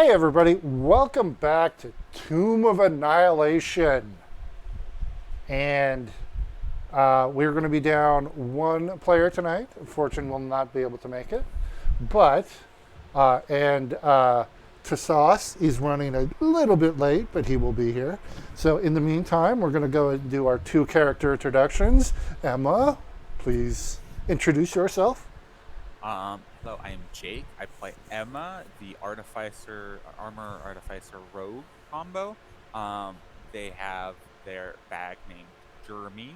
Hey everybody, welcome back to Tomb of Annihilation. And we're going to be down one player tonight. Fortune will not be able to make it. But, Tassos is running a little bit late, but he will be here. So in the meantime, we're going to go and do our two character introductions. Emma, please introduce yourself. Hello, I am Jake. I play Emma, the armor artificer rogue combo. They have their bag named Jeremy.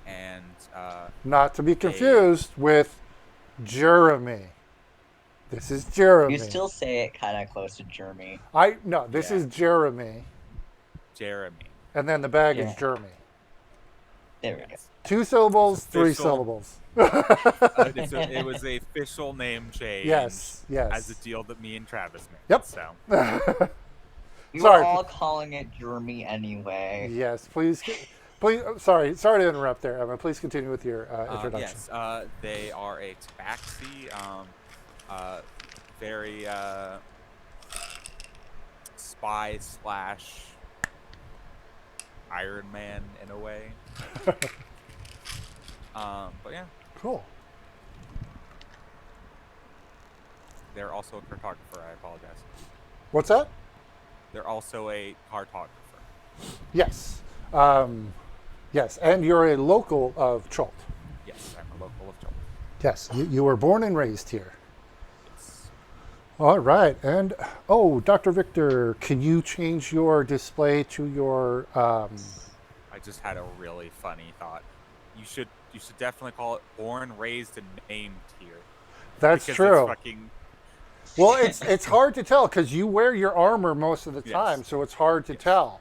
And Not to be confused with Jeremy. This is Jeremy. You still say it kind of close to Jeremy. This is Jeremy. Jeremy. And then the bag is Yeah. Jeremy. There we go. 2 syllables, It's 3 official. syllables. It was a official name change. Yes. As a deal that me and Travis made. Yep. So We Sorry. were all calling it Jeremy anyway. Yes, please. Sorry to interrupt there, Emma. Please continue with your introduction. yes, they are a tabaxi. Very spy / Iron Man in a way. But yeah, Cool. they're also a cartographer. I apologize. What's that? They're also a cartographer. Yes. Yes, and you're a local of Chult. Yes, I'm a local of Chile. Yes, you were born and raised here. Yes. All right, and Dr. Victor, can you change your display to your? I just had a really funny thought. You should definitely call it born, raised, and named here. That's Because true. It's fucking Well, it's hard to tell because you wear your armor most of the Yes. time, so it's hard to tell.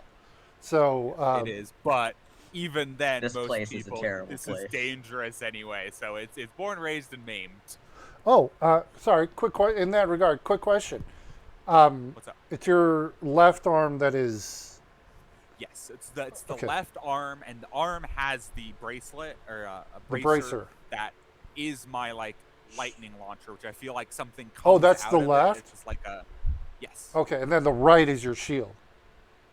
So it is, but even then, This most place is a people, terrible this place. is dangerous anyway. So it's born, raised, and maimed. Sorry. In that regard, quick question. What's up? It's your left arm that is. Yes, it's the Okay. left arm, and the arm has the bracelet or a The bracer, bracer. that is my lightning launcher, which I feel like something comes Oh, that's out the of it. left? It's just like a yes. Okay, and then the right is your shield.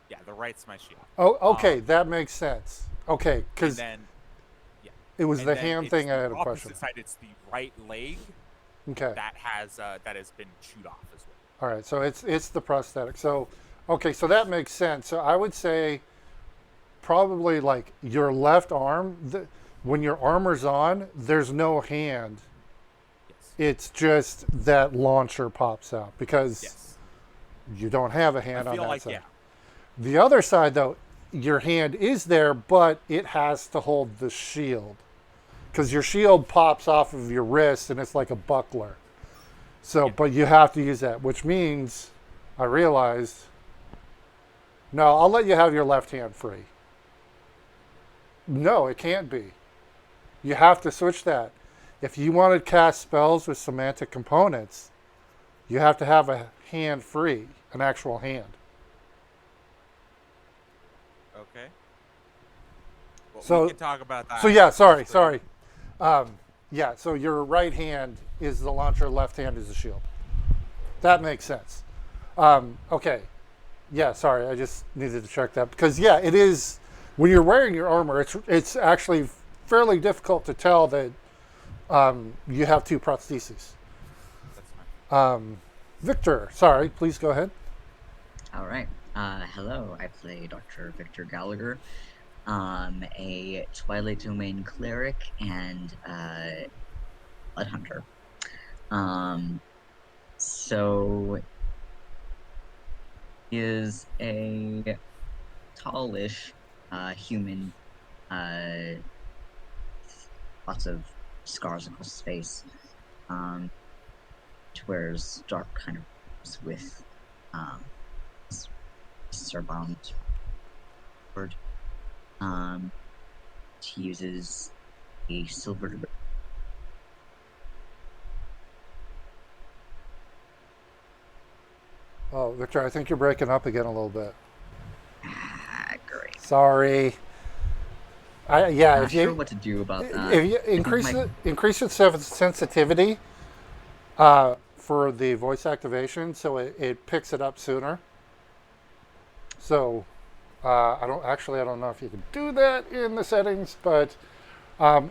Yeah, the right's my shield. Oh, okay, that makes sense. Okay, And because then it was and the then hand it's thing I the had a opposite question. side, it's the right leg Okay. that has been chewed off as well. All right, so it's the prosthetic. So, okay, so that makes sense. So I would say probably like your left arm, when your armor's on, there's no hand. Yes. It's just that launcher pops out because Yes. you don't have a hand I on feel that like side. yeah. The other side, though, your hand is there, but it has to hold the shield because your shield pops off of your wrist and it's like a buckler. So, Yeah. but you have to use that, which means I realized. No, I'll let you have your left hand free. No, it can't be. You have to switch that. If you want to cast spells with semantic components, you have to have a hand free, an actual hand. Okay. Well, So- we can talk about that. So yeah, sorry. Yeah, so your right hand is the launcher, left hand is the shield. That makes sense. Okay. Yeah, sorry, I just needed to check that because yeah, it is when you're wearing your armor, it's actually fairly difficult to tell that you have two prostheses. That's fine. Victor, sorry, please go ahead. All right. Hello. I play Dr. Victor Gallagher, a Twilight Domain cleric and blood hunter. So he is a tallish human, lots of scars across his face. Wears dark kind of with Sarbound word. He uses a silver. Oh, Victor, I think you're breaking up again a little bit. Great. Sorry. Not if you sure what to do about that. if you I think increase my- increase its sensitivity, for the voice activation, so it picks it up sooner. So I don't know if you can do that in the settings, but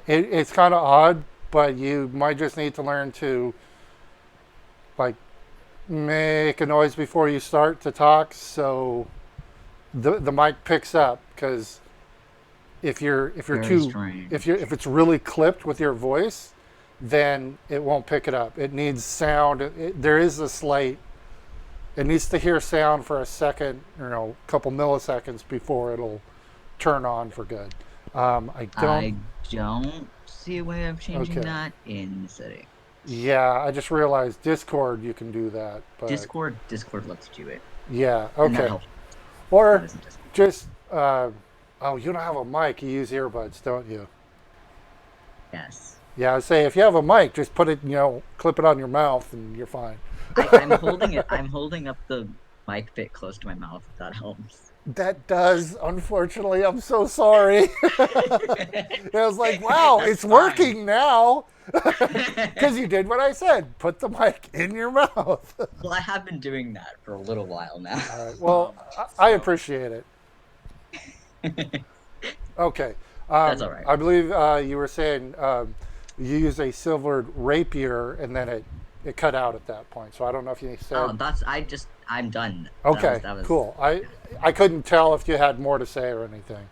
it's kind of odd. But you might just need to learn to like make a noise before you start to talk, so the mic picks up. Because if you're Very too strange. if it's really clipped with your voice, then it won't pick it up. It needs sound. There is a slight. It needs to hear sound for a second, a couple milliseconds before it'll turn on for good. I I don't. don't see a way of changing Okay. that in the setting. Yeah, I just realized Discord you can do that, but Discord lets you do it. yeah, And that okay. helps. That Or isn't Discord. just oh, you don't have a mic. You use earbuds, don't you? Yes. Yeah, I'd say if you have a mic, just put it, clip it on your mouth, and you're fine. I'm holding it. I'm holding up the mic bit close to my mouth. If that helps. That does, unfortunately. I'm so sorry. I was like, wow, That's it's fine. working now. Because you did what I said. Put the mic in your mouth. Well, I have been doing that for a little while now. All right. Well, I So- appreciate it. Okay. That's all right. I believe you were saying you use a silvered rapier, and then it cut out at that point. So I don't know if you said. Oh, I'm done. Okay, That was cool. I couldn't tell if you had more to say or anything.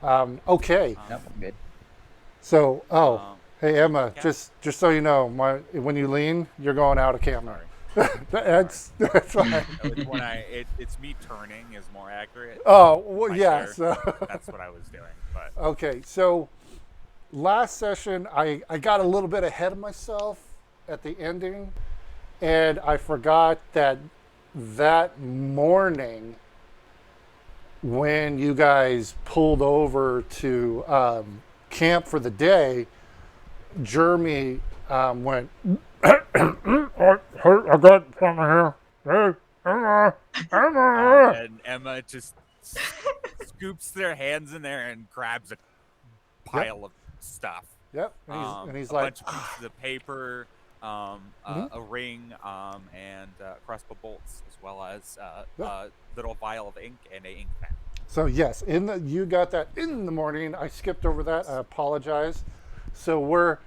Okay. Nope, I'm good. So, Um, hey Emma, yeah. just so you know, when you lean, you're going out of camera. that's fine. when it's me turning is more accurate. Oh, well, My yeah. chair. So, That's what I was doing. But okay, so last session, I got a little bit ahead of myself at the ending, and I forgot that morning when you guys pulled over to camp for the day, Jeremy went, I got something here. Hey, Emma, Emma. and Emma just scoops their hands in there and grabs a pile of stuff. Yep, and he's a like, bunch of pieces of paper, a ring, and crossbow bolts, as well as a little vial of ink and a ink pen. so yes, you got that in the morning. I skipped over that. I apologize. So we're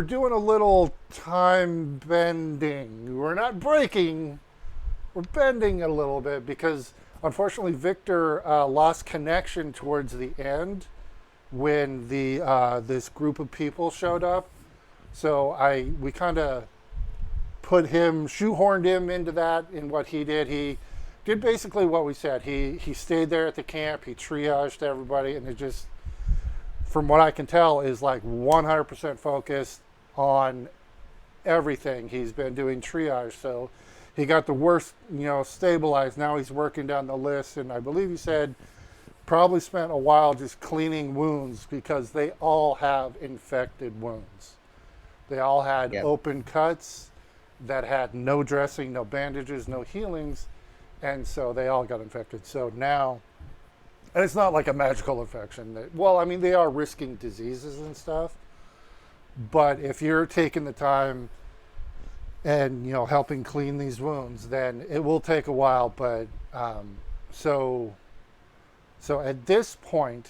doing a little time bending. We're not breaking. We're bending a little bit because unfortunately Victor lost connection towards the end when this group of people showed up. So we kind of shoehorned him into that in what he did. He did basically what we said. He stayed there at the camp. He triaged everybody, and it just, from what I can tell, is like 100% focused on everything. He's been doing triage, so he got the worst, stabilized. Now he's working down the list, and I believe he said probably spent a while just cleaning wounds because they all have infected wounds. They all had open cuts that had no dressing, no bandages, no healings, and so they all got infected. So now, and it's not like a magical infection. They are risking diseases and stuff, but if you're taking the time and helping clean these wounds, then it will take a while. But so at this point,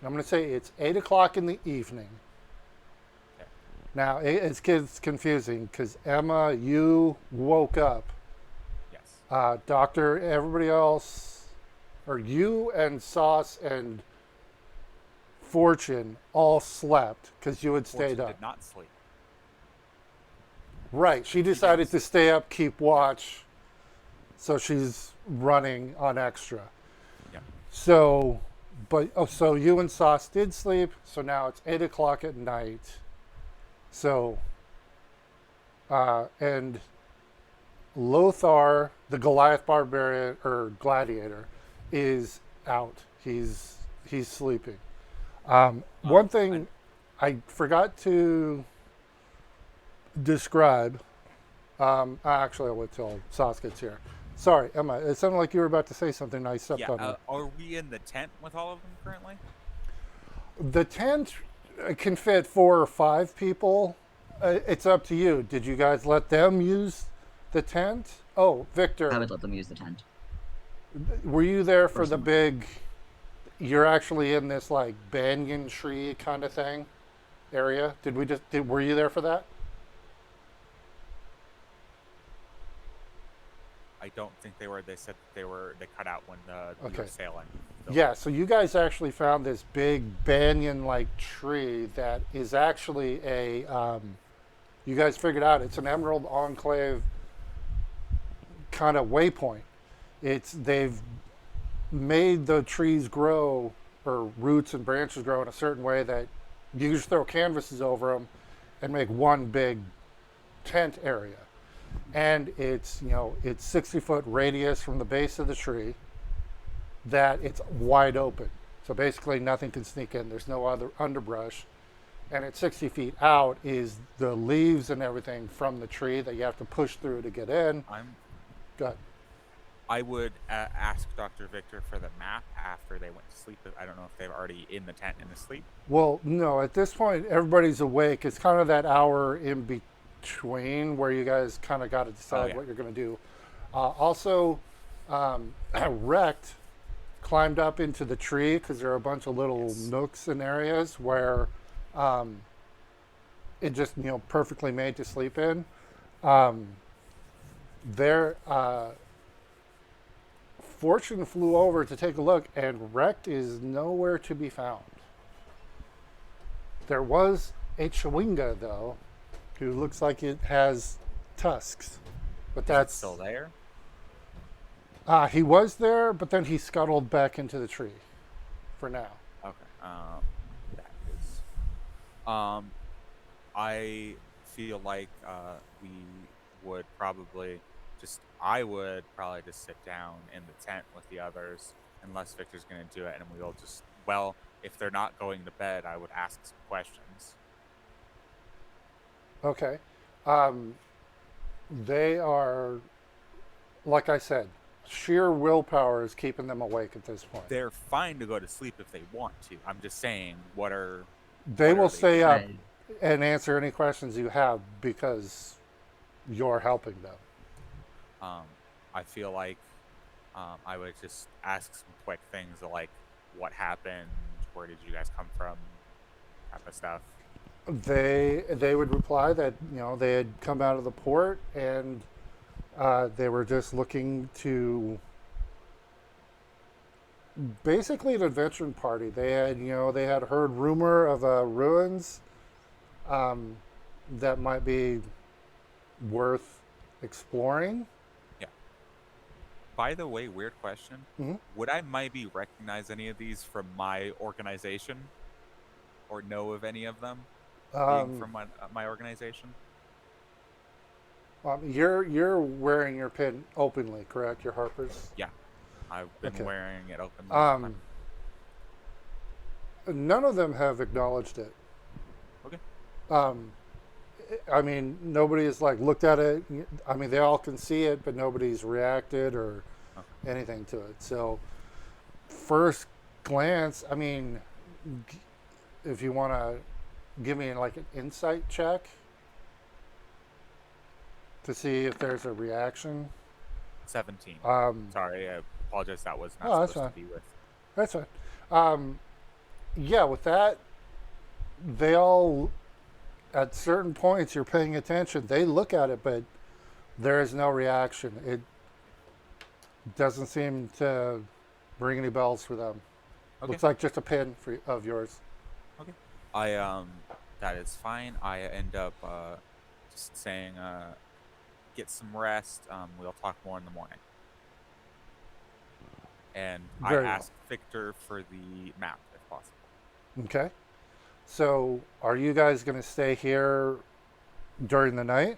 I'm going to say it's 8:00 in the evening. Now, it's confusing because Emma, you woke up. Yes. Doctor, everybody else, or you and Sauce and Fortune all slept because you had stayed Fortune up. did not sleep. Right. She decided to stay up, keep watch. So she's running on extra. Yeah. So, so you and Sauce did sleep. So now it's 8:00 at night. So, and Lothar, the Goliath barbarian or gladiator, is out. He's sleeping. One thing I forgot to describe. Actually, I'll wait till Sauce gets here. Sorry, Emma. It sounded like you were about to say something. I stepped on you. Are we in the tent with all of them currently? The tent can fit 4 or 5 people. It's up to you. Did you guys let them use the tent? Oh, I Victor, would let them use the tent. were you there for the Personally. big? You're actually in this like banyan tree kind of thing area. Did we just? Were you there for that? I don't think they were. They said that they cut out when we Okay. were sailing. So Yeah. So you guys actually found this big banyan-like tree that is actually a. You guys figured out it's an Emerald Enclave kind of waypoint. They've made the trees grow or roots and branches grow in a certain way that you just throw canvases over them and make one big tent area. And it's 60-foot radius from the base of the tree that it's wide open. So basically nothing can sneak in. There's no other underbrush. And at 60 feet out is the leaves and everything from the tree that you have to push through to get in. I'm. Good. I would ask Dr. Victor for the map after they went to sleep. I don't know if they're already in the tent and asleep. Well, no, at this point, everybody's awake. It's kind of that hour in between where you guys kind of got to decide yeah. what you're going to do. Also, Wrecked climbed up into the tree because there are a bunch of little Yes. nooks and areas where it just, perfectly made to sleep in. There, Fortune flew over to take a look, and Wrecked is nowhere to be found. There was a Chewinga, though, who looks like it has tusks. But Is it that's still there? he was there, but then he scuttled back into the tree for now. Okay. That is. I feel like we would probably I would probably just sit down in the tent with the others, unless Victor's going to do it, and we'll just, well, if they're not going to bed, I would ask some questions. Okay. They are, like I said, sheer willpower is keeping them awake at this point. They're fine to go to sleep if they want to. I'm just saying, They what will are they stay doing? up I, and answer any questions you have because you're helping them. I feel like I would just ask some quick things like, what happened? Where did you guys come from? Type of stuff. They would reply that they had come out of the port and they were just looking to basically an adventuring party. They had heard rumor of ruins that might be worth exploring. Yeah. By the way, weird question. Mhm. Would I maybe recognize any of these from my organization, or know of any of them being from my organization? You're wearing your pin openly, correct? Your Harper's. Yeah, I've been Okay. wearing it openly. None of them have acknowledged it. Okay. I mean, nobody has like looked at it. I mean, they all can see it, but nobody's reacted or Okay. anything to it. So, first glance, I mean, if you want to give me like an insight check to see if there's a reaction. 17. Um, Sorry, I apologize. That was Oh, not that's supposed fine. to be with. that's fine. Yeah, with that, they all, at certain points, you're paying attention. They look at it, but there is no reaction. It doesn't seem to ring any bells for them. Okay. Looks like just a pin of yours. Okay. That is fine. I end up just saying, get some rest. We'll talk more in the morning. And Very I well. asked Victor for the map, if possible. Okay. So, are you guys going to stay here during the night?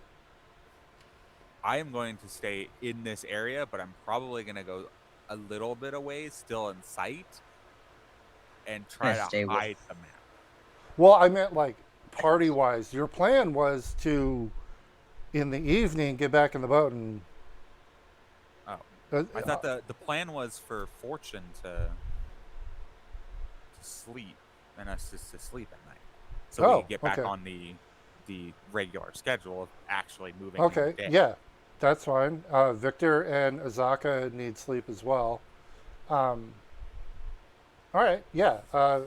I am going to stay in this area, but I'm probably going to go a little bit away, still in sight, and try Yeah, to stay with- hide the map. Well, I meant like party wise. Your plan was to, in the evening, get back in the boat and. Oh, I thought the plan was for Fortune to sleep and us just to sleep at night, so we Oh, could get back okay. on the the regular schedule of actually moving in the Okay, day. yeah, that's fine. Victor and Azaka need sleep as well. Um, all right, yeah.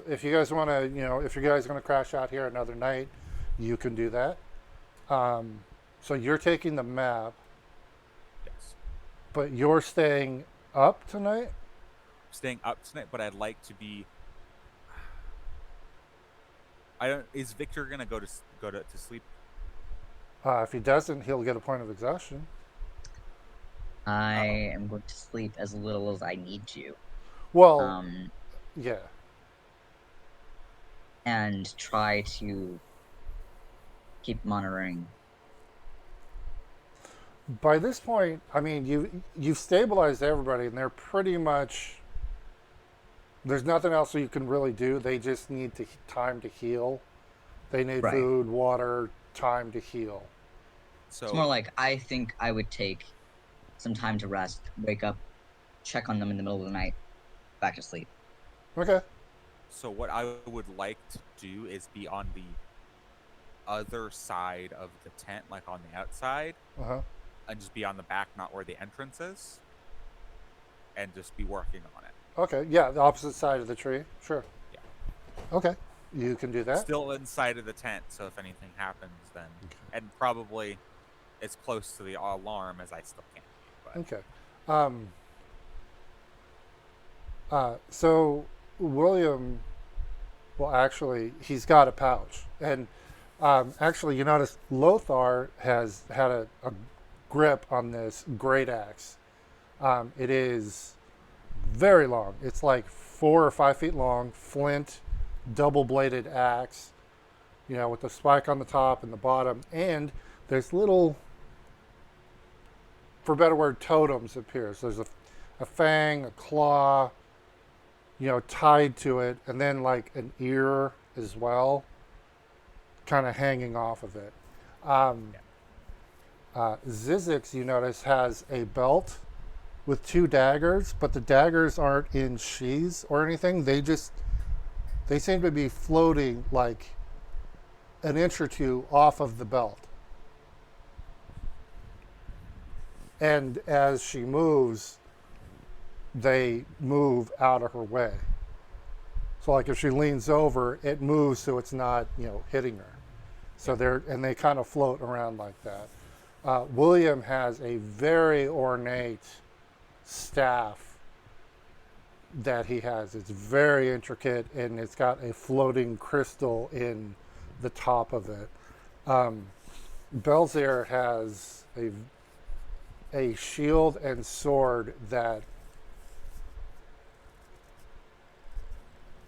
If you guys want to, if you guys going to crash out here another night, you can do that. Um, so you're taking the map, Yes. but you're staying up tonight. Staying up tonight, but I'd like to be. I don't. Is Victor gonna go to sleep? If he doesn't, he'll get a point of exhaustion. I Oh, am going to sleep as little as I need to. Well, Um, yeah. and try to keep monitoring. By this point, I mean you've stabilized everybody, and they're pretty much. There's nothing else you can really do. They just need time to heal. They need Right. food, water, time to heal. It's more so like I think I would take some time to rest, wake up, check on them in the middle of the night, back to sleep. Okay. so what I would like to do is be on the other side of the tent, like on the outside, Uh huh. and just be on the back, not where the entrance is, and just be working on it. Okay. Yeah, the opposite side of the tree. Sure. Yeah. Okay. You can do that. Still inside of the tent, so if anything happens, then and probably as close to the alarm as I still can be. But Okay. Um, so William, well, actually, he's got a pouch, and actually, you notice Lothar has had a grip on this great axe. It is very long. It's like 4 or 5 feet long, flint, double-bladed axe. With the spike on the top and the bottom, and there's little, for a better word, totems appears. There's a fang, a claw, tied to it, and then like an ear as well, kind of hanging off of it. Um, yeah. Zizix, you notice, has a belt with 2 daggers, but the daggers aren't in sheaths or anything. They seem to be floating like an inch or two off of the belt. And as she moves, they move out of her way. So like if she leans over, it moves so it's not, hitting her. So they kind of float around like that. William has a very ornate staff that he has. It's very intricate, and it's got a floating crystal in the top of it. Belzir has a shield and sword that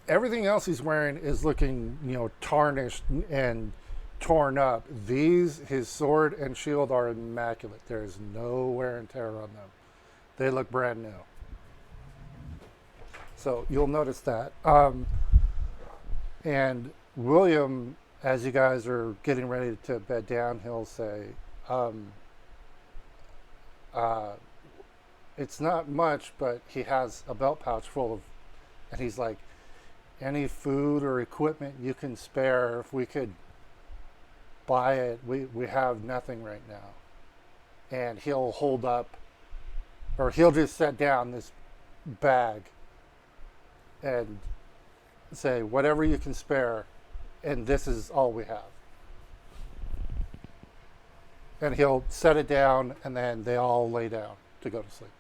everything else he's wearing is looking, tarnished and torn up. His sword and shield are immaculate. There is no wear and tear on them. They look brand new. So you'll notice that. And William, as you guys are getting ready to bed down, he'll say, it's not much, but he has a belt pouch full of, and he's like, any food or equipment you can spare, if we could buy it, we have nothing right now. And he'll hold up, or he'll just set down this bag and say, whatever you can spare, and this is all we have. And he'll set it down, and then they all lay down to go to sleep.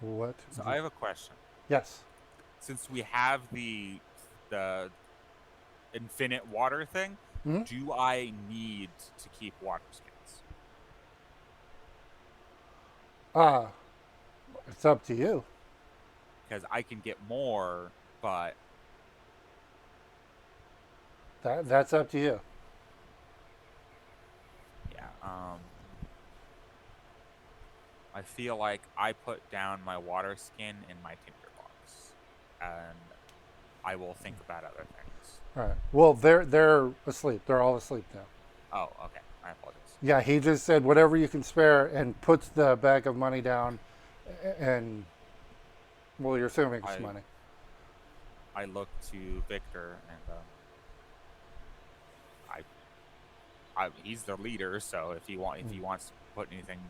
What? So I have a question. Yes. Since we have the infinite water thing, Hmm. do I need to keep water skins? It's up to you. Because I can get more, but That's up to you. yeah, I feel like I put down my water skin in my tinderbox, and I will think about other things. All right. Well, they're asleep. They're all asleep now. Oh, okay. I apologize. Yeah, he just said whatever you can spare, and puts the bag of money down, and Well, you're assuming it's I money. I look to Victor, and he's the leader. So if he wants to put anything,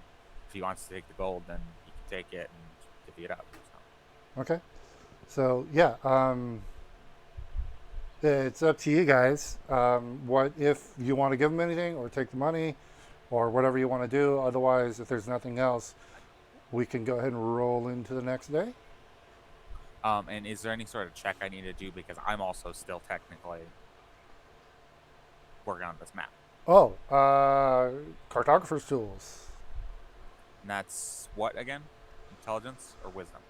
if he wants to take the gold, then he can take it and divvy it up. So. Okay. So yeah, it's up to you guys. What if you want to give them anything, or take the money, or whatever you want to do. Otherwise, if there's nothing else, we can go ahead and roll into the next day. And is there any sort of check I need to do, because I'm also still technically working on this map, Oh, cartographer's tools. and that's what again? Intelligence or wisdom?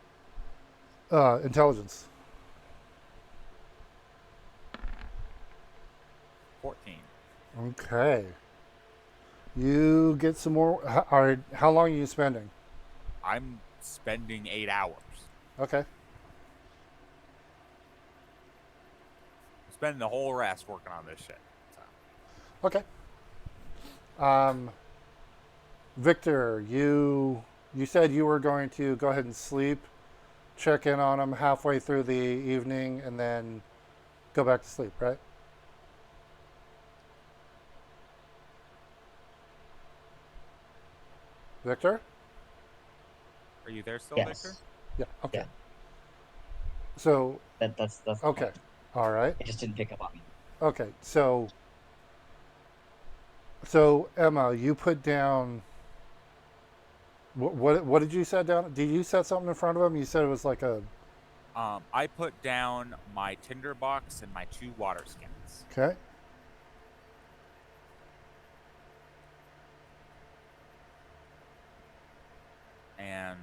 Intelligence. 14. Okay. You get some more. All right. How long are you spending? I'm spending 8 hours. Okay. I'm spending the whole rest working on this shit. So. Okay. Victor, you said you were going to go ahead and sleep, check in on them halfway through the evening, and then go back to sleep, right? Victor? Are you there still, Yes. Victor? Yeah. Okay. Yeah. So, That's the okay. point. All right. It just didn't pick up on me. Okay. So Emma, you put down. What did you set down? Did you set something in front of him? You said it was like a. I put down my tinder box and my 2 water skins. Okay. And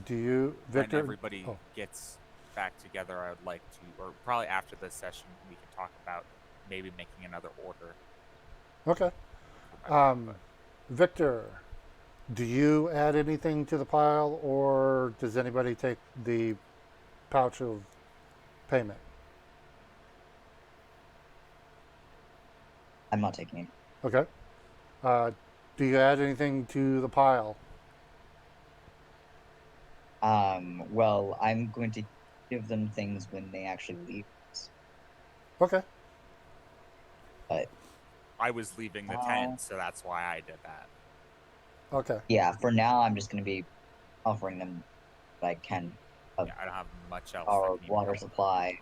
Do you, Victor? when everybody Oh, gets back together, I would like to, or probably after this session, we can talk about maybe making another order. okay. Victor, do you add anything to the pile, or does anybody take the pouch of payment? I'm not taking it. Okay. Uh, do you add anything to the pile? Well, I'm going to give them things when they actually leave. Okay. But I was leaving the tent, so that's why I did that. Okay. yeah, for now, I'm just going to be offering them what I can of Yeah, I don't have much else. our I can even water help with. supply.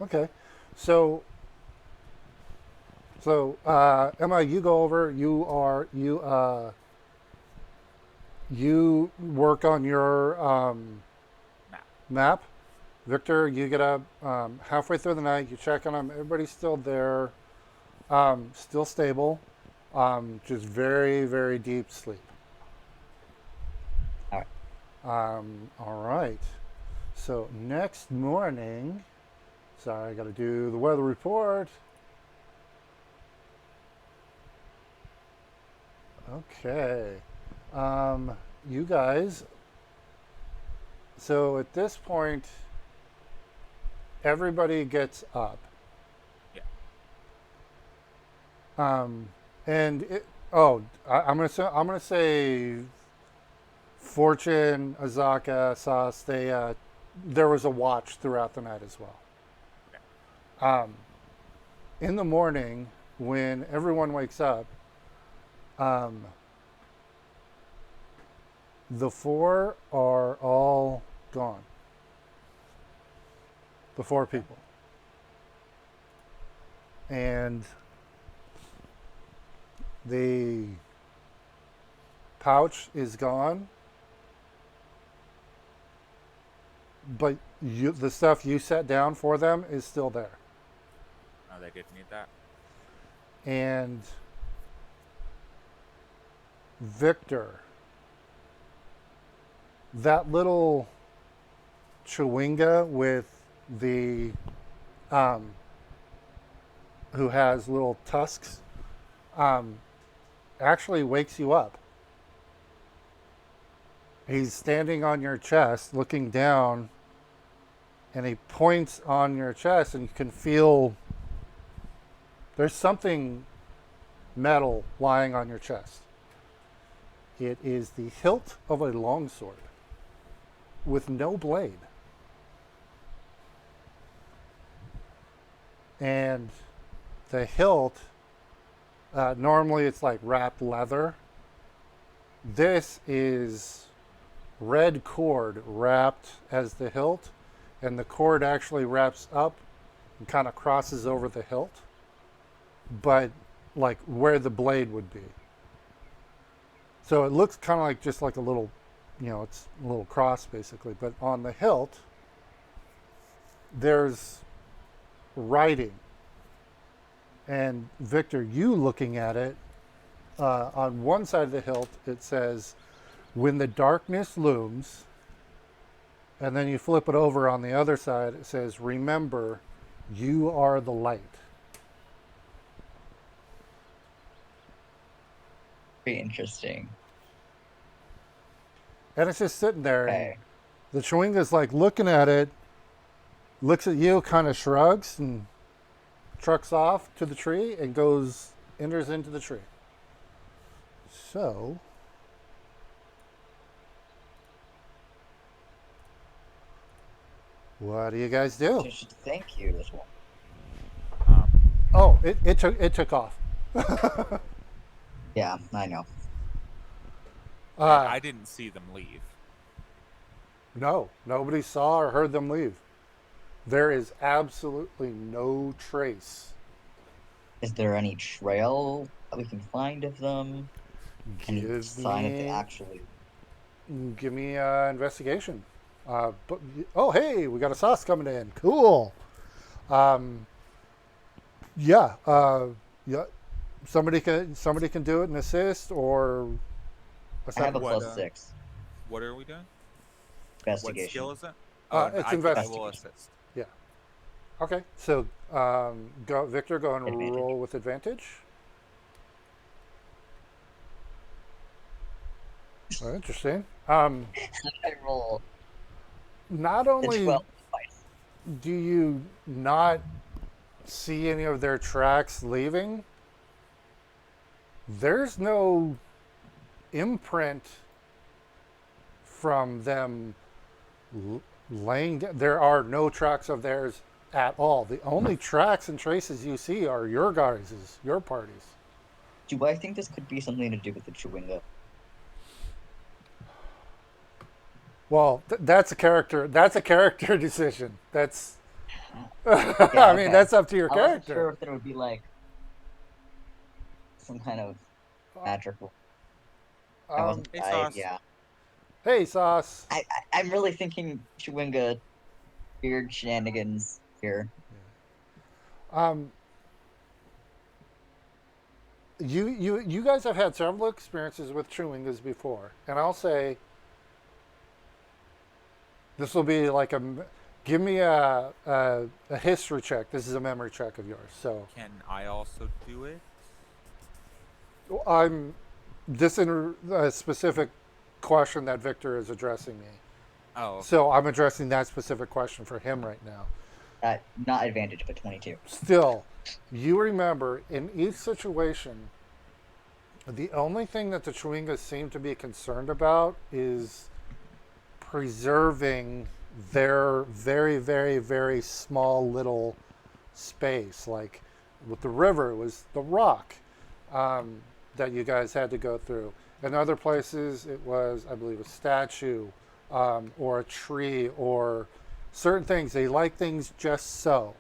Okay. So Emma, you go over. You work on your Map. map. Victor, you get up halfway through the night. You check on them. Everybody's still there, still stable, just very, very deep sleep. All right. All right. So next morning, sorry, I got to do the weather report. Okay. You guys. So at this point, everybody gets up. Yeah. And I'm gonna say Fortune, Azaka, Sas, there was a watch throughout the night as well. Okay. In the morning, when everyone wakes up, the 4 are all gone. The 4 people. And the pouch is gone. But the stuff you set down for them is still there. Oh, they didn't need that. And Victor, that little Chewinga with the who has little tusks actually wakes you up. He's standing on your chest looking down, and he points on your chest, and you can feel there's something metal lying on your chest. It is the hilt of a longsword with no blade. And the hilt, normally it's like wrapped leather. This is red cord wrapped as the hilt, and the cord actually wraps up and kind of crosses over the hilt, but like where the blade would be. So it looks kind of like just like a little, it's a little cross basically. But on the hilt, there's writing. And Victor, you looking at it, on one side of the hilt, it says, "When the darkness looms," and then you flip it over on the other side, it says, "Remember, you are the light." Very interesting. And it's just sitting there. Okay. And the Chewinga's like looking at it, looks at you, kind of shrugs, and trucks off to the tree and enters into the tree. So, what do you guys do? Thank you, this one. Oh, it took off. Yeah, I know. I didn't see them leave. No, nobody saw or heard them leave. There is absolutely no trace. Is there any trail that we can find of them? Any Give sign if they me, actually... give me investigation. But oh, hey, we got a sauce coming in. Cool. Yeah. Yeah. Somebody can do it and assist, or I have a What, +6 What are we doing? investigation. What skill is it? It's I will investigation. assist. Yeah. Okay. So, go, Victor. Go and Advantage. roll with advantage. Oh, interesting. I roll Not the only 12 twice. do you not see any of their tracks leaving, there's no imprint from them laying down. There are no tracks of theirs at all. The only tracks and traces you see are your guys', your parties. Do I think this could be something to do with the Chewinga? Well, that's a character. That's a character decision. That's. Yeah, I mean, okay. that's up to your I wasn't character. sure if there would be like some kind of magical. I Um, wasn't. Hey, Sauce. Yeah. hey, Sauce. I'm really thinking Chewinga weird shenanigans here. Um, you guys have had several experiences with Chewingas before, and I'll say this will be like give me a history check. This is a memory check of yours. So Can I also do it? I'm this in a specific question that Victor is addressing me. Oh, So I'm addressing that specific question for him right now. Not advantage, but 22. Still, you remember in each situation, the only thing that the Chewingas seem to be concerned about is preserving their very, very, very small little space. Like with the river, it was the rock that you guys had to go through. In other places, it was, I believe, a statue or a tree or certain things. They like things just so.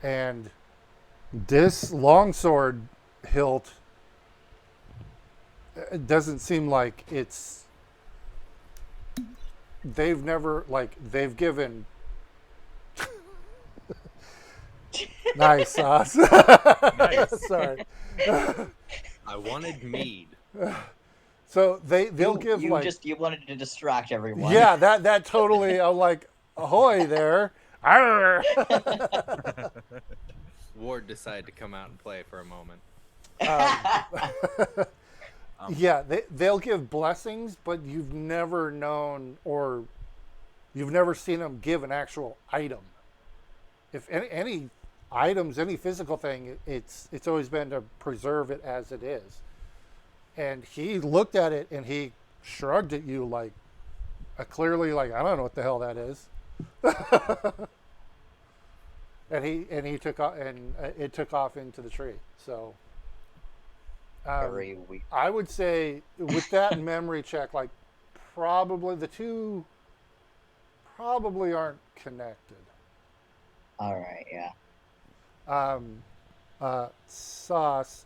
And this longsword hilt, it doesn't seem like it's. They've never, like, they've given. Nice sauce. Nice. Sorry. I wanted mead. So they'll give you like. you wanted to distract everyone. Yeah, that totally. I'm like, ahoy there. Arr! Ward decided to come out and play for a moment. Yeah, they'll give blessings, but you've never known or you've never seen them give an actual item. If any items, any physical thing, it's always been to preserve it as it is. And he looked at it and he shrugged at you like, clearly like, I don't know what the hell that is. And he took off, and it took off into the tree. So Very weak. I would say with that memory check, like probably the two probably aren't connected. All right, yeah. Sauce.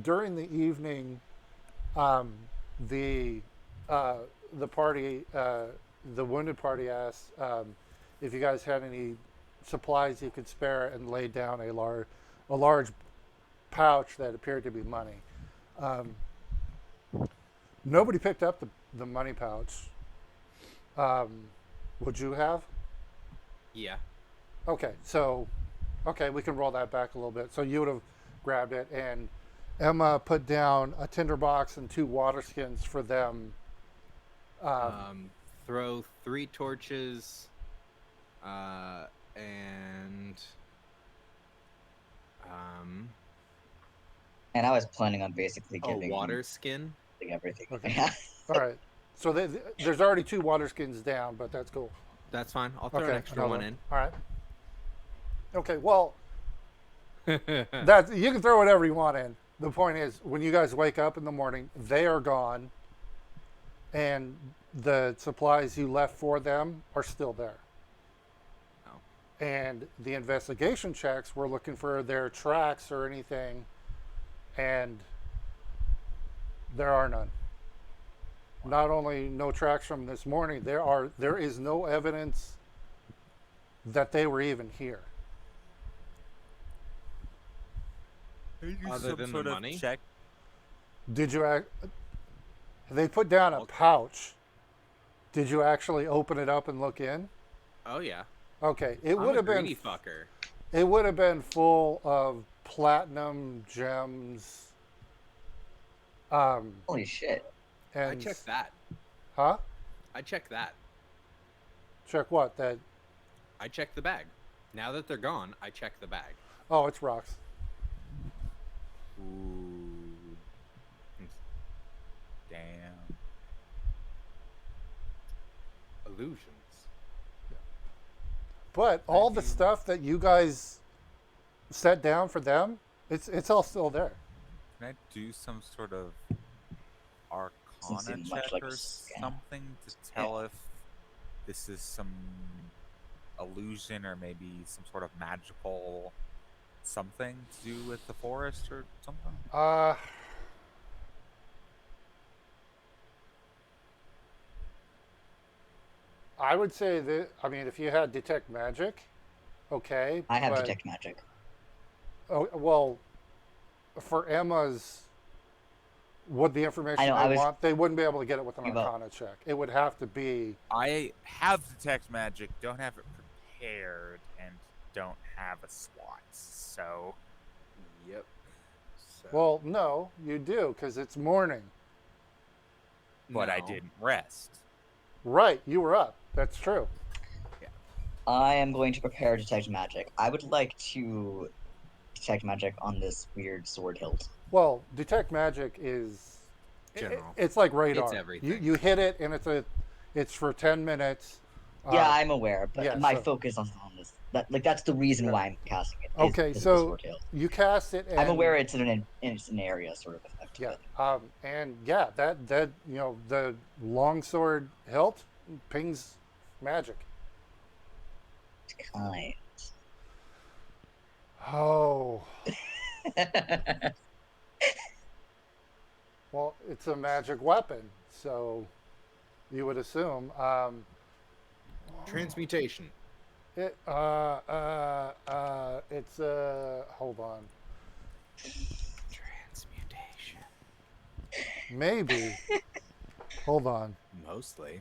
During the evening, um, the the party, the wounded party asked if you guys had any supplies you could spare, and laid down a large pouch that appeared to be money. Um, Nobody picked up the money pouch. Would you have? Yeah. Okay, so okay, we can roll that back a little bit. So you would have grabbed it, and Emma put down a tinderbox and 2 water skins for them. Throw 3 torches, and And I was planning on basically a giving water skin. everything. Okay. Yeah. All right. So there's already 2 water skins down, but that's cool. That's fine. I'll throw Okay, an extra another one in. All right. Okay. Well, that you can throw whatever you want in. The point is, when you guys wake up in the morning, they are gone, and the supplies you left for them are still there. Oh. And the investigation checks were looking for their tracks or anything, and there are none. Not only no tracks from this morning, there is no evidence that they were even here. Other than the money? Check. Did you they put down a pouch. Did you actually open it up and look in? Oh yeah. Okay, it I'm would a have been greedy fucker. it would have been full of platinum gems. Holy shit. And I checked that. Huh? I checked that. Check what? That I checked the bag. Now that they're gone, I checked the bag. Oh, it's rocks. Ooh. Damn. Illusions. But all the stuff that you guys set down for them, it's all still there. Can I do some sort of Doesn't arcana seem much check like a or scam. something to tell if this is some illusion or maybe some sort of magical something to do with the forest or something? I would say that, I mean, if you had detect magic, okay. I have but- detect magic. Oh, well, for Emma's, what the information I know, I they was- want, they wouldn't be able to get it with an Give up. arcana check. It would have to be, I have detect magic, don't have it prepared, and don't have a SWAT. So Yep. So, well, no, you do, because it's morning. but I no. didn't rest. Right, you were up. That's true. I am going to prepare detect magic. I would like to detect magic on this weird sword hilt. Well, detect magic is General. it's like radar. everything. You hit it, and it's for 10 minutes. Yeah, I'm aware, but yeah, my so- focus on this. That's the reason why I'm casting it. Okay, is the so sword hilt. you cast it. And, I'm aware it's an area sort of effect. Yeah, but and yeah, that the longsword hilt pings magic. it's kind. Oh, well, it's a magic weapon, so you would assume. Transmutation. It's hold on, Transmutation. maybe. Hold on. Mostly.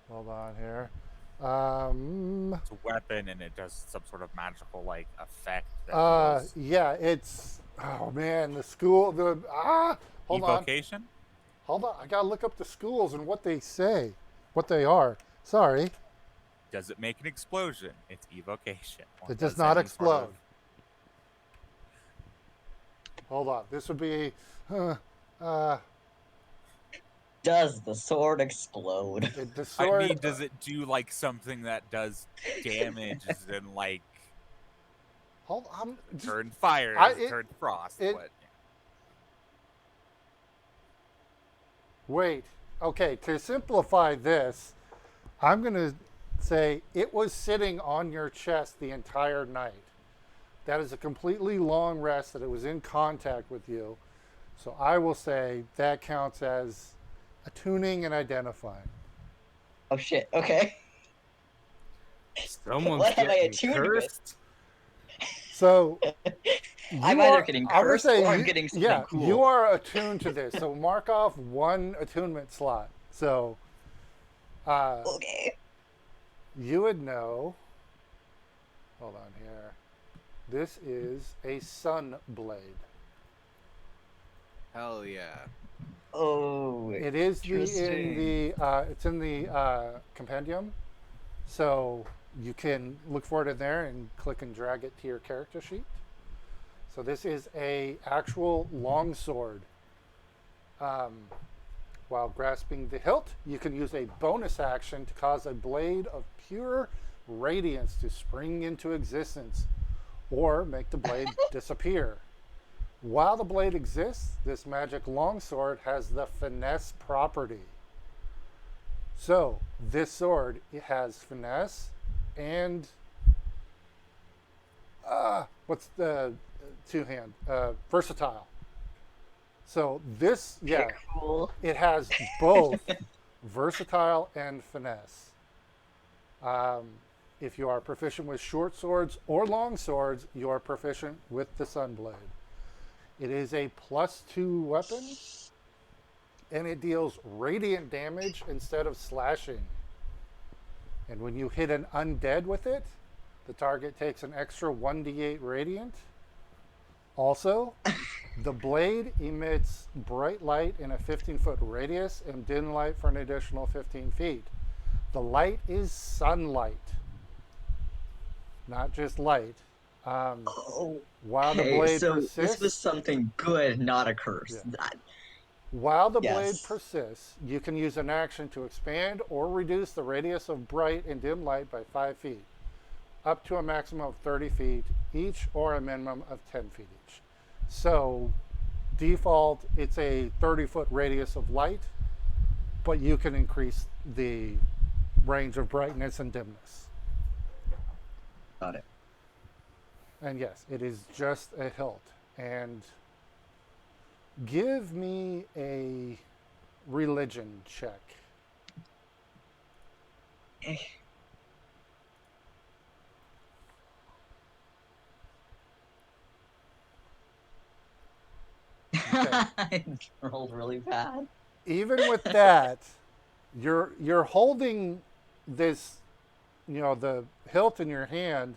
Hold on here. It's a weapon, and it does some sort of magical like effect. That goes- Yeah, it's. Oh man, the school. Hold on. evocation. Hold on. I gotta look up the schools and what they say, what they are. Sorry. Does it make an explosion? It's evocation. Or It does does not any sort of- explode. Hold on. This would be. Uh, Does the sword explode? the I sword. mean, does it do like something that does damage? As in, like, Hold on. turn fire? I- Does it turn frost? it- What? Wait. Okay. To simplify this, I'm going to say it was sitting on your chest the entire night. That is a completely long rest that it was in contact with you. So I will say that counts as attuning and identifying. Oh shit. Okay. Someone's What am I getting attuned with? cursed. So I'm you either are- getting I'm gonna cursed say or I'm you- getting something yeah, cool. you are attuned to this. So mark off one attunement slot. So Okay. you would know. Hold on here. This is a sun blade. Hell yeah. Oh. It is Interesting. it's in the compendium, so you can look for it in there and click and drag it to your character sheet. So this is a actual longsword. While grasping the hilt, you can use a bonus action to cause a blade of pure radiance to spring into existence, or make the blade disappear. While the blade exists, this magic longsword has the finesse property. So this sword, it has finesse and what's the two-hand? Versatile. So this, yeah, Okay, cool. it has both versatile and finesse. If you are proficient with short swords or long swords, you are proficient with the Sunblade. It is a +2 weapon, and it deals radiant damage instead of slashing. And when you hit an undead with it, the target takes an extra 1d8 radiant. Also, the blade emits bright light in a 15-foot radius and dim light for an additional 15 feet. The light is sunlight, not just light. Oh. While the Okay, blade so this was persists, something good, not a curse. Yeah. That- while the blade Yes. persists, you can use an action to expand or reduce the radius of bright and dim light by 5 feet, up to a maximum of 30 feet each, or a minimum of 10 feet each. So, default, it's a 30-foot radius of light, but you can increase the range of brightness and dimness. Got it. And yes, it is just a hilt. And give me a religion check. Eh. I rolled really bad. Even with that, you're holding this, the hilt in your hand,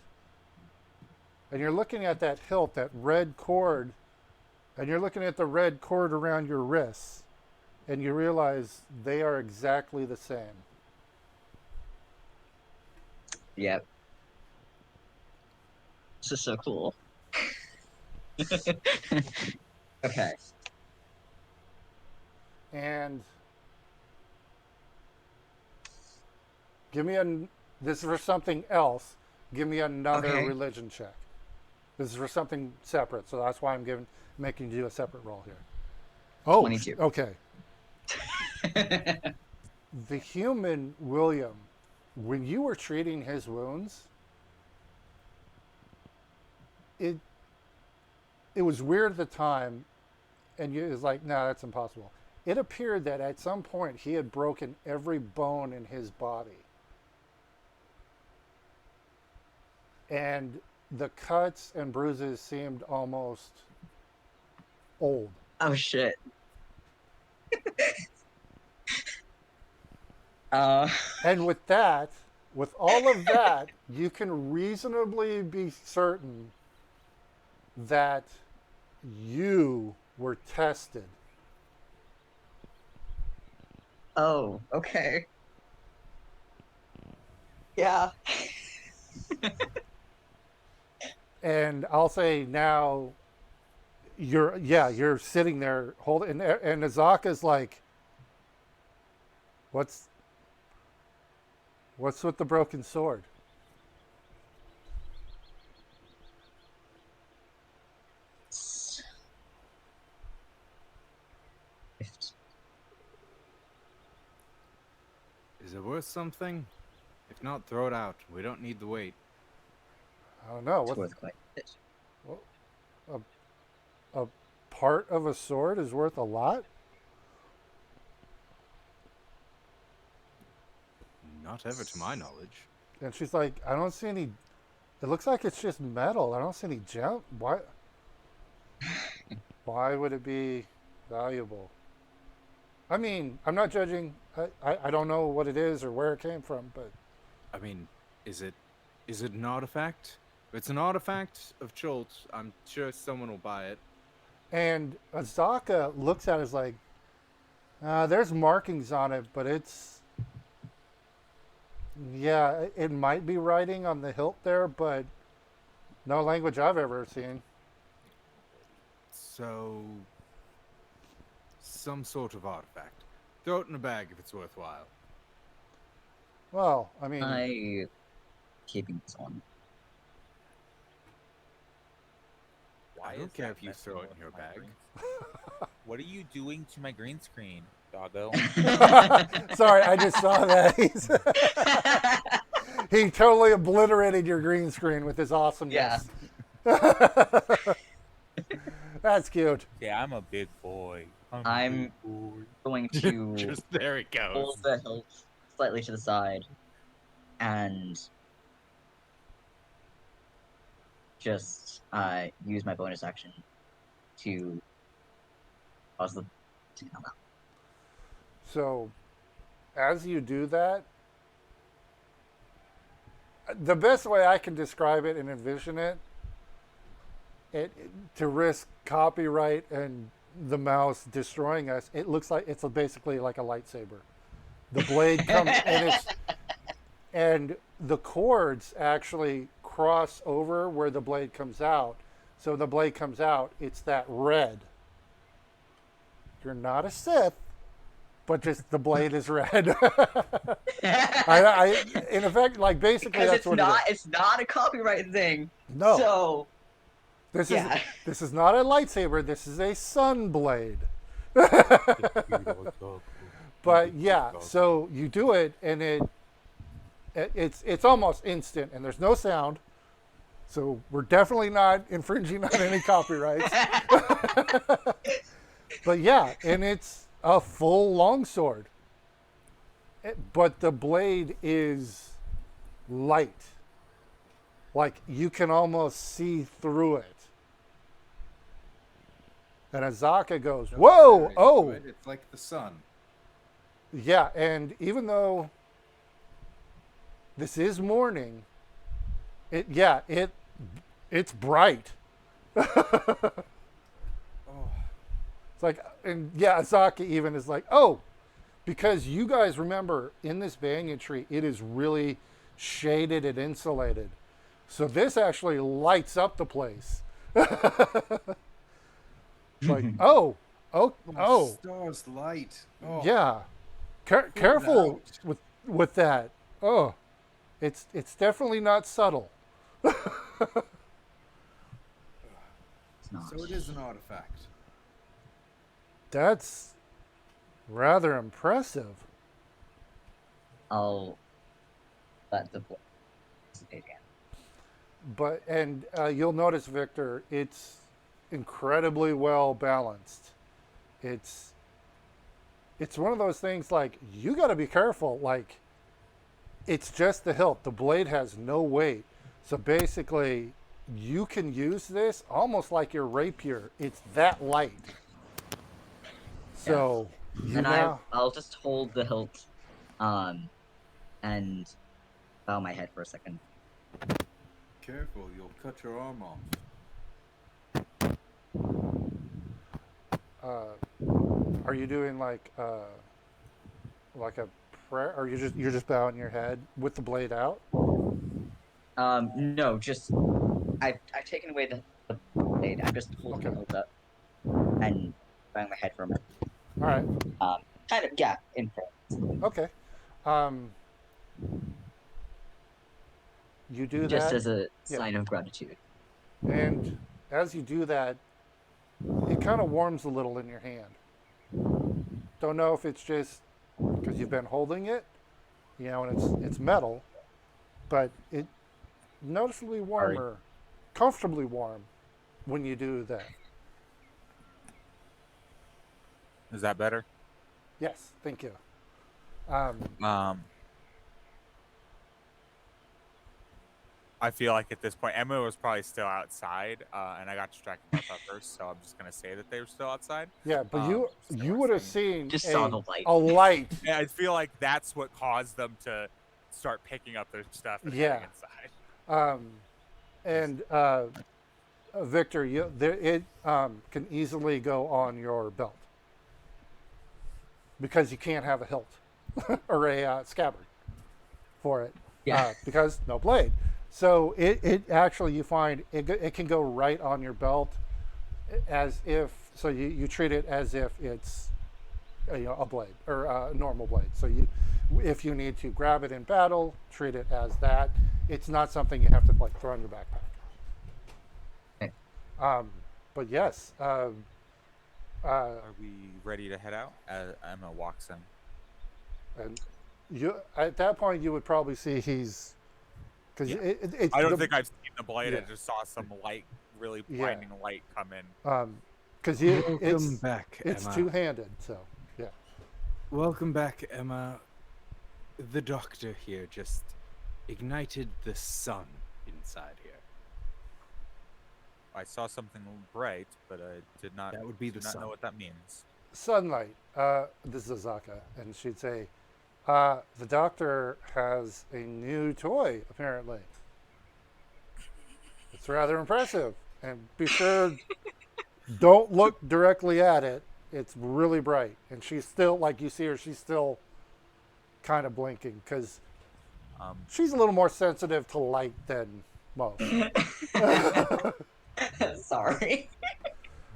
and you're looking at that hilt, that red cord, and you're looking at the red cord around your wrists, and you realize they are exactly the same. Yep. This is so cool. Okay. And this is for something else. Give me another Okay. religion check. This is for something separate, so that's why I'm making you do a separate roll here. Oh, 22. okay. The human William, when you were treating his wounds, it was weird at the time, and it was like, no, that's impossible. It appeared that at some point he had broken every bone in his body. And the cuts and bruises seemed almost old. Oh shit. And with all of that, you can reasonably be certain that you were tested. Oh, okay. Yeah. And I'll say now, you're sitting there holding, and Azaka's like, what's with the broken sword? Is it worth something? If not, throw it out. We don't need the weight. I don't know. It's What's worth quite a bit. a part of a sword is worth a lot? Not ever to my knowledge. And she's like, I don't see any. It looks like it's just metal. I don't see any gem. Why? Why would it be valuable? I mean, I'm not judging. I don't know what it is or where it came from, but I mean, is it an artifact? If it's an artifact of Cholt, I'm sure someone will buy it. and Azaka looks at it as like, there's markings on it, but it's yeah, it might be writing on the hilt there, but no language I've ever seen. So, some sort of artifact. Throw it in a bag if it's worthwhile. Well, I mean, I keeping this on. Why I don't is care that if you messing throw it with in your my bag. green- What are you doing to my green screen, doggo? sorry, I just saw that. He totally obliterated your green screen with his awesomeness. That's cute. Yeah, I'm a big boy. I'm big boy. going to Just there it goes. pull the hilt slightly to the side and just use my bonus action to cause the to come out. So, as you do that, the best way I can describe it and envision it to risk copyright and the mouse destroying us, it looks like it's basically like a lightsaber. The blade comes and the cords actually cross over where the blade comes out. So the blade comes out, it's that red. You're not a Sith, but just the blade is red. In effect, like basically Because that's it's what not it is. it's not a copyright thing. No. So This yeah. this is not a lightsaber. This is a sun blade. But yeah, so you do it, and it's almost instant, and there's no sound. So we're definitely not infringing on any copyrights. But yeah, and it's a full longsword. But the blade is light. Like you can almost see through it. And Azaka goes, whoa, oh. It's like the sun. Yeah, and even though this is morning, it's bright. It's like, and yeah, Azaka even is like, oh, because you guys remember in this banyan tree, it is really shaded and insulated. So this actually lights up the place. It's like, oh, Stars light. Oh. yeah. Careful with that. Oh, it's definitely not subtle. It's not. So it is an artifact. That's rather impressive. I'll let the boy participate again. But and you'll notice, Victor, it's incredibly well balanced. It's one of those things like you got to be careful. Like it's just the hilt. The blade has no weight, so basically you can use this almost like your rapier. It's that light. So you And now I'll just hold the hilt, and bow my head for a second. Careful, you'll cut your arm off. are you doing like a prayer, or you're just bowing your head with the blade out? No, just I've taken away the blade. I'm just holding Okay. the hilt up and bowing my head for a moment. All right. Um, kind of, yeah, in prayer. Okay. Um, you do Just that. as a Yeah. sign of gratitude. And as you do that, it kind of warms a little in your hand. Don't know if it's just because you've been holding it, and it's metal, but it noticeably Sorry. warmer, comfortably warm when you do that. Is that better? Yes, thank you. Um, I feel like at this point, Emma was probably still outside, and I got distracted by Pepper, so I'm just gonna say that they were still outside. yeah, but So you we're would have saying, seen Just saw the light. a light. yeah, I feel like that's what caused them to start picking up their stuff and Yeah. heading inside. And Victor, it can easily go on your belt because you can't have a hilt or a scabbard for it Yeah. because no blade. So it actually, you find it can go right on your belt as if, so you treat it as if it's a blade or a normal blade. So if you need to grab it in battle, treat it as that. It's not something you have to like throw in your backpack. Okay. But yes, Are we ready to head out? Emma walks in. and you at that point you would probably see he's because Yeah. it's I don't think I've seen the blade. I Yeah. just saw some light, really Yeah. blinding light come in. because Welcome back, it's Emma. two-handed. So yeah. Welcome back, Emma. The doctor here just ignited the sun inside here. I saw something bright, but I did not. That would be the do not sun. know what that means. Sunlight. This is Azaka, and she'd say, the doctor has a new toy, apparently. It's rather impressive. And be sure, don't look directly at it. It's really bright. And she's still, like you see her, she's still kind of blinking because she's a little more sensitive to light than most. Sorry.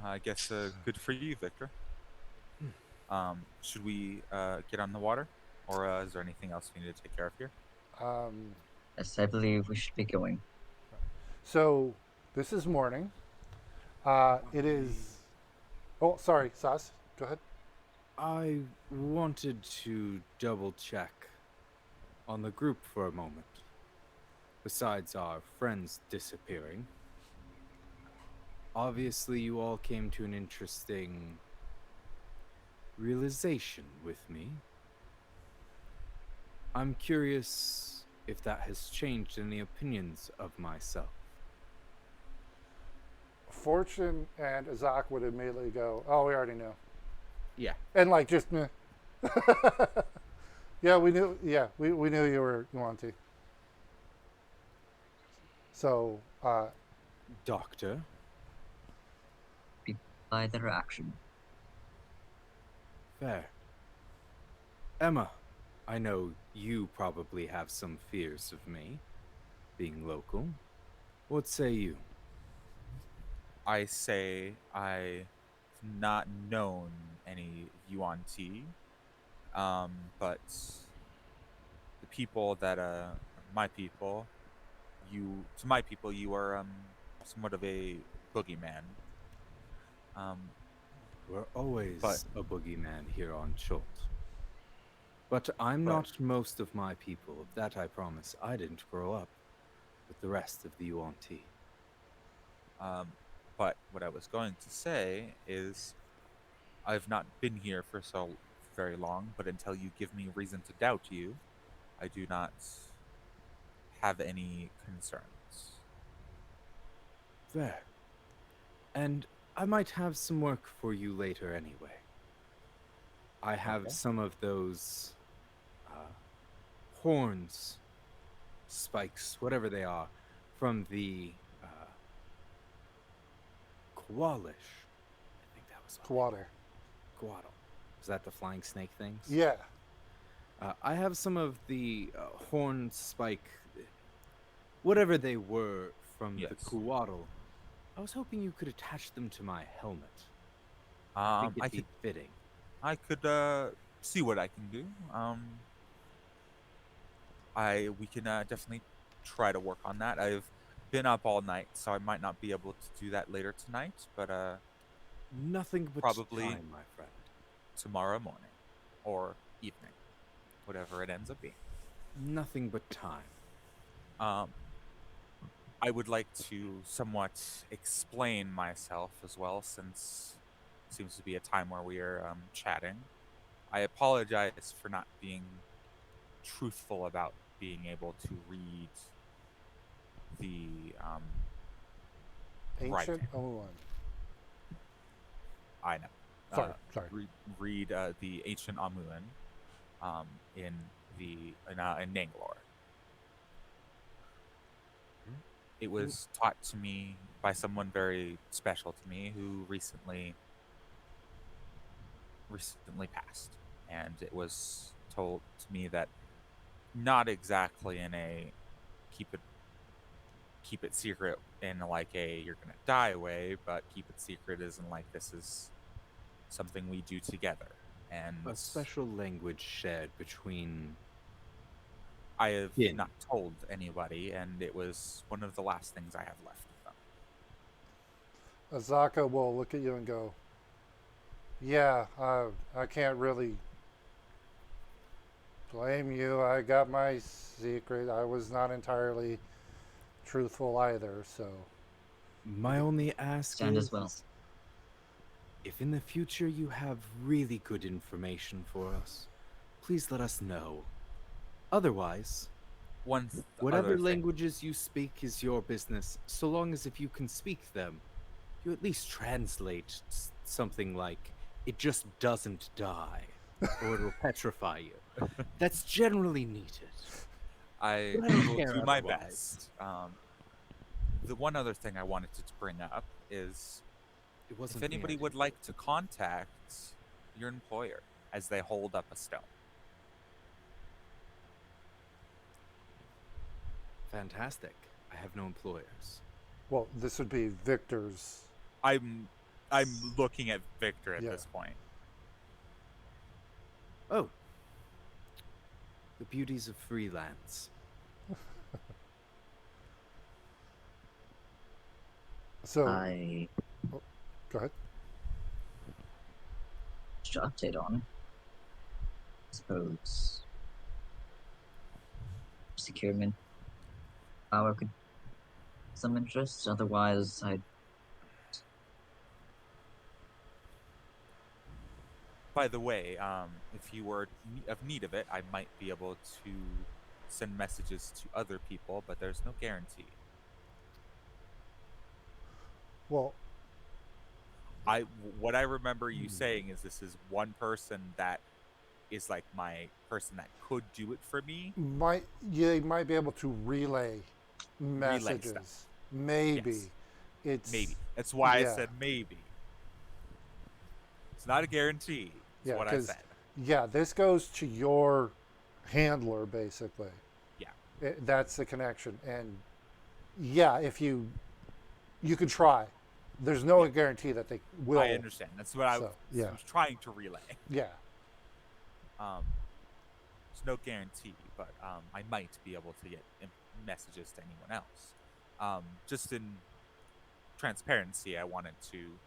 I guess good for you, Victor. Should we get on the water, or is there anything else we need to take care of here? Um, Yes, I believe we should be going. so this is morning. It is. Oh, sorry, Sas. Go ahead. I wanted to double check on the group for a moment. Besides our friends disappearing, obviously you all came to an interesting realization with me. I'm curious if that has changed any opinions of myself. Fortune and Azak would immediately go, "Oh, we already know," Yeah. and like just, meh. Yeah, we knew. Yeah, we knew you wanted to. So, Doctor, By their action. fair. Emma, I know you probably have some fears of me, being local. What say you? I say I've not known any Yuan Ti, but the people that my people, to my people, you are somewhat of a boogeyman. We're always But- a boogeyman here on Chult. But I'm But- not most of my people. Of that I promise. I didn't grow up with the rest of the Yuan Ti. But what I was going to say is, I've not been here for so very long, but until you give me reason to doubt you, I do not have any concerns. Fair. And I might have some work for you later anyway. I have Okay. some of those horns, spikes, whatever they are, from the Koalish. I think that was what they Kawaddle. were. Kowaddle. Is that the flying snake things? Yeah. I have some of the horn spike, whatever they were from the Yes. Kuwaddle. I was hoping you could attach them to my helmet. I think I it'd could be fitting. see what I can do. We can definitely try to work on that. I've been up all night, so I might not be able to do that later tonight, but Nothing but probably time, my friend. tomorrow morning or evening, whatever it ends up being. Nothing but time. Um, I would like to somewhat explain myself as well, since it seems to be a time where we are chatting. I apologize for not being truthful about being able to read the Ancient writing. Owen. I know. Sorry. Read the ancient Amuan in in Nangalore. It was taught to me by someone very special to me who recently passed, and it was told to me that not exactly in a keep it secret in like a you're gonna die way, but keep it secret as in like this is something we do together. And A special language shared between I have kin. not told anybody, and it was one of the last things I have left of them. Azaka will look at you and go, yeah, I can't really blame you. I got my secret. I was not entirely truthful either, so. My only ask Stand is, as well. if in the future you have really good information for us, please let us know. Otherwise, whatever Other thing, languages you speak is your business, so long as if you can speak them, you at least translate something like, it just doesn't die, or it'll petrify you. That's generally needed. I But I don't will care do my otherwise. best. The one other thing I wanted to bring up is It wasn't if me, I anybody didn't would do like it. to contact your employer as they hold up a stone. Fantastic. I have no employers. Well, this would be Victor's. I'm looking at Victor at Yeah. this point. Oh. The beauties of freelance. So, I go ahead. should update on. I suppose securement power could some interest. Otherwise, I By the way, if you were of need of it, I might be able to send messages to other people, but there's no guarantee. Well, What I remember you saying is this is one person that is like my person that could do it for me. you might be able to relay Relay messages. stuff. Maybe. Yes. It's Maybe. That's why I yeah. said maybe. It's not a guarantee. Is Yeah, what I 'cause said. yeah, this goes to your handler basically. Yeah. That's the connection, and yeah, if you could try. There's no Yeah. guarantee that they will. I understand. That's what I So, yeah. was trying to relay. Yeah. There's no guarantee, but I might be able to get messages to anyone else. Just in transparency, I wanted to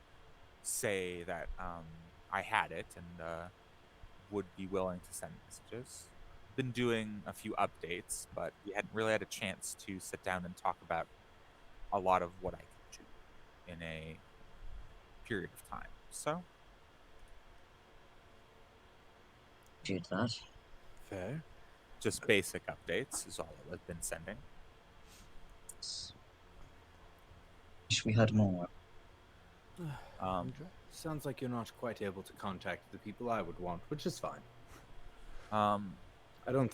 say that I had it and would be willing to send messages. Been doing a few updates, but we hadn't really had a chance to sit down and talk about a lot of what I could do in a period of time. So, do that. Fair. just basic updates is all I've been sending. Wish we had more. Um, Sounds like you're not quite able to contact the people I would want, which is fine. um, I don't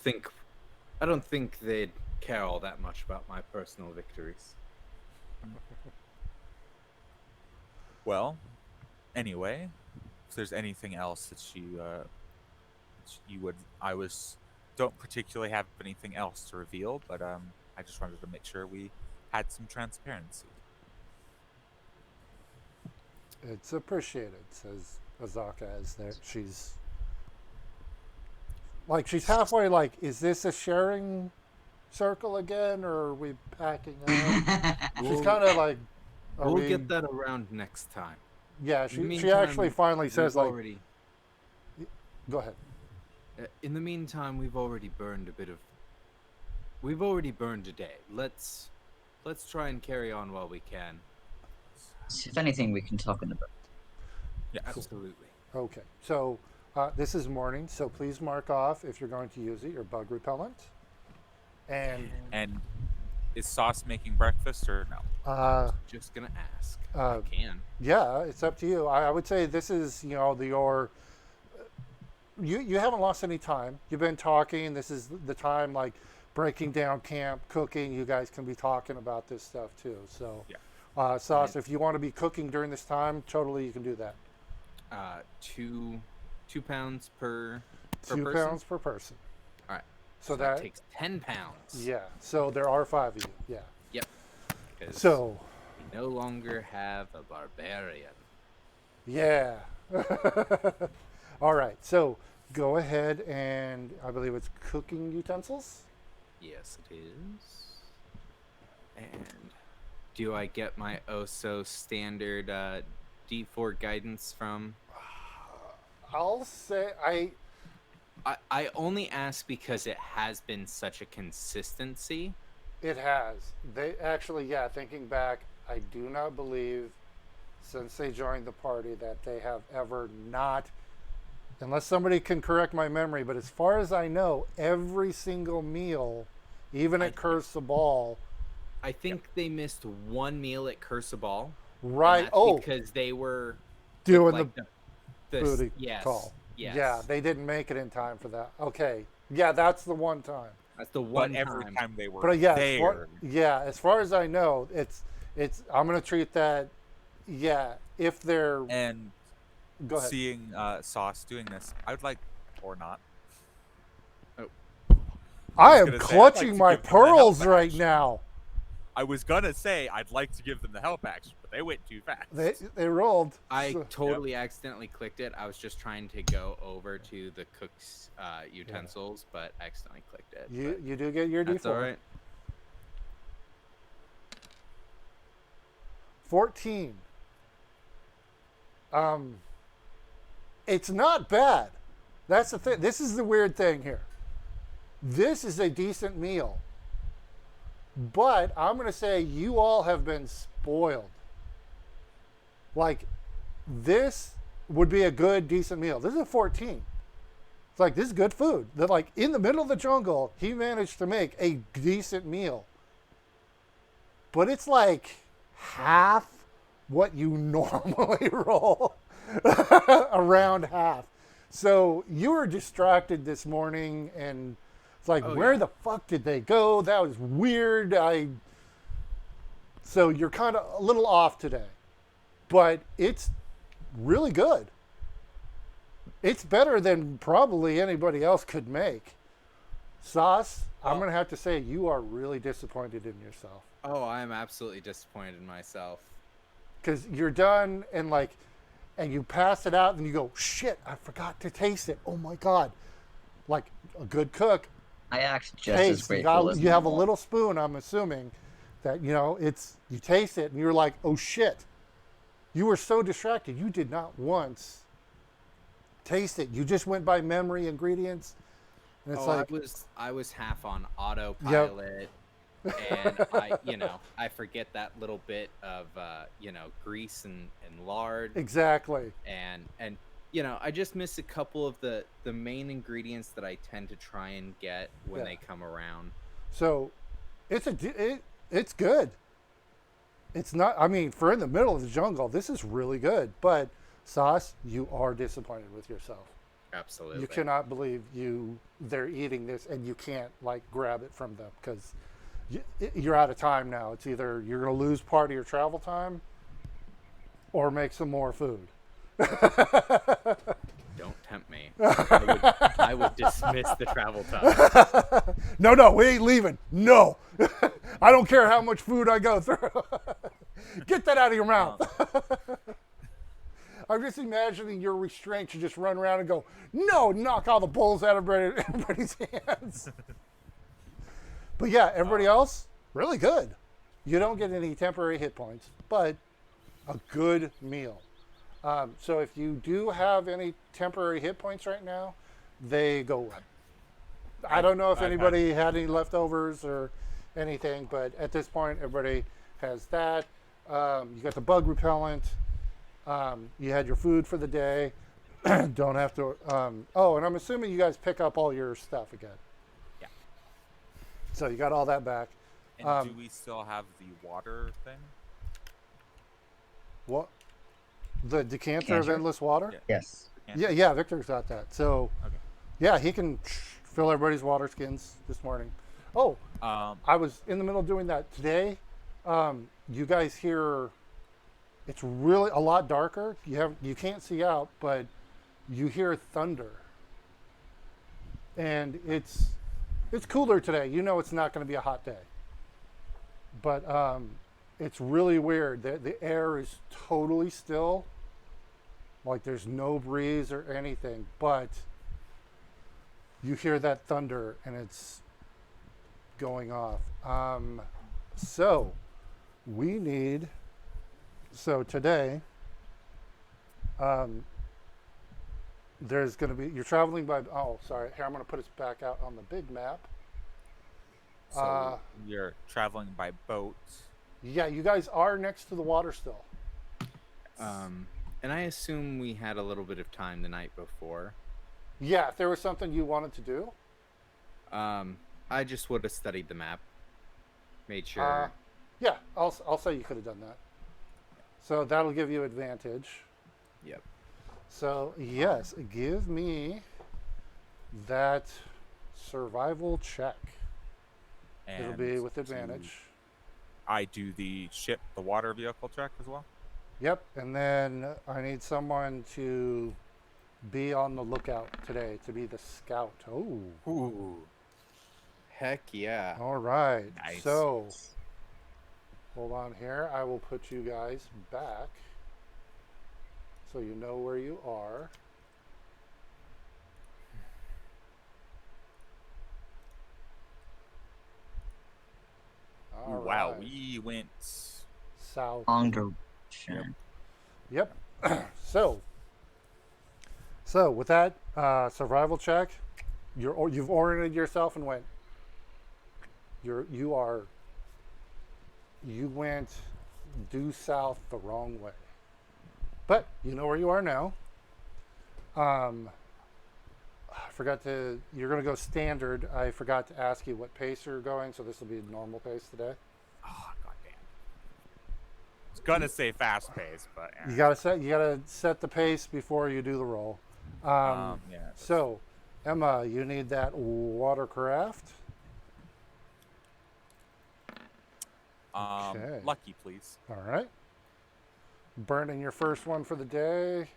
think they'd care all that much about my personal victories. well, anyway, if there's anything else that you would, I was don't particularly have anything else to reveal, but I just wanted to make sure we had some transparency. It's appreciated, says Azaka, as that she's halfway. Like, is this a sharing circle again, or are we packing up? She's We'll- kind of like, are We'll we? get that around next time. Yeah, In the she actually meantime, finally says we've like, already, go ahead. in the meantime, we've already burned a day. Let's try and carry on while we can. If anything, we can talk in the boat. Yeah, Absolutely. Okay, so this is morning, so please mark off if you're going to use it, your bug repellent. And is Sauce making breakfast or no? just Gonna ask. Uh, I can. yeah, it's up to you. I would say this is, your you haven't lost any time. You've been talking. This is the time, like breaking down camp, cooking. You guys can be talking about this stuff too. So, Yeah. Sauce, if you want to be cooking during this time, totally you can do that. 2 pounds per 2 person? pounds per person. All right. So that that, takes 10 pounds. yeah. So there are 5 of you. Yeah. Yep. 'Cause So, we no longer have a barbarian. yeah. All right. So go ahead and I believe it's cooking utensils. Yes, it is. And do I get my so standard D4 guidance from? I'll say I only ask because it has been such a consistency. It has. They actually, yeah, thinking back, I do not believe since they joined the party that they have ever not, unless somebody can correct my memory, but as far as I know, every single meal, even at Curse the Ball, I think they missed one meal at Curse of Ball. right? Because they were doing like the the booty yes, call. Yes. Yeah, they didn't make it in time for that. Okay. Yeah, that's the one time. That's the one But every time they were But yeah, there, as far as I know, it's I'm gonna treat that. Yeah, if they're and go ahead. seeing Sauce doing this, I would like, or not. I am gonna say, I'd like clutching to my give them the help pearls right action. now. I was gonna say I'd like to give them the help action, but they went too fast. They rolled. I So- totally accidentally clicked it. I was just trying to go over to the cook's utensils, but accidentally clicked it. but you do get your that's D4. all right. 14. It's not bad. That's the thing. This is the weird thing here. This is a decent meal. But I'm going to say you all have been spoiled. Like, this would be a good, decent meal. This is a 14. It's like, this is good food. That, like, in the middle of the jungle, he managed to make a decent meal. But it's like half what you normally roll. Around half. So you were distracted this morning and it's like, where the fuck did they go? That was weird. So you're kind of a little off today, but it's really good. It's better than probably anybody else could make. Sauce, I'm going to have to say you are really disappointed in yourself. Oh, I am absolutely disappointed in myself. Because you're done and you pass it out and you go, shit, I forgot to taste it. Oh my God. Like a good cook, I act just as taste. grateful as You have a normal. little spoon, I'm assuming, that, you taste it and you're like, oh shit. You were so distracted. You did not once taste it. You just went by memory, ingredients. And it's like, I was half on autopilot. And I forget that little bit of grease and lard, exactly. and I just miss a couple of the main ingredients that I tend to try and get when they come around. So it's it's good. It's not, I mean, for in the middle of the jungle, this is really good. But Sauce, you are disappointed with yourself. Absolutely. You cannot believe they're eating this and you can't grab it from them because you're out of time now. It's either you're going to lose part of your travel time or make some more food. Don't tempt me. I would dismiss the travel time. No, we ain't leaving. No. I don't care how much food I go through. Get that out of your mouth. I'm just imagining your restraint to just run around and go, no, knock all the bowls out of everybody's hands. But yeah, everybody else, really good. You don't get any temporary hit points, but a good meal. So if you do have any temporary hit points right now, they go away. I don't know if anybody had any leftovers or anything, but at this point, everybody has that. You got the bug repellent. You had your food for the day. Don't have to. Oh, and I'm assuming you guys pick up all your stuff again. Yeah. So you got all that back. And do we still have the water thing? What? The decanter of Decanter? endless water? Yeah. Yes. Yeah, Victor's got that. So, Okay. yeah, he can fill everybody's water skins this morning. Oh, I was in the middle of doing that today. You guys hear? It's really a lot darker. You can't see out, but you hear thunder, and it's cooler today. You know, it's not going to be a hot day, but it's really weird. The air is totally still. Like there's no breeze or anything, but you hear that thunder and it's going off. So we need, so today, there's going to be, you're traveling by, oh, sorry. Here, I'm going to put us back out on the big map. So you're traveling by boat. Yeah, you guys are next to the water still. And I assume we had a little bit of time the night before. Yeah, if there was something you wanted to do. I just would have studied the map, made sure. Yeah, I'll say you could have done that. So that'll give you advantage. Yep. So yes, give me that survival check. And It'll be with advantage. I do the water vehicle check as well. Yep, and then I need someone to be on the lookout today, to be the scout. Oh. Ooh. Heck yeah. All right. Nice. So, hold on here. I will put you guys back so you know where you are. All Wow, right. we went. South. Long direction. Yep. So with that survival check, you've oriented yourself and went. You went due south the wrong way, but you know where you are now. I forgot to. You're going to go standard. I forgot to ask you what pace you're going, so this will be normal pace today. Oh, goddamn. I was gonna say fast pace, but You gotta set the pace before you do the roll. yeah. So, Emma, you need that watercraft. Okay. Lucky, please. All right. Burning your first one for the day.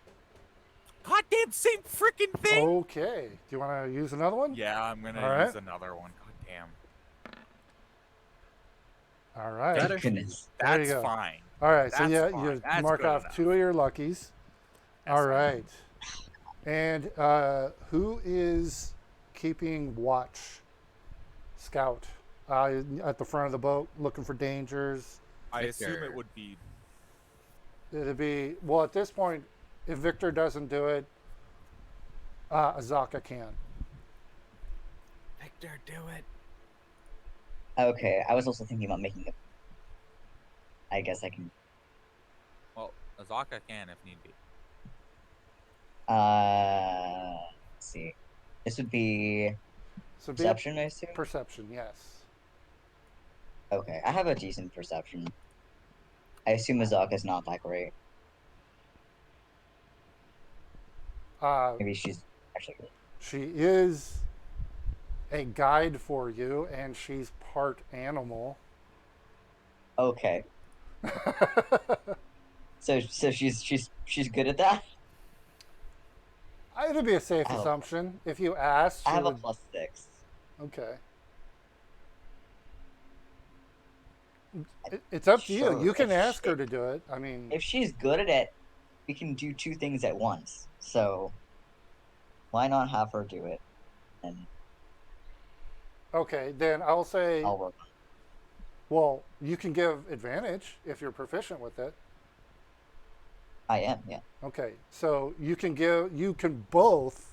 Goddamn same freaking thing. Okay. Do you want to use another one? Yeah, I'm gonna All right. use another one. Goddamn. All right. Better. Goodness. There you That's go. fine. All right. So That's yeah, fine. you That's mark good off enough. 2 of your luckies. That's All fine. right. And who is keeping watch? Scout. At the front of the boat, looking for dangers. I assume Victor. it would be. It'd be, well, at this point, if Victor doesn't do it, Azaka can. Victor, do it. Okay, I was also thinking about making it. I guess I can. Well, Azaka can if need be. Let's see. This would be So be perception, I assume. perception, yes. Okay, I have a decent perception. I assume Azaka's not that great. Maybe she's actually good. She is a guide for you, and she's part animal. Okay, so she's good at that. It'd be a safe I have a- assumption. If you asked, I she have a would. +6. Okay. It's up to you. Sure, You can if ask her to do it. I mean, if she's good at it, we can do 2 things at once. So why not have her do it? And okay, then I'll say, I'll work on well, you can give advantage if you're proficient with it. it. I am, yeah. Okay, so you can both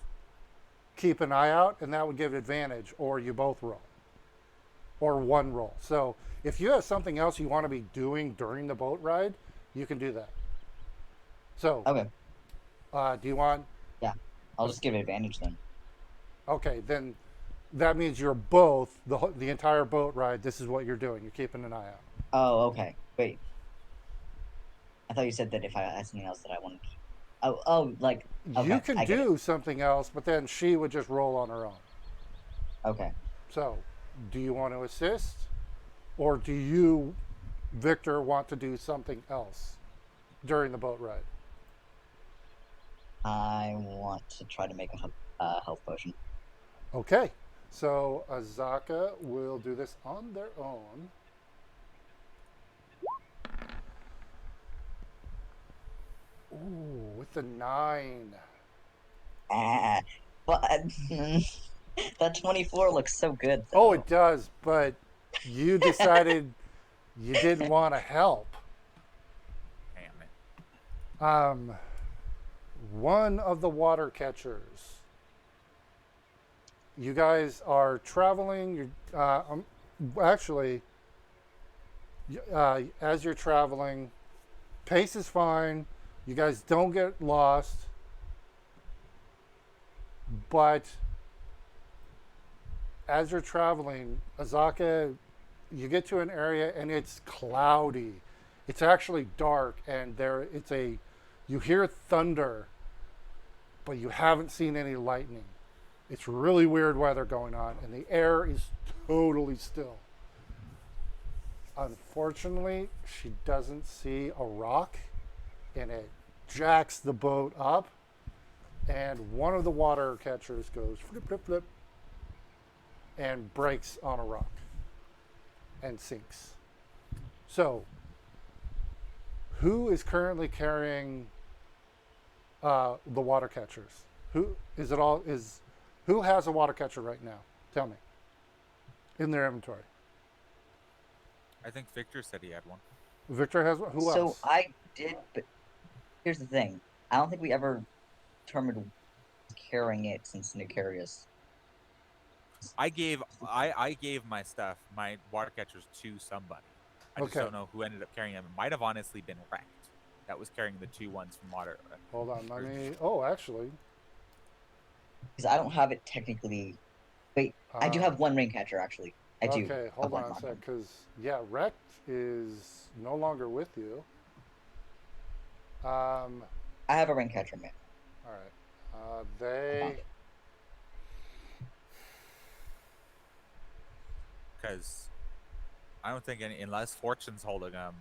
keep an eye out, and that would give advantage, or you both roll, or one roll. So if you have something else you want to be doing during the boat ride, you can do that. So, Okay, do you want? yeah. I'll just give it advantage then. Okay, then that means you're both the entire boat ride. This is what you're doing. You're keeping an eye out. Oh, okay. Wait. I thought you said that if I had something else that I wanted to... Oh, like... Okay, You can I get it. do something else, but then she would just roll on her own. Okay. So, do you want to assist, or do you, Victor, want to do something else during the boat ride? I want to try to make a health potion. Okay, so Azaka will do this on their own. Ooh, with the 9. Ah, but that 24 looks so good. Oh, Though. it does, but you decided you didn't want to help. Damn it. One of the water catchers. You guys are traveling. Actually, as you're traveling, pace is fine. You guys don't get lost. But as you're traveling, Azaka, you get to an area and it's cloudy. It's actually dark, and you hear thunder, but you haven't seen any lightning. It's really weird weather going on, and the air is totally still. Unfortunately, she doesn't see a rock, and it jacks the boat up, and one of the water catchers goes flip, flip, flip, and breaks on a rock and sinks. So, who is currently carrying the water catchers? Who has a water catcher right now? Tell me. In their inventory. I think Victor said he had one. Victor has one. Who So else? I did, but here's the thing. I don't think we ever determined carrying it since Nicarius. I gave my stuff, my water catchers, to somebody. I just Okay. don't know who ended up carrying them. It might have honestly been Wrecked. That was carrying the 2 ones from water. Hold on, let me. Oh, actually, Because I don't have it technically. Wait, I do Uh, have one rain catcher actually. I do. okay, have hold one on a on sec, him. because Wrecked is no longer with you. I have a rain catcher, man. All right. I found They. it. Because I don't think unless Fortune's holding them,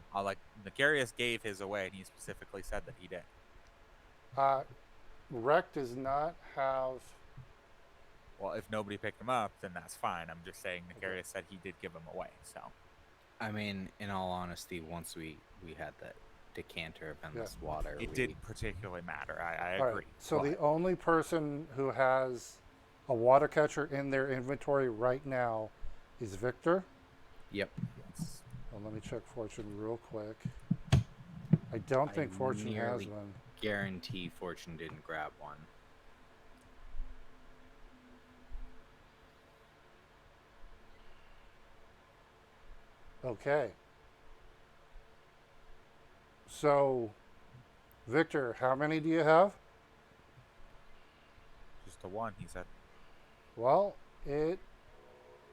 Nefarious gave his away, and he specifically said that he did. Wrecked does not have. Well, if nobody picked him up, then that's fine. I'm just saying Nefarious said he did give him away. So I mean, in all honesty, once we had that decanter of endless water, it didn't particularly matter. I All agree. right. So but the only person who has a water catcher in their inventory right now is Victor. Yep. yes. Well, let me check Fortune real quick. I don't think Fortune has nearly one. guarantee Fortune didn't grab one. Okay. So, Victor, how many do you have? Just the one, he said. Well, it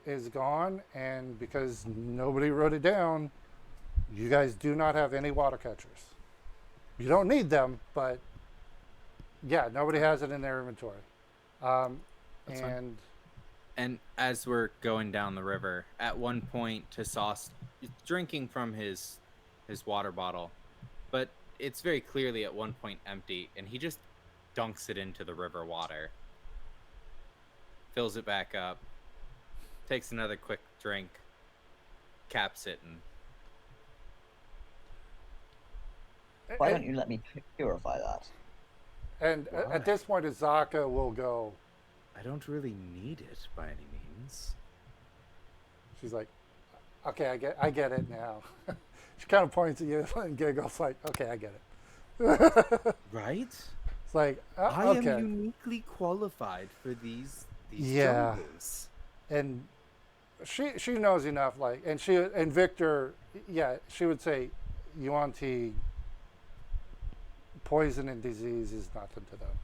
is gone, and because nobody wrote it down, you guys do not have any water catchers. You don't need them, but yeah, nobody has it in their inventory. That's fine. And And as we're going down the river, at one point, Tassos is drinking from his water bottle, but it's very clearly at one point empty, and he just dunks it into the river water, fills it back up, takes another quick drink, caps it, and Why don't you let me purify that? And at this point, Azaka will go. I don't really need it by any means. She's like, okay, I get it now. She kind of points at you and giggles like, okay, I get it. Right? It's like, I okay. am uniquely qualified for these Yeah. jungles. And she knows enough, like, and Victor, yeah, she would say, Yuan-Ti, poison and disease is nothing to them.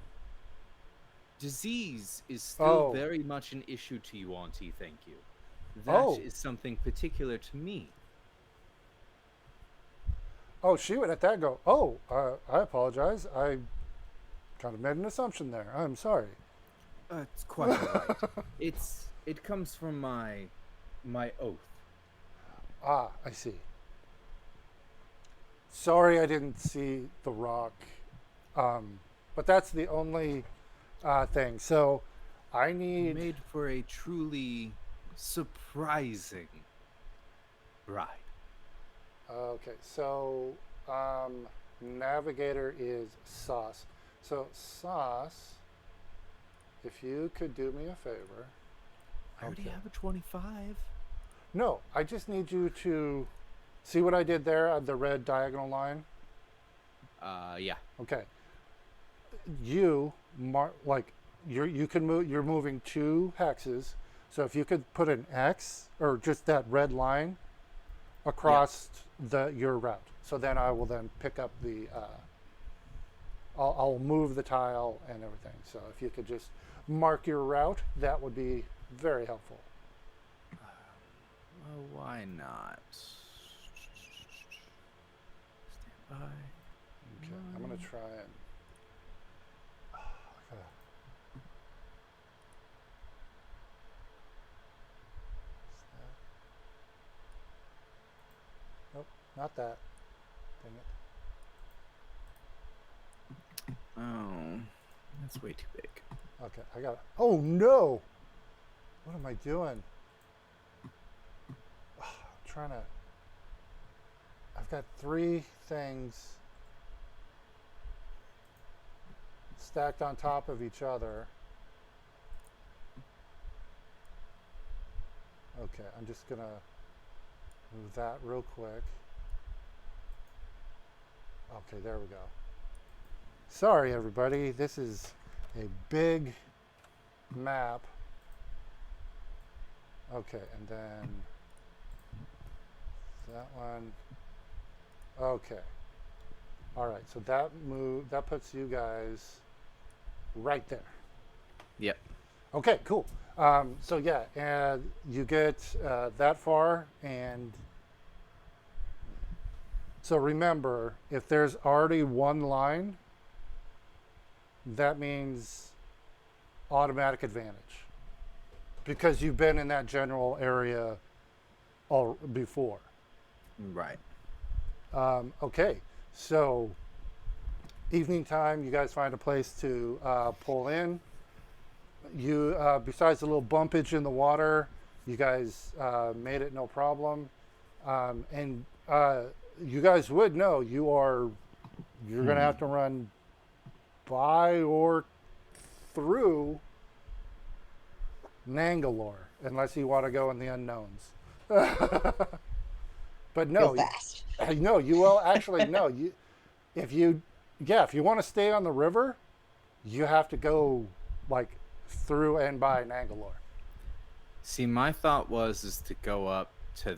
Disease is still Oh. very much an issue to you, Auntie, thank you. That is Oh. something particular to me. Oh, she would at that go, oh, I apologize. I kind of made an assumption there. I'm sorry. It's quite all right. It comes from my oath. Ah, I see. Sorry I didn't see the rock. But that's the only thing. So I need... Made for a truly surprising bride. Okay, so navigator is Sauce. So Sauce, if you could do me a favor. I already Okay. have a 25. No, I just need you to see what I did there on the red diagonal line. Yeah. Okay. You you can move. You're moving 2 hexes. So if you could put an X or just that red line across your route. So then I will then pick up the. I'll move the tile and everything. So if you could just mark your route, that would be very helpful. Well, why not? Stand by. Okay, I'm gonna try and. Okay. Nope, not that. Dang it. Oh, that's way too big. Okay, I got it. Oh no! What am I doing? I'm trying to. I've got 3 things stacked on top of each other. Okay, I'm just gonna move that real quick. Okay, there we go. Sorry, everybody. This is a big map. Okay, and then that one. Okay. All right, so that puts you guys right there. Yep. Okay, cool. So yeah, and you get that far, and so remember, if there's already one line, that means automatic advantage because you've been in that general area all before. Right. Okay, so evening time, you guys find a place to pull in. You, besides the little bumpage in the water, you guys made it no problem. And you guys would know you're going to have to run by or through Nangalore, unless you want to go in the unknowns. But no, Go fast. no, you will actually no. If you want to stay on the river, you have to go like through and by Nangalore. See, my thought is to go up to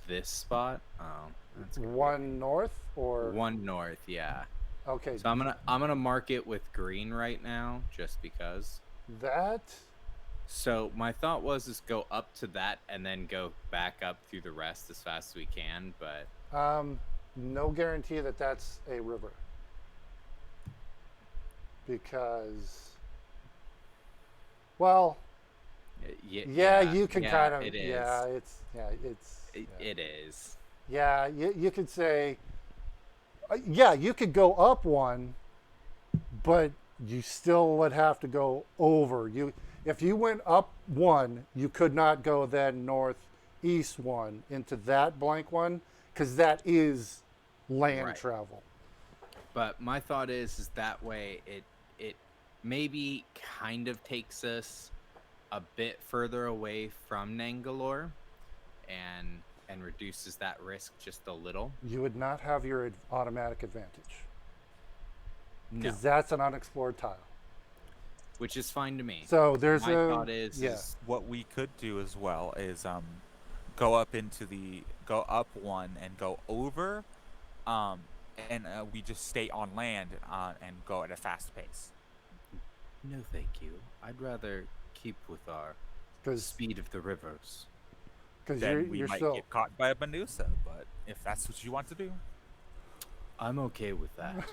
this spot. Oh, that's gonna be One north or one north, yeah. okay. So I'm gonna mark it with green right now, just because. That So my thought is go up to that and then go back up through the rest as fast as we can, but no guarantee that that's a river because yeah, you can kind of it is. It is. Yeah, you could say, yeah, you could go up one, but you still would have to go over. If you went up one, you could not go then northeast one into that blank one because that is land Right. travel. But my thought is that way it maybe kind of takes us a bit further away from Nangalore and reduces that risk just a little. You would not have your automatic advantage No, because that's an unexplored tile. which is fine to me. So there's My a thought is What we could do as well is go up one and go over, and we just stay on land and go at a fast pace. no, thank you. I'd rather keep with our because speed of the rivers. Then we you're might still get caught by a Medusa, but if that's what you want to do, I'm okay with that.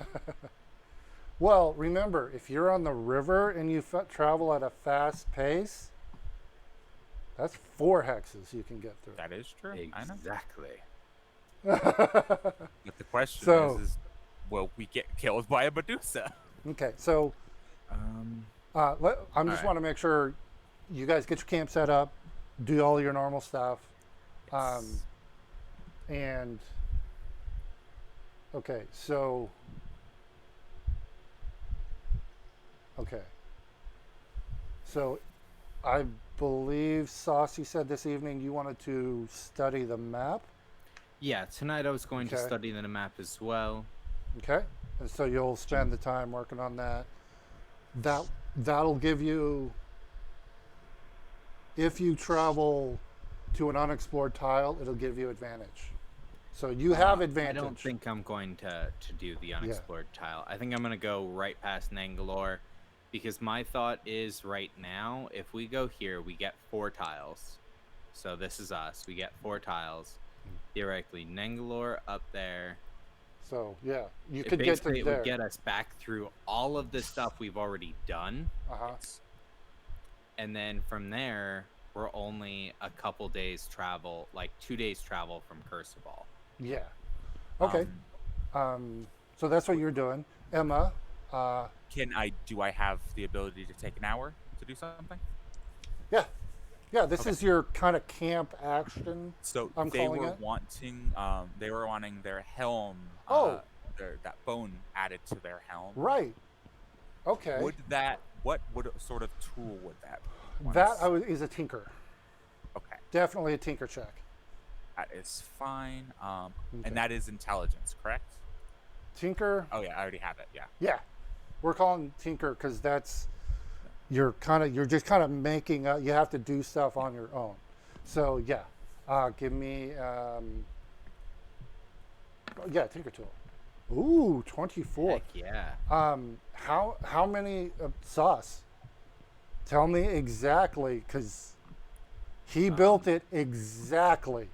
well. Remember, if you're on the river and you travel at a fast pace, that's 4 hexes you can get through. that is true. I know. Exactly. But the question So- is, will we get killed by a Medusa? Okay, so I just Alright. want to make sure you guys get your camp set up, do all your normal stuff, Yes. and okay, so okay, so I believe Saucy said this evening you wanted to study the map. Yeah, tonight I was going to Okay. study the map as well. Okay, and so you'll spend the time working on that. That'll give you, if you travel to an unexplored tile, it'll give you advantage. So you have advantage. I don't think I'm going to do the unexplored tile. I think I'm going to go right past Nangalore because my thought is right now, if we go here, we get 4 tiles. So this is us. We get 4 tiles. Theoretically, Nangalore up there. So yeah, you It could get basically to it there. would get us back through all of the stuff we've already done. Uh-huh. And then from there, we're only a couple days travel, like 2 days travel from Cursival. Yeah. Okay. So that's what you're doing, Emma. Do I have the ability to take an hour to do something? Yeah. Yeah. This Okay. is your kind of camp action. So I'm they calling were it. wanting their helm, Oh. that bone added to their helm. Right. Okay. What sort of tool would that be? That is a tinker. Okay, Definitely a tinker check. that is fine. Okay. And that is intelligence, correct? Tinker. Oh yeah, I already have it. Yeah. Yeah. We're calling tinker because that's you're just kind of making you have to do stuff on your own. So yeah. Give me tinker tool. Ooh, 24. Heck yeah. How many sauce? Tell me exactly, because he built it exactly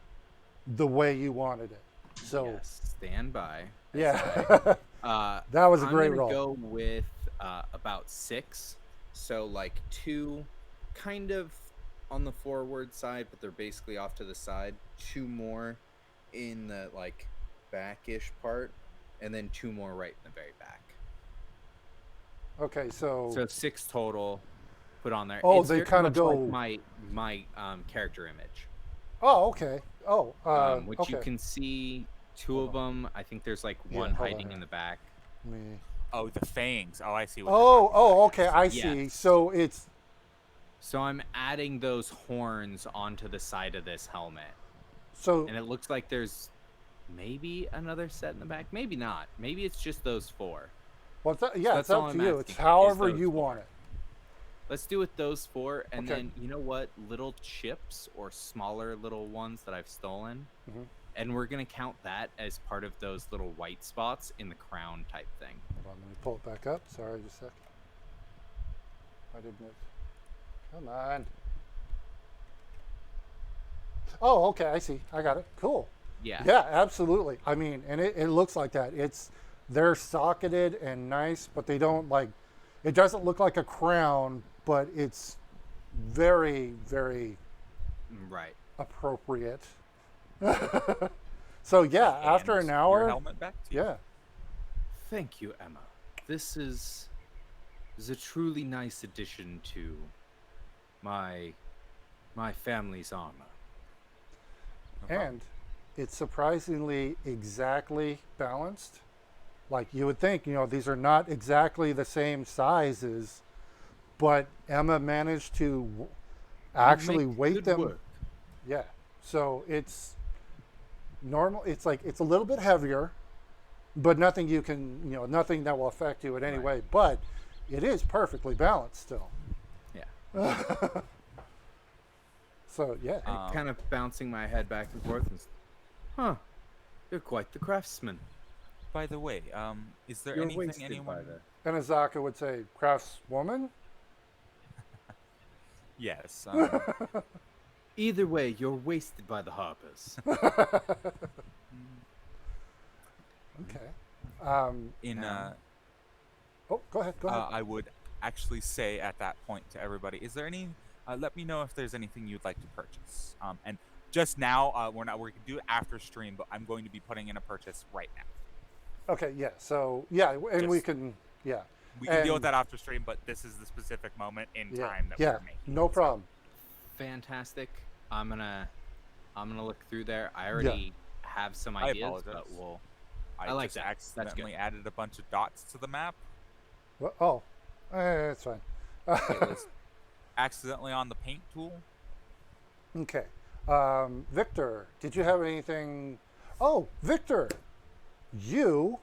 the way you wanted it. So Yes, stand by. yeah, that was a great I'm roll. gonna go with about 6. So like 2 kind of on the forward side, but they're basically off to the side. 2 more in the like backish part, and then 2 more right in the very back. Okay, so So 6 total put on there. Oh, It's they very kinda much go- like my character image. oh okay, oh Which okay. you can see 2 Hold of them. I think there's like Yeah, one hold on hiding here. in the back. Me. Oh, the fangs. Oh, I see. What Okay, I see. Yes. So it's So I'm adding those horns onto the side of this helmet. so And it looks like there's maybe another set in the back. Maybe not. Maybe it's just those 4. well, it's that's it's all up I'm to you. asking, It's is however those you 4. want it. Let's do it those 4. And Okay. then, you know what? Little chips or smaller little ones that I've stolen. Mhm. And we're going to count that as part of those little white spots in the crown type thing. Hold on, let me pull it back up. Sorry, just a sec. I didn't it. Come on. Oh, okay, I see. I got it. Cool. Yeah. Yeah, absolutely. I mean, and it looks like that. They're socketed and nice, but they don't it doesn't look like a crown, but it's very, very Right. appropriate. So yeah, after an Your hour, helmet back to you. yeah. Thank you, Emma. This is is a truly nice addition to my family's armor. No problem. And it's surprisingly exactly balanced. Like you would think, these are not exactly the same sizes, but Emma managed to actually Make weight good them. work. Yeah. So it's normal. It's like it's a little bit heavier, but nothing you can, nothing that will affect you in any Right. way. But it is perfectly balanced still. Yeah. So yeah. Kind of bouncing my head back and forth. Huh. You're quite the craftsman. By the way, is there You're anything wasted anyone? by that. And Azaka would say, craftswoman? Yes. Either way, you're wasted by the harpers. Okay. in Oh, go ahead. Go ahead. I would actually say at that point to everybody, is there any? Let me know if there's anything you'd like to purchase. And just now, we can do it after stream, but I'm going to be putting in a purchase right now. Okay. Yeah. So yeah, and we Just- can. Yeah. We can deal with And- that after stream, but this is the specific moment in Yeah. time that Yeah. we're making. No problem. Fantastic. I'm gonna look through there. I already have some I ideas, but apologize. we'll. I like just that. That's good. accidentally added a bunch of dots to the map. Oh, that's fine. It was accidentally on the paint tool. Okay. Victor, did you have anything? Oh, Victor, you.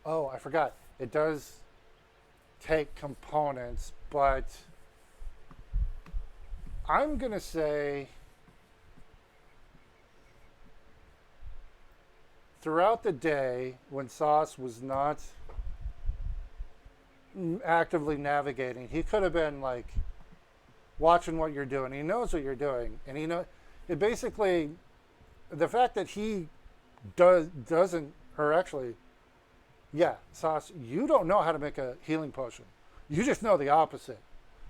Oh, I forgot. It does take components, but I'm going to say throughout the day when Sauce was not actively navigating, he could have been like watching what you're doing. He knows what you're doing, and it basically the fact that he doesn't, or actually, yeah, Sauce, you don't know how to make a healing potion. You just know the opposite.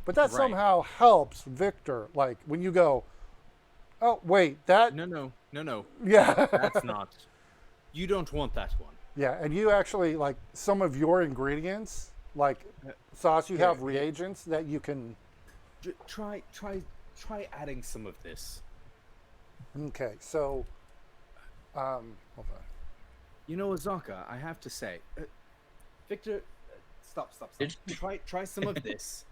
But that Right. somehow helps Victor. Like when you go, oh wait, that No. yeah, That's not. You don't want that one. yeah, and you actually like some of your ingredients, like Sauce. You Here, have here. reagents that you can. Try adding some of this. Okay, so, hold on. You know, Azaka, I have to say, Victor, stop. Try some of this.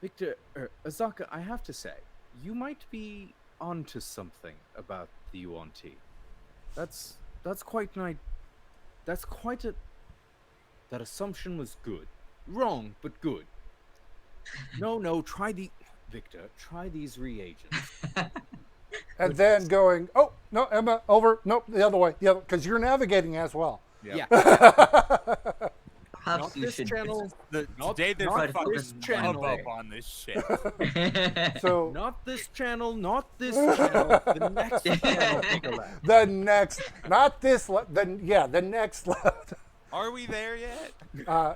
Victor, Azaka, I have to say, you might be onto something about the Yuan-Ti. That's quite nice. That's quite a. That assumption was good. Wrong, but good. No, Victor, try these reagents. And then going, oh no, Emma, over, nope, the other way, because you're navigating as well. Yeah. Perhaps Not you this should. channel. Today there's not a fucking this hubbub channel. on this shit. So Not this channel. Not this channel. The next channel. Nicolette. the next, not this, the next left. Are we there yet?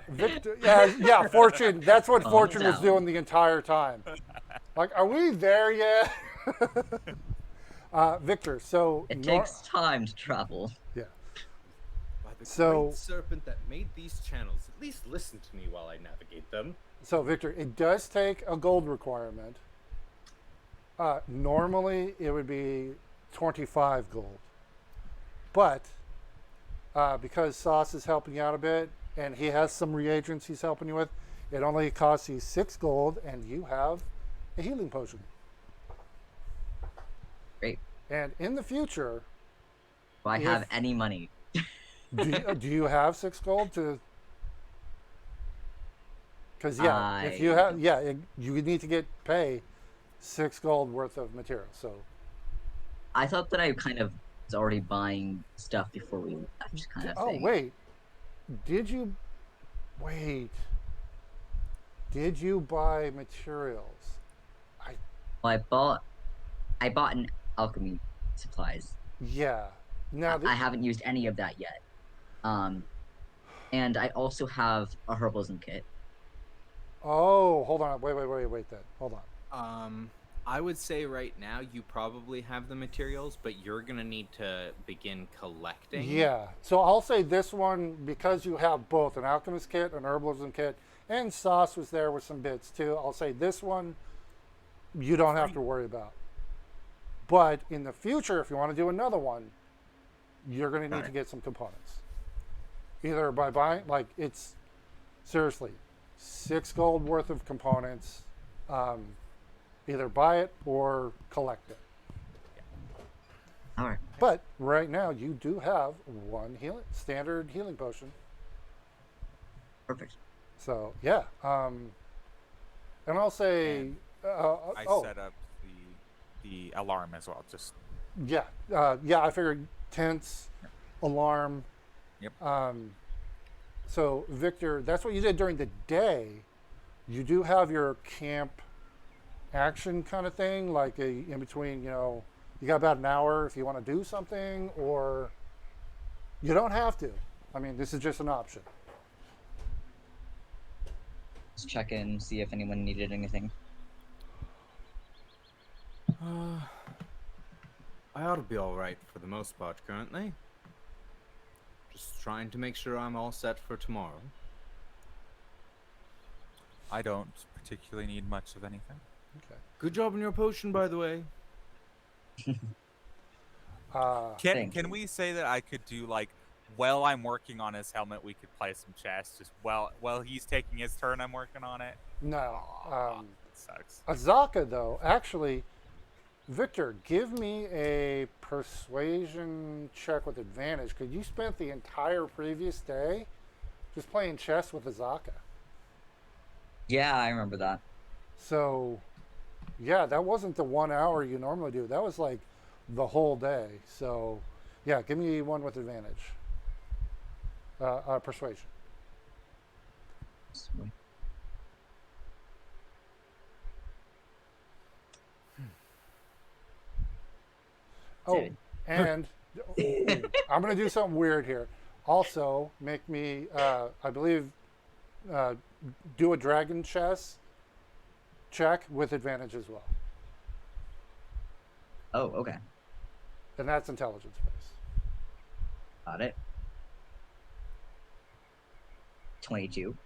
Victor, yeah, Fortune. That's what Calm Fortune was down. doing the entire time. Like, are we there yet? Victor, so It takes time to travel. yeah. By the So- great serpent that made these channels, at least listen to me while I navigate them. So Victor, it does take a gold requirement. Normally, it would be 25 gold, but because Sauce is helping you out a bit, and he has some reagents he's helping you with, it only costs you 6 gold, and you have a healing potion. Great. And in the future, Do I have If- any money? do you have 6 gold to? Because if you I have, you would need to pay 6 gold worth of material. So I thought that I kind of was already buying stuff before we left, kind of thing. wait, did you Did you buy materials? Well, I bought an alchemy supplies. Yeah. Now I haven't used any of that yet. And I also have a herbalism kit. oh, hold on, wait. Then hold on. I would say right now you probably have the materials, but you're gonna need to begin collecting. Yeah. So I'll say this one because you have both an alchemist kit, an herbalism kit, and Sauce was there with some bits too. I'll say this one you don't have to worry about. But in the future, if you want to do another one, you're going to need to Right. get some components. Either by buying, like it's seriously 6 gold worth of components. Either buy it or collect it. All right. But right now, you do have one standard healing potion. Perfect. So yeah, and I'll say, And I oh set up the alarm as well. Just yeah, yeah. I figured tents, alarm. Yep. So Victor, that's what you did during the day. You do have your camp action kind of thing, like in between. You got about an hour if you want to do something, or you don't have to. I mean, this is just an option. Just check in, see if anyone needed anything. I ought to be all right for the most part currently. Just trying to make sure I'm all set for tomorrow. I don't particularly need much of anything. Okay. Good job on your potion, by the way. Can Thank you. we say that I could do like while I'm working on his helmet, we could play some chess just while he's taking his turn, I'm working on it. No. Aw, sucks. Azaka, though, actually, Victor, give me a persuasion check with advantage because you spent the entire previous day just playing chess with Azaka. Yeah, I remember that. So, yeah, that wasn't the 1 hour you normally do. That was like the whole day. So, yeah, give me one with advantage. Persuasion. Sweet. Oh, Dude. and I'm going to do something weird here. Also, make me, I believe, do a dragon chess check with advantage as well. Oh, okay. And that's intelligence based. Got it. 22.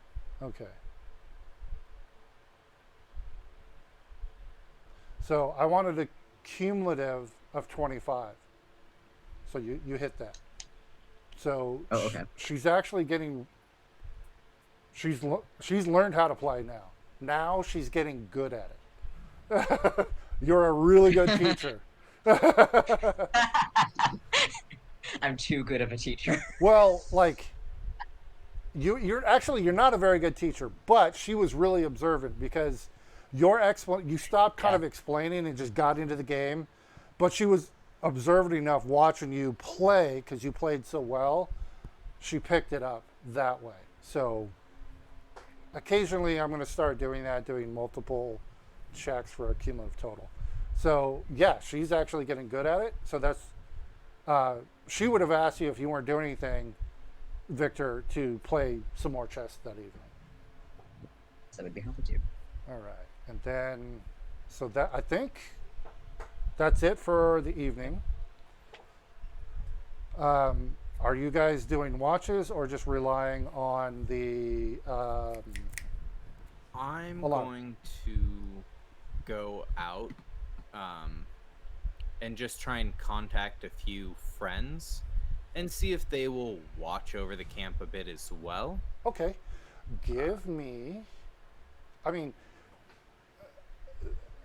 Okay. So I wanted a cumulative of 25. So you hit that. So Oh, okay. she's actually getting. She's learned how to play now. Now she's getting good at it. You're a really good teacher. I'm too good of a teacher. Well, like you're not a very good teacher, but she was really observant because you stopped kind of explaining and just got into the game, but she was observant enough watching you play because you played so well. She picked it up that way. So occasionally I'm going to start doing that, doing multiple checks for a cumulative total. So yeah, she's actually getting good at it. So that's she would have asked you if you weren't doing anything, Victor, to play some more chess that evening. So I would be happy to. All right, and then so that I think that's it for the evening. Are you guys doing watches or just relying on the? I'm Hold on. going to go out and just try and contact a few friends and see if they will watch over the camp a bit as well. Okay, give me. I mean,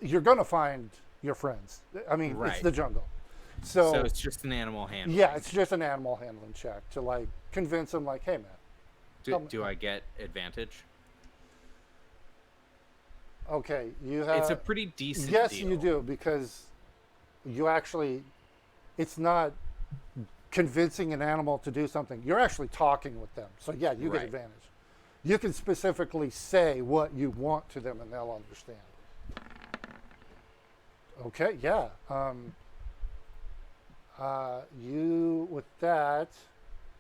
you're gonna find your friends. I mean, it's Right. the jungle, So it's just an animal handling. yeah, it's just an animal handling check to like convince them, like, hey man. Do I get advantage? Okay, you have. It's a pretty decent Yes, deal. you do because you actually. It's not convincing an animal to do something. You're actually talking with them. So yeah, you get Right. advantage. You can specifically say what you want to them, and they'll understand. Okay, yeah. You with that.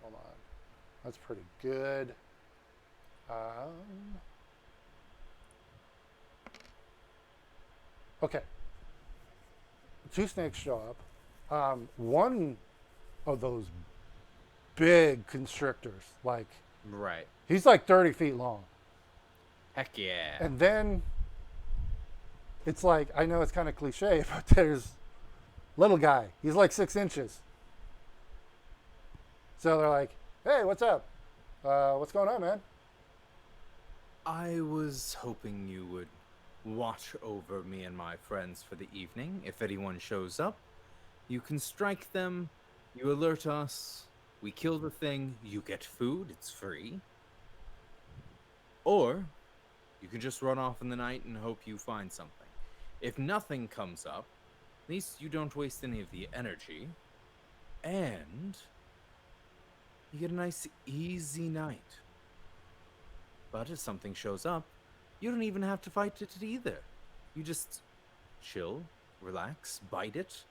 Hold on. That's pretty good. Okay. two snakes show up. One of those big constrictors, like Right. he's like 30 feet long. Heck yeah. And then it's like, I know it's kind of cliche, but there's little guy. He's like 6 inches. So they're like, hey, what's up? What's going on, man? I was hoping you would watch over me and my friends for the evening. If anyone shows up, you can strike them, you alert us, we kill the thing, you get food, it's free. Or you can just run off in the night and hope you find something. If nothing comes up, at least you don't waste any of the energy. And you get a nice, easy night. But if something shows up, you don't even have to fight it either. You just chill, relax, bite it,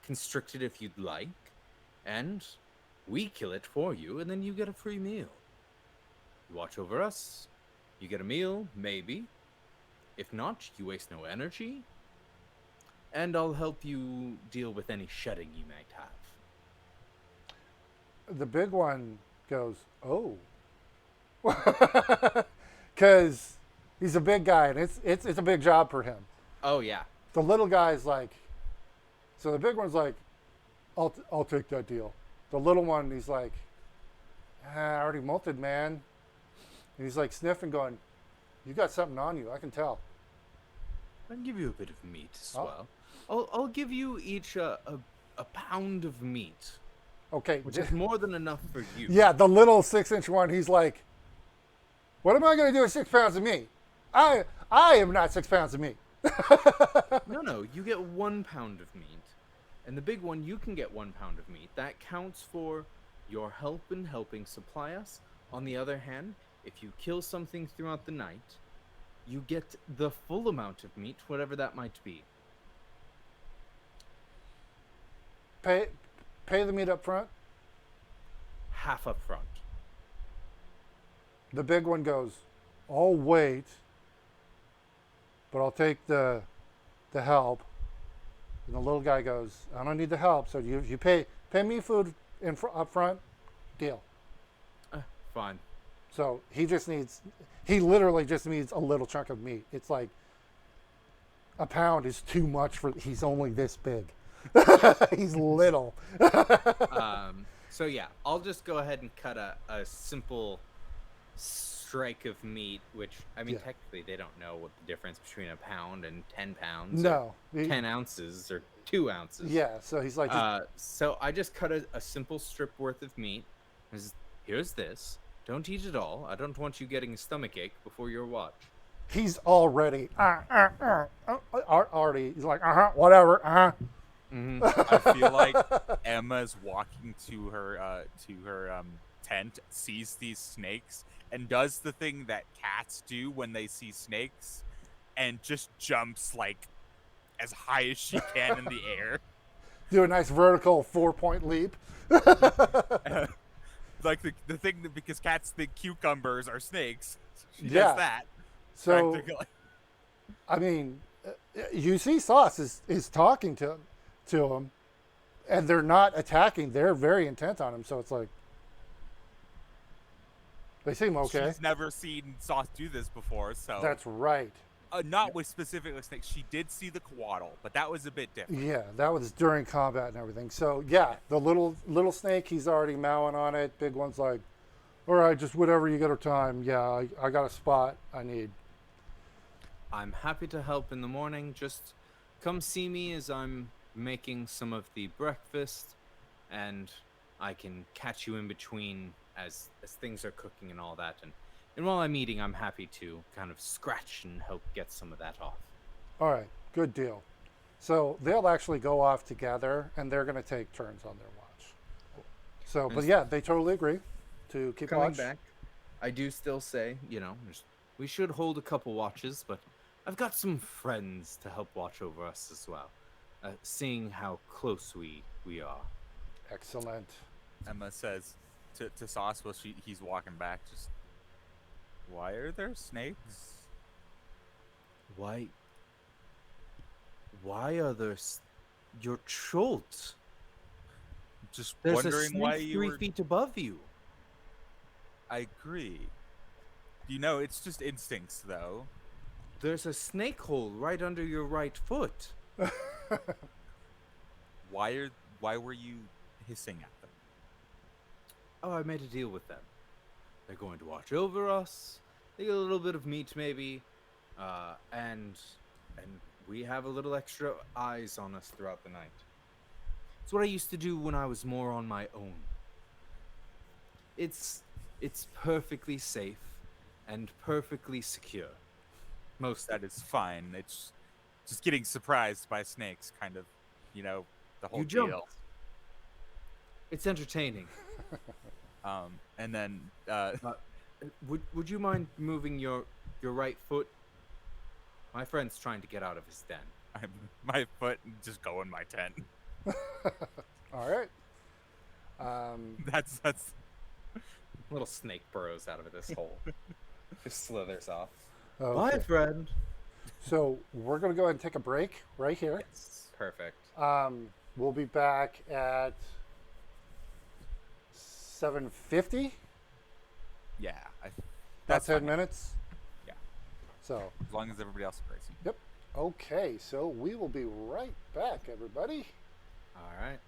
constrict it if you'd like, and we kill it for you, and then you get a free meal. You watch over us, you get a meal, maybe. If not, you waste no energy, and I'll help you deal with any shedding you might have. The big one goes, oh. Because he's a big guy, and it's a big job for him. Oh, yeah. The little guy's like, so the big one's like, I'll take that deal. The little one, he's like, I already molted, man. And he's like sniffing, going, you got something on you, I can tell. I'll give you a bit of meat as Oh. well. I'll give you each a pound of meat, Okay. which is more than enough for you. Yeah, the little 6-inch one, he's like, what am I going to do with 6 pounds of meat? I am not 6 pounds of meat. No, you get 1 pound of meat. And the big one, you can get 1 pound of meat. That counts for your help in helping supply us. On the other hand, if you kill something throughout the night, you get the full amount of meat, whatever that might be. Pay the meat up front. Half up front. The big one goes, I'll wait, but I'll take the help. And the little guy goes, I don't need the help, so you pay me food up front, deal. Fine. So he literally just needs a little chunk of meat. It's like a pound is too much he's only this big. He's little. So yeah, I'll just go ahead and cut a simple strike of meat, which, I mean, Yeah. technically they don't know what the difference between a pound and 10 pounds. No. Or 10 ounces or 2 ounces. Yeah, so he's like, So I just cut a simple strip worth of meat. Here's this. Don't eat it all. I don't want you getting a stomach ache before your watch. he's already, already, he's like, whatever, I feel like Emma's walking to her tent, sees these snakes, and does the thing that cats do when they see snakes, and just jumps like as high as she can in the air. Do a nice vertical 4-point leap. Like the thing that, because cats think cucumbers are snakes, she Yeah. does that. So, Practically. I mean, you see Sauce is talking to him, and they're not attacking. They're very intent on him. So it's like, they seem okay. She's never seen Sauce do this before, so That's right. not with specifically snakes. She did see the coatl, but that was a bit different. Yeah, that was during combat and everything. So yeah, the little snake, he's already mowing on it. Big one's like, all right, just whatever you get her time. Yeah, I got a spot I need. I'm happy to help in the morning. Just come see me as I'm making some of the breakfast, and I can catch you in between as things are cooking and all that. And while I'm eating, I'm happy to kind of scratch and help get some of that off. All right, good deal. So they'll actually go off together, and they're going to take turns on their watch. So, but yeah, they totally agree to keep Coming watch. back, I do still say, we should hold a couple watches, but I've got some friends to help watch over us as well, seeing how close we are. Excellent. Emma says to Sauce while he's walking back, just, why are there snakes? Why are there You're Schultz. Just There's a wondering why snake you 3 feet above you. I agree. You know, it's just instincts, though. There's a snake hole right under your right foot. Why were you hissing at them? Oh, I made a deal with them. They're going to watch over us. They get a little bit of meat, maybe, and we have a little extra eyes on us throughout the night. It's what I used to do when I was more on my own. It's perfectly safe and perfectly secure. Most That is fine. It's just getting surprised by snakes, kind of, the whole you jumped. deal. It's entertaining. And then Would you mind moving your right foot? My friend's trying to get out of his den. my foot just go in my tent. All right. That's Little snake burrows out of this hole. Just slithers off. Okay. Bye, friend. So we're going to go ahead and take a break right here. Yes. Perfect. We'll be back at 7:50. yeah. About That's 10 fine. minutes. Yeah. So, As long as everybody else agrees. yep. Okay, so we will be right back, everybody. All right.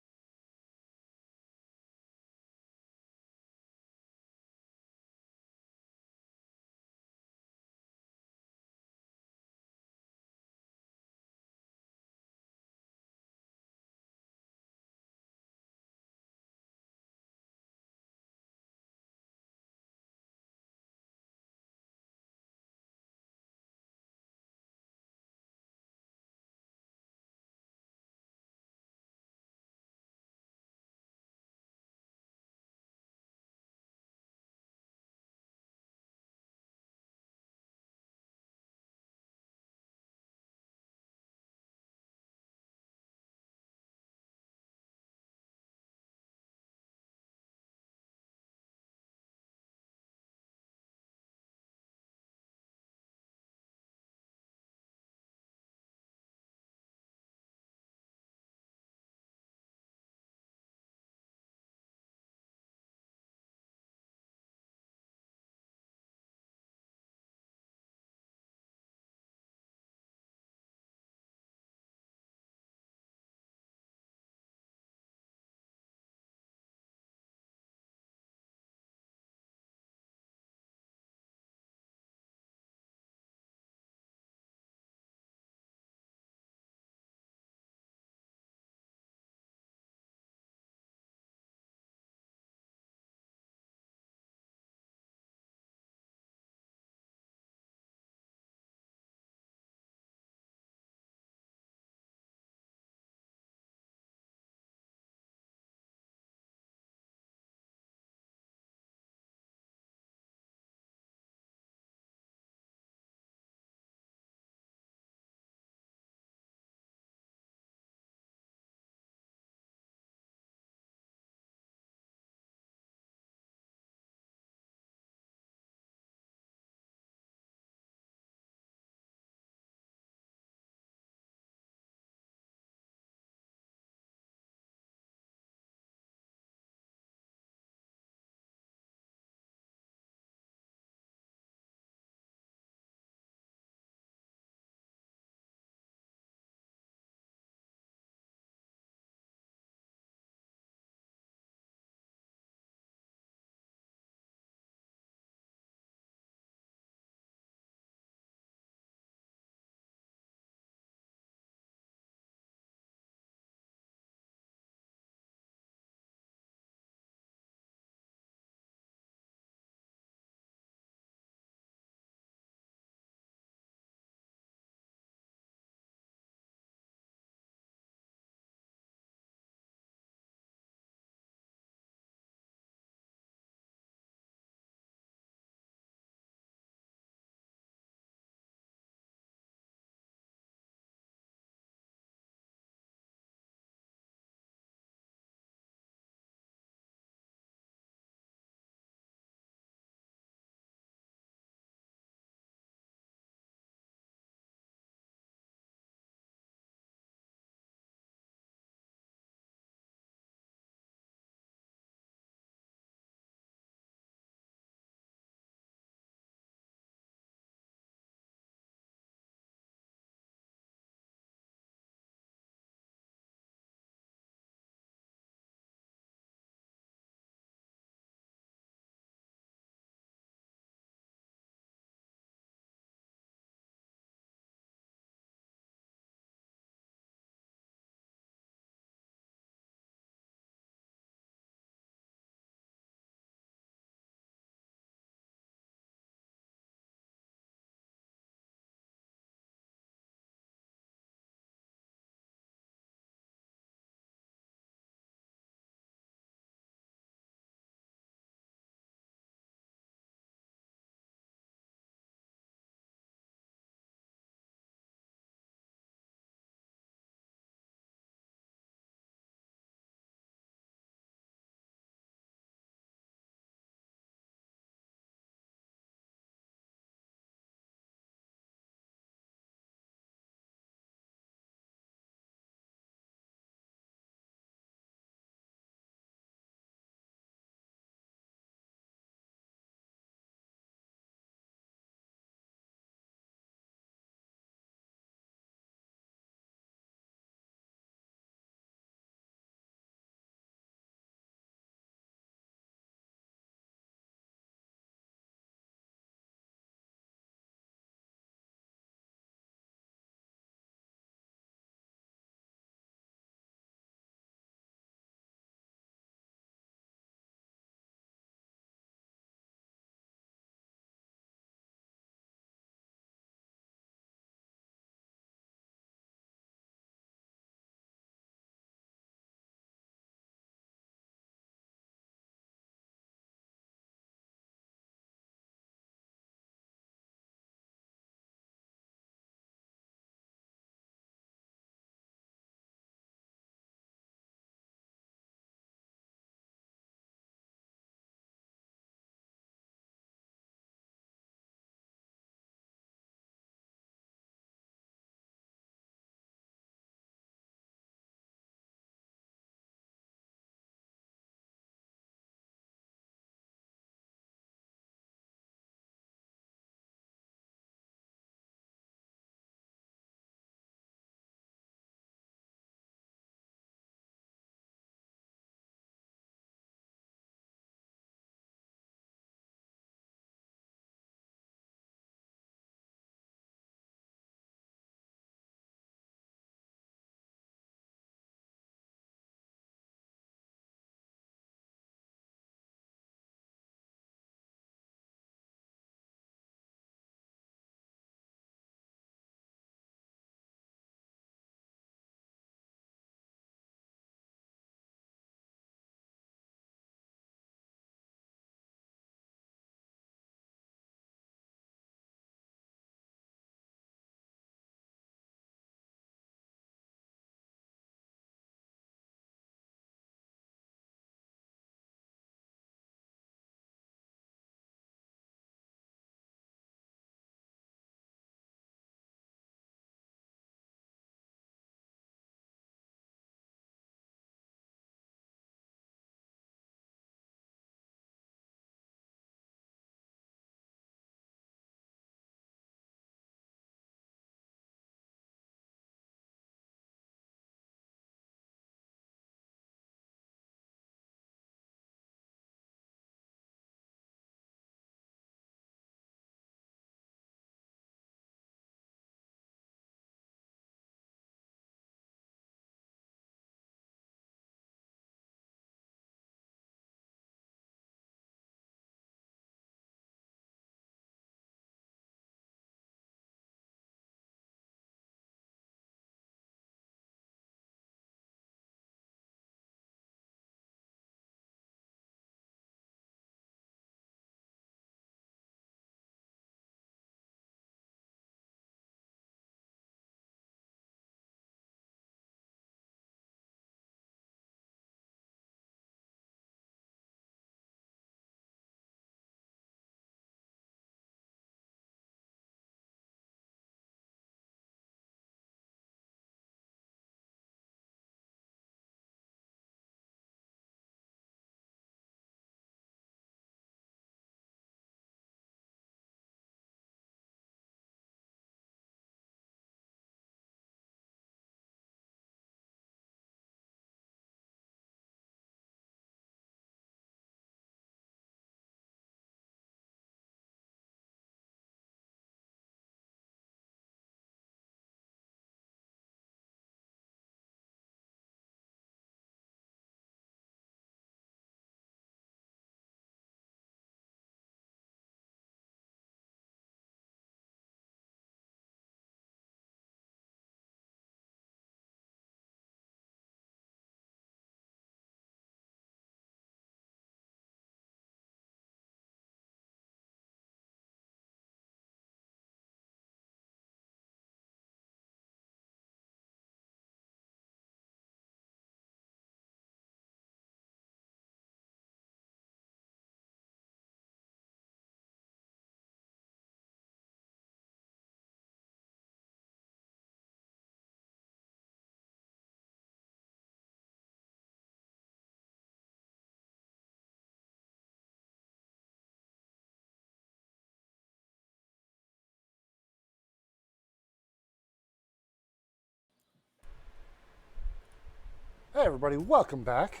Hey everybody, welcome back.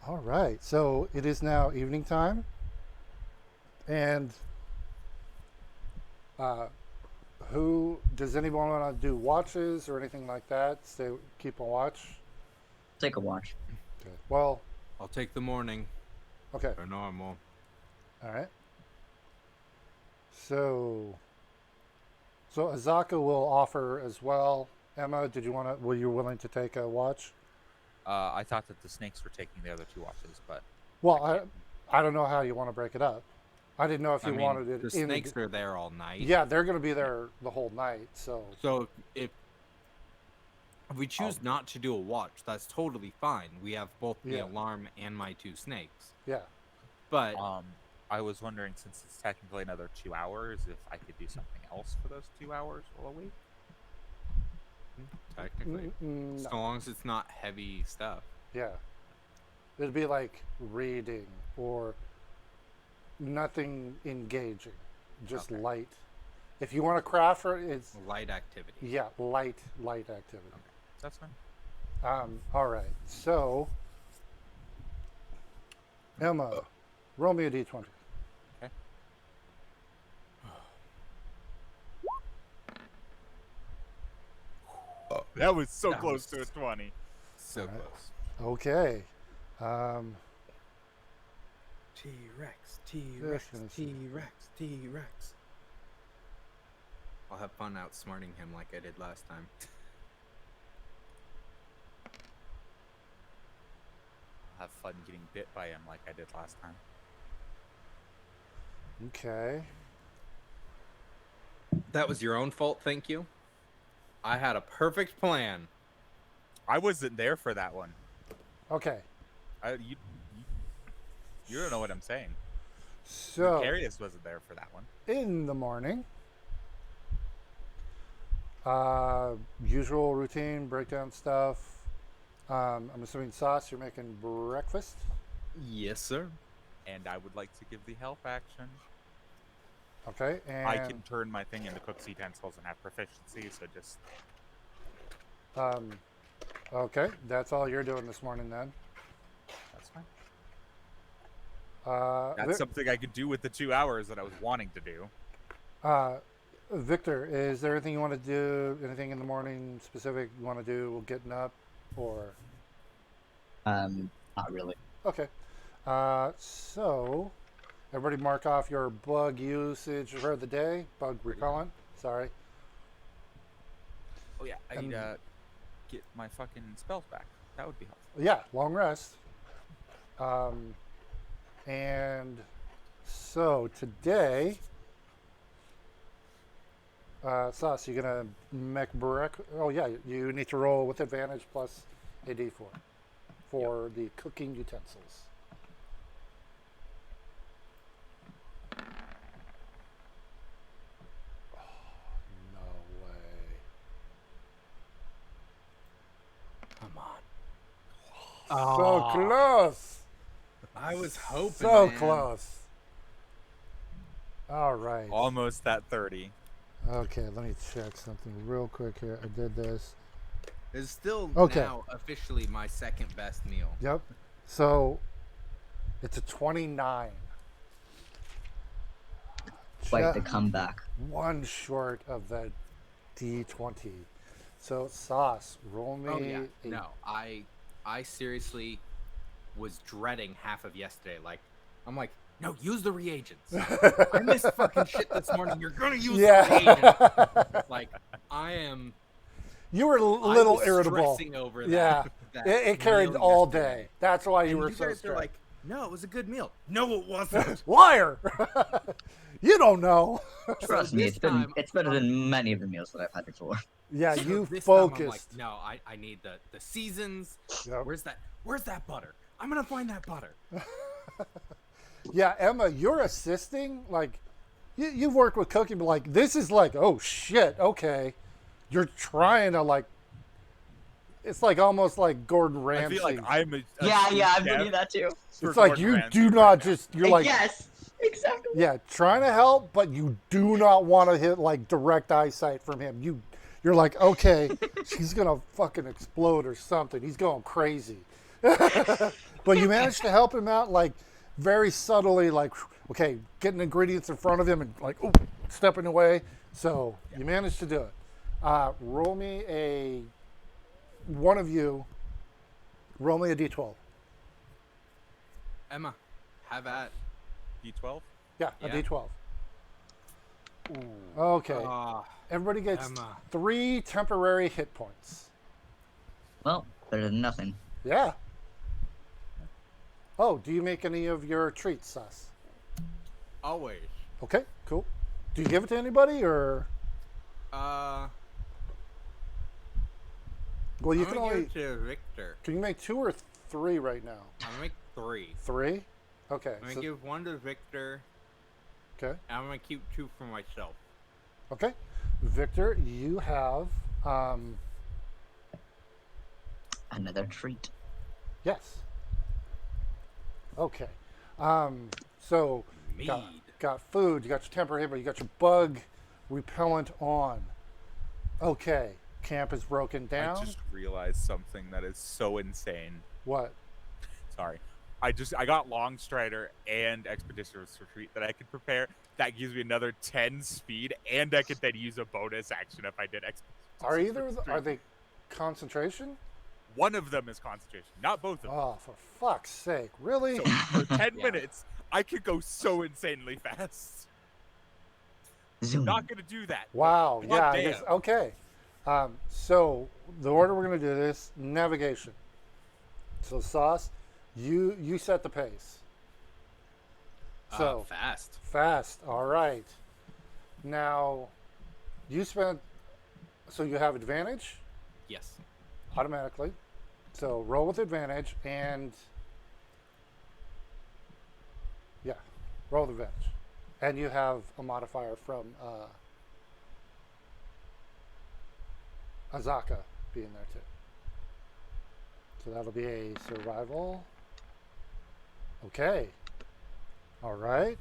All right, so it is now evening time, and who does anyone want to do watches or anything like that? Keep a watch. Take a watch. Okay. Well, I'll take the morning. okay. Or normal. All right. So Azaka will offer as well. Emma, were you willing to take a watch? I thought that the snakes were taking the other 2 watches, but Well, I don't know how you want to break it up. I didn't know if you I mean, wanted it. the snakes are there all night. Yeah, they're going to be there the whole night. So if we choose not to do a watch, that's totally fine. We have both the Yeah. alarm and my 2 snakes. yeah. But I was wondering, since it's technically another 2 hours, if I could do something else for those 2 hours while awake. technically, No. so long as it's not heavy stuff. Yeah. It'd be like reading or nothing engaging, just Okay. light. If you want to craft for it, it's Light activity. yeah, light activity. That's fine. All right. So Emma, roll me a d20. Okay. That was so That close was- to a 20. So Alright. close. Okay. T-Rex, T-Rex, T-Rex, T-Rex. I'll have fun outsmarting him like I did last time. I'll have fun getting bit by him like I did last time. Okay. That was your own fault, thank you. I had a plan. I wasn't there for that one. Okay. You don't know what I'm saying. So Arius wasn't there for that one. in the morning, usual routine, breakdown stuff. I'm assuming Sauce, you're making breakfast. Yes, sir. And I would like to give the help action. Okay, and I can turn my thing into cook's utensils and have proficiency, so just okay, that's all you're doing this morning then. that's fine. Vic- That's something I could do with the 2 hours that I was wanting to do. Victor, is there anything you want to do? Anything in the morning specific you want to do? Getting up, or Not really. okay. So everybody mark off your bug usage for the day. Bug repellent. Sorry. Oh yeah, I And- need to get my fucking spells back. That would be helpful. Yeah, long rest. And so today, Sauce, you gonna make breakfast? Oh yeah, you need to roll with advantage plus a d4 for the cooking utensils. Oh, no way. Come on. So close. I was hoping. So man. close. All right. Almost at 30. Okay, let me check something real quick here. I did this. It's still Okay. now officially my second best meal. Yep. So it's a 29. Quite the Ju- comeback. One short of the D20. So Sauce, roll me. Oh yeah. a- No, I seriously was dreading half of yesterday. Like, I'm like, no, use the reagents. I missed fucking shit this morning. You're gonna use the reagents. Like, I am. You were a I little was irritable. stressing over that. Yeah. that It carried meal all yesterday. day. That's why you And were you so guys are stressed. like, no, it was a good meal. No, it wasn't. Liar! You don't know. Trust me, this it's time, better than many of the meals that I've had before. Yeah, So you this time I'm like, focused. no, I need the seasons. Yep. Where's that butter? I'm gonna find that butter. Yeah, Emma, you're assisting. Like, you've worked with cooking, but like, this is like, oh shit, okay. You're trying to like, it's like almost like Gordon I Ramsay. feel like I'm a Yeah, true I'm chef doing that too. for It's like Gordon you Ramsay do right not now. just, you're like, Yes, exactly. yeah, trying to help, but you do not want to hit like direct eyesight from him. You're like, okay, she's gonna fucking explode or something. He's going crazy. But you managed to help him out, like very subtly, like, okay, getting ingredients in front of him and like, ooh, stepping away. So you managed to do it. Roll me a, one of you, roll me a d12. Emma, have at. D12. Yeah, a Yeah. d12. Okay. Ah, Everybody gets Emma. 3 temporary hit points. Well, better than nothing. Yeah. Oh, do you make any of your treats, Sus? Always. Okay, cool. Do you give it to anybody or? Well, you I'm can gonna only. give it to Victor. Can you make 2 or 3 right now? I'm gonna make 3. 3? Okay. I'm gonna so- give 1 to Victor, okay. and I'm gonna keep 2 for myself. Okay. Victor, you have. Another treat. Yes. Okay. So got, Mead. got food. You got your temporary hit, but you got your bug repellent on. Okay. Camp is broken down. I just realized something that is so insane. What? Sorry. I got Long Strider and Expeditious Retreat that I could prepare. That gives me another 10 speed, and I could then use a bonus action if I did Expeditious Are either of Retreat. are they concentration? One of them is concentration, not both of them. Oh, for fuck's sake! Really? So for 10 Yeah. minutes, I could go so insanely fast. Zoom. Not gonna do that. Wow. God Yeah. I damn. guess, okay. So the order we're going to do this: navigation. So Sauce, you set the pace. So Fast. fast. All right. Now, you spent. So you have advantage Yes. automatically. So roll with advantage and. Yeah, roll with advantage, and you have a modifier from Azaka being there too. So that'll be a survival. Okay. All right.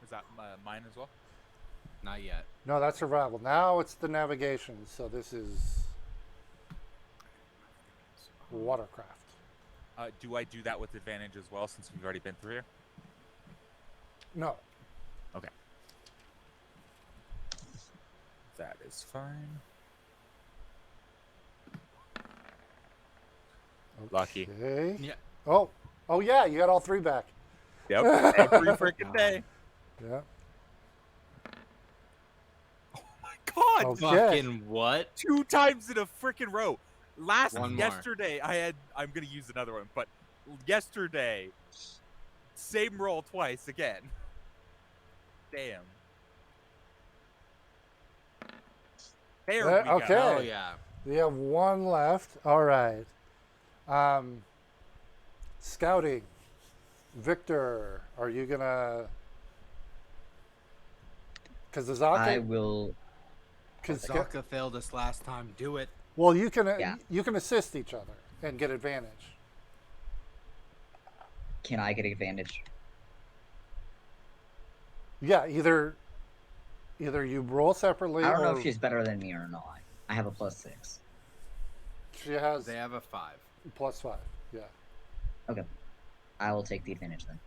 Is that mine as well? Not yet. No, that's survival. Now it's the navigation. So this is watercraft. Do I do that with advantage as well, since we've already been through here? No. Okay. That is fine. Lucky. Okay. Yeah. Oh. Oh yeah, you got all 3 back. Yep. Every freaking day. Yeah. My God. Okay. Fucking what? 2 times in a freaking row. One more. Yesterday, I'm gonna use another one, but yesterday, same roll twice again. Damn. There we Okay. go. Oh yeah. We have 1 left. All right. Scouting. Victor, are you gonna? Because I Azaka. will. Because Zaka failed us last time. Do it. well, you Yeah. can assist each other and get advantage. Can I get advantage? Yeah, either you roll separately. I don't know or if she's better than me or not. I have a +6. she has They have a 5. +5. Yeah. Okay. I will take the advantage then.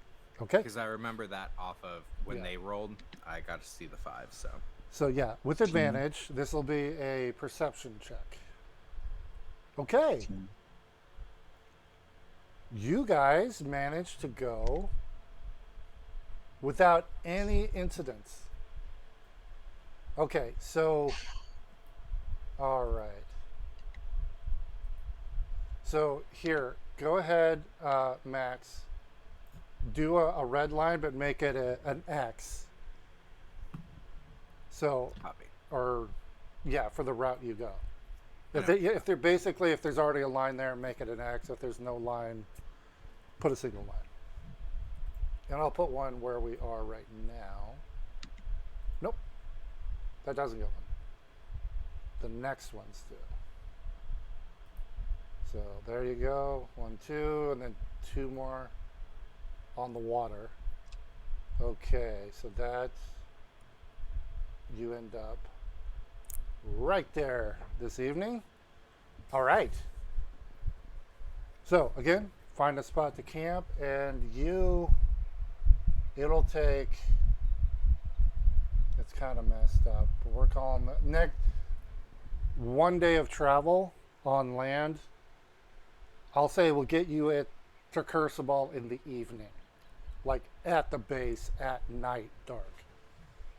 Okay. Because I remember that off of when Yeah. they rolled. I got to see the 5. So So yeah, with advantage, this will be a perception check. Okay. You guys managed to go without any incidents. Okay, so all right. So here, go ahead, Max. Do a red line, but make it an X. So, copy. or yeah, for the route you go. If there's already a line there, make it an X. If there's no line, put a single line. And I'll put one where we are right now. Nope, that doesn't go in. The next ones do. So there you go. 1, 2, and then 2 more on the water. Okay, so that's you end up right there this evening. All right. So again, find a spot to camp, and it'll take. It's kind of messed up, but we're calling the next 1 day of travel on land. I'll say we'll get you at Crucible in the evening, like at the base at night, dark.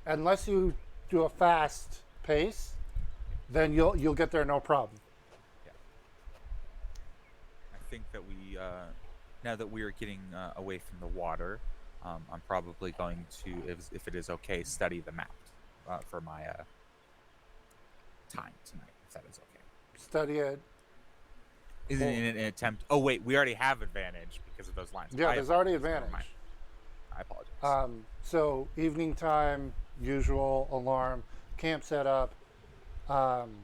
Unless you do a fast pace, then you'll get there no problem. Yeah. I think that we, now that we are getting away from the water, I'm probably going to, if it is okay, study the map for my time tonight, if that is okay. Study it. Is it in an attempt? Oh wait, we already have advantage because of those lines. Yeah, there's already Never advantage. mind. I apologize. So evening time, usual alarm, camp setup, and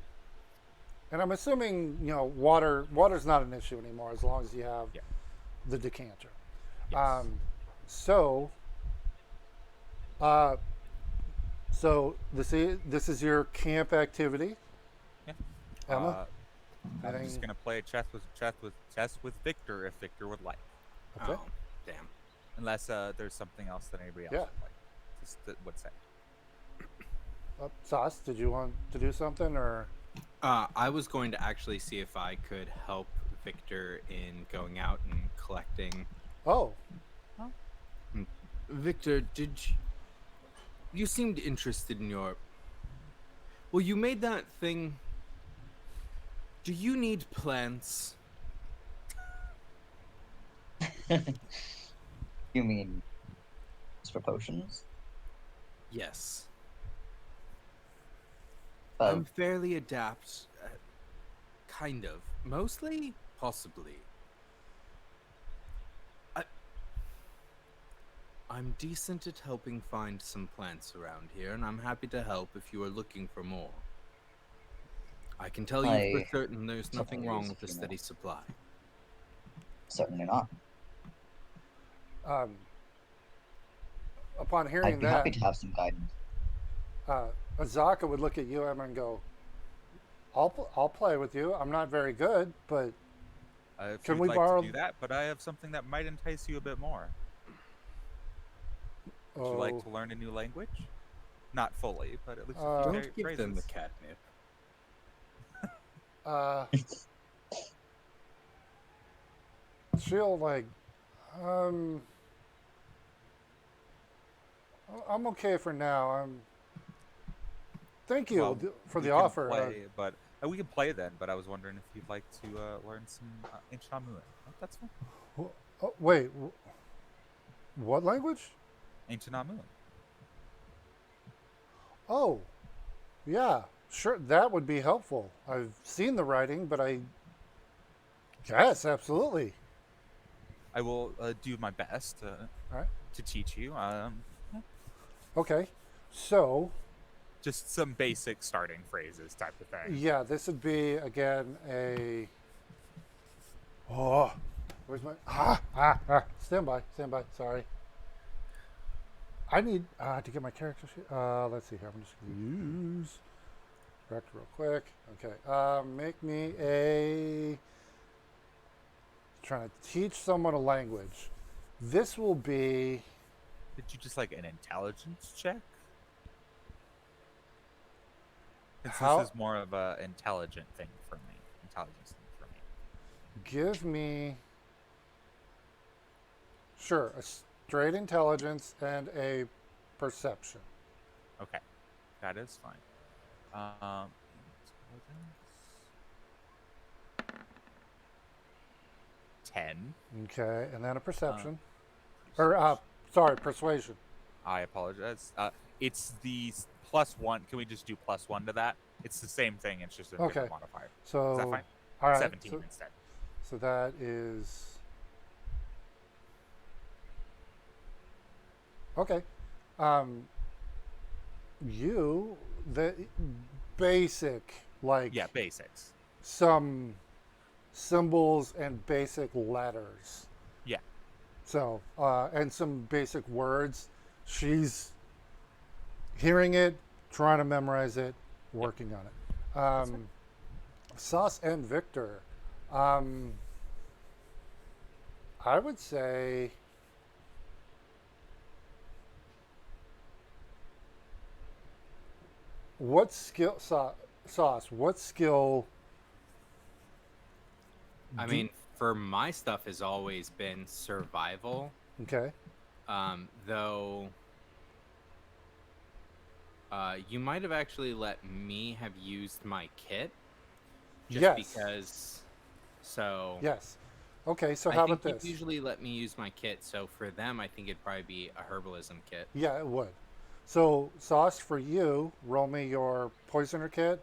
I'm assuming water's not an issue anymore as long as you have Yeah. the decanter. Yes. So this is your camp activity. Yeah. Emma, I'm anything- just gonna play chess with Victor if Victor would like, Okay. Oh, damn. unless there's something else that anybody else Yeah. would like. Would say. Sauce, did you want to do something or? I was going to actually see if I could help Victor in going out and collecting. Oh, Victor, you seemed interested in your. Well, you made that thing. Do you need plants? You mean just for potions? Yes. But I'm fairly adept. Kind of. Mostly? Possibly. I'm decent at helping find some plants around here, and I'm happy to help if you are looking for more. I can tell you for I certain there's nothing certainly wrong use a with a few more. steady supply. certainly not. Upon hearing I'd be that, happy to have some guidance. Azaka would look at you, Emma, and go, "I'll play with you. I'm not very good, but If Can you'd we like borrow- to do that, but I have something that might entice you a bit more. Would you like to learn a new language? Not fully, but at least a few Don't phrases. give them the catnip. she'll like, I'm okay for now. Thank you Well, for we the can offer. Play, but we can play then. But I was wondering if you'd like to learn some Ancient Amuan. Oh, that's fine. Wait, what language? Ancient Amuan. Oh, yeah, sure. That would be helpful. I've seen the writing, but yes, absolutely. I will do my best right. to teach you. Okay, so Just some basic starting phrases type of thing. yeah, this would be again a. Oh, where's my Stand by. Sorry. I need to get my character sheet. Let's see here. I'm just gonna use correct real quick. Okay. Make me a. Trying to teach someone a language. This will be. Did you just like an intelligence check? Since How- this is more of a intelligent thing for me. Intelligence thing for me. Give me. Sure, a straight intelligence and a perception. Okay, that is fine. Intelligence. 10. Okay, and then a perception. Perception. Sorry, persuasion. I apologize. It's the +1. Can we just do +1 to that? It's the same thing. It's just a Okay. different modifier. So, Is that fine? all right. 17 So, instead. so that is. Okay. The basic, like Yeah, basics. some symbols and basic letters. Yeah. So, and some basic words. She's hearing it, trying to memorize it, working on it. Sauce and Victor. I would say what skill sauce? What skill? I mean, for my stuff has always been survival. Okay. Though you might have actually let me have used my kit just Yes. because. So Yes. Okay. So I how think about this? you usually let me use my kit. So for them, I think it'd probably be a herbalism kit. Yeah, it would. So sauce for you. Roll me your poisoner kit,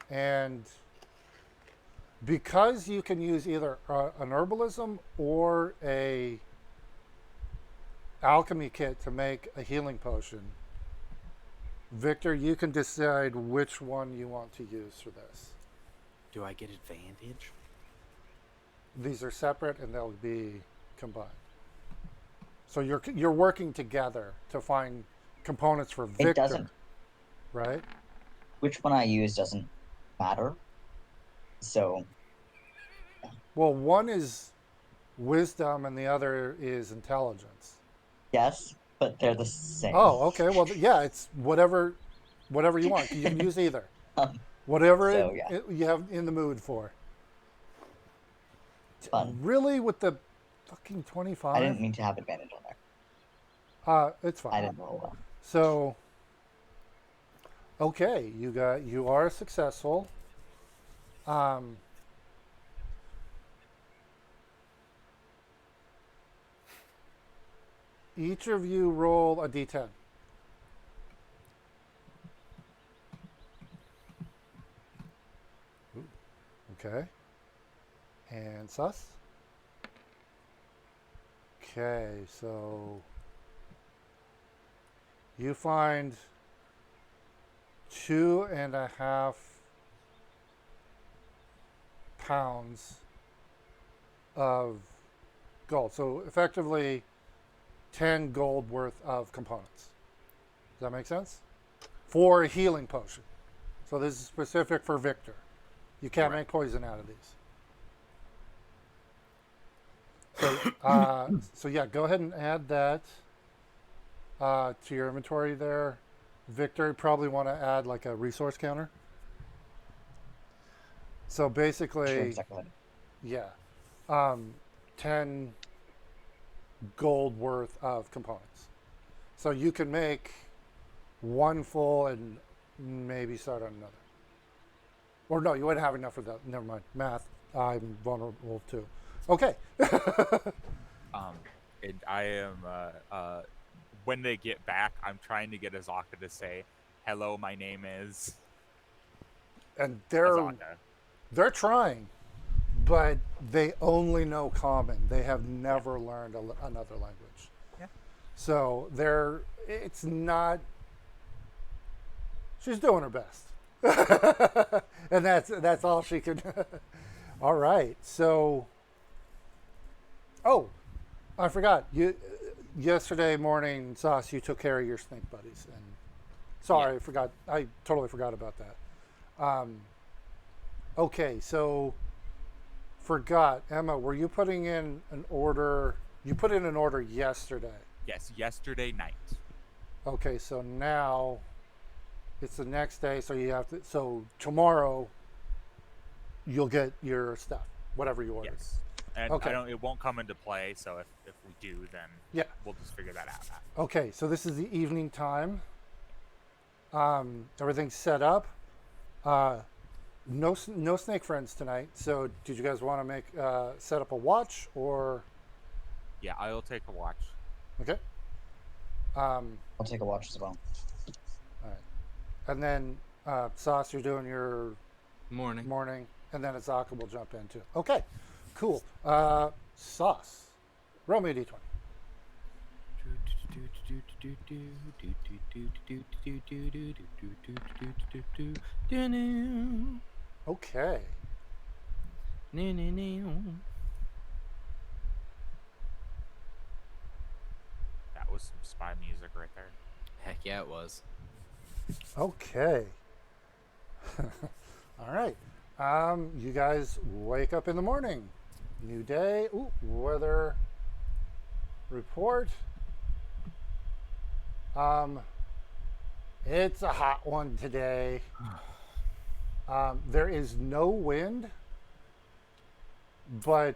and because you can use either an herbalism or a alchemy kit to make a healing potion, Victor, you can decide which one you want to use for this. Do I get advantage? These are separate and they'll be combined. So you're working together to find components for Victor. It doesn't. Right? Which one I use doesn't matter. So Well, one is wisdom and the other is intelligence. yes, but they're the same. Oh, okay. Well, yeah, it's whatever you want. You can use either. Um, Whatever So, yeah. you have in the mood for. Fun. Really, with the fucking 25? I didn't mean to have advantage on there. It's fine. I didn't roll well. So, okay, you are successful. Each of you roll a d10. Ooh, okay. And sus. Okay, so you find 2.5 pounds of gold. So effectively 10 gold worth of components. Does that make sense? For a healing potion. So this is specific for Victor. You can't Right. make poison out of these. So, so yeah, go ahead and add that to your inventory there. Victor, you probably want to add like a resource counter. So basically, Sure, exactly. yeah, 10 gold worth of components. So you can make one full and maybe start on another. Or no, you wouldn't have enough for that. Never mind. Math, I'm vulnerable too. Okay. And I am when they get back, I'm trying to get Azaka to say, "Hello, my name is And Azaka." they're trying, but they only know Common. They have never learned another language. Yeah. So it's not. She's doing her best, and that's all she can. All right. So. Oh, I forgot. Yesterday morning, Sauce, you took care of your snake buddies, and sorry, I forgot. I totally forgot about that. Okay, so forgot. Emma, were you putting in an order? You put in an order yesterday. Yes, yesterday night. Okay, so now it's the next day, so you have to. So tomorrow, you'll get your stuff, whatever you ordered. Yes. And Okay. it won't come into play, so if we do, then Yeah. we'll just figure that out. Okay, so this is the evening time. Everything's set up. No snake friends tonight. So did you guys want to make set up a watch or Yeah, I'll take a watch. okay? I'll take a watch as well. All right, and then Sauce, you're doing your Morning. and then Azaka will jump in too. Okay, cool. Sauce, roll me a d20. Okay. That was some spy music right there. Heck yeah, it was. Okay. All right. You guys wake up in the morning. New day. Ooh, weather report. Um, it's a hot one today. There is no wind, but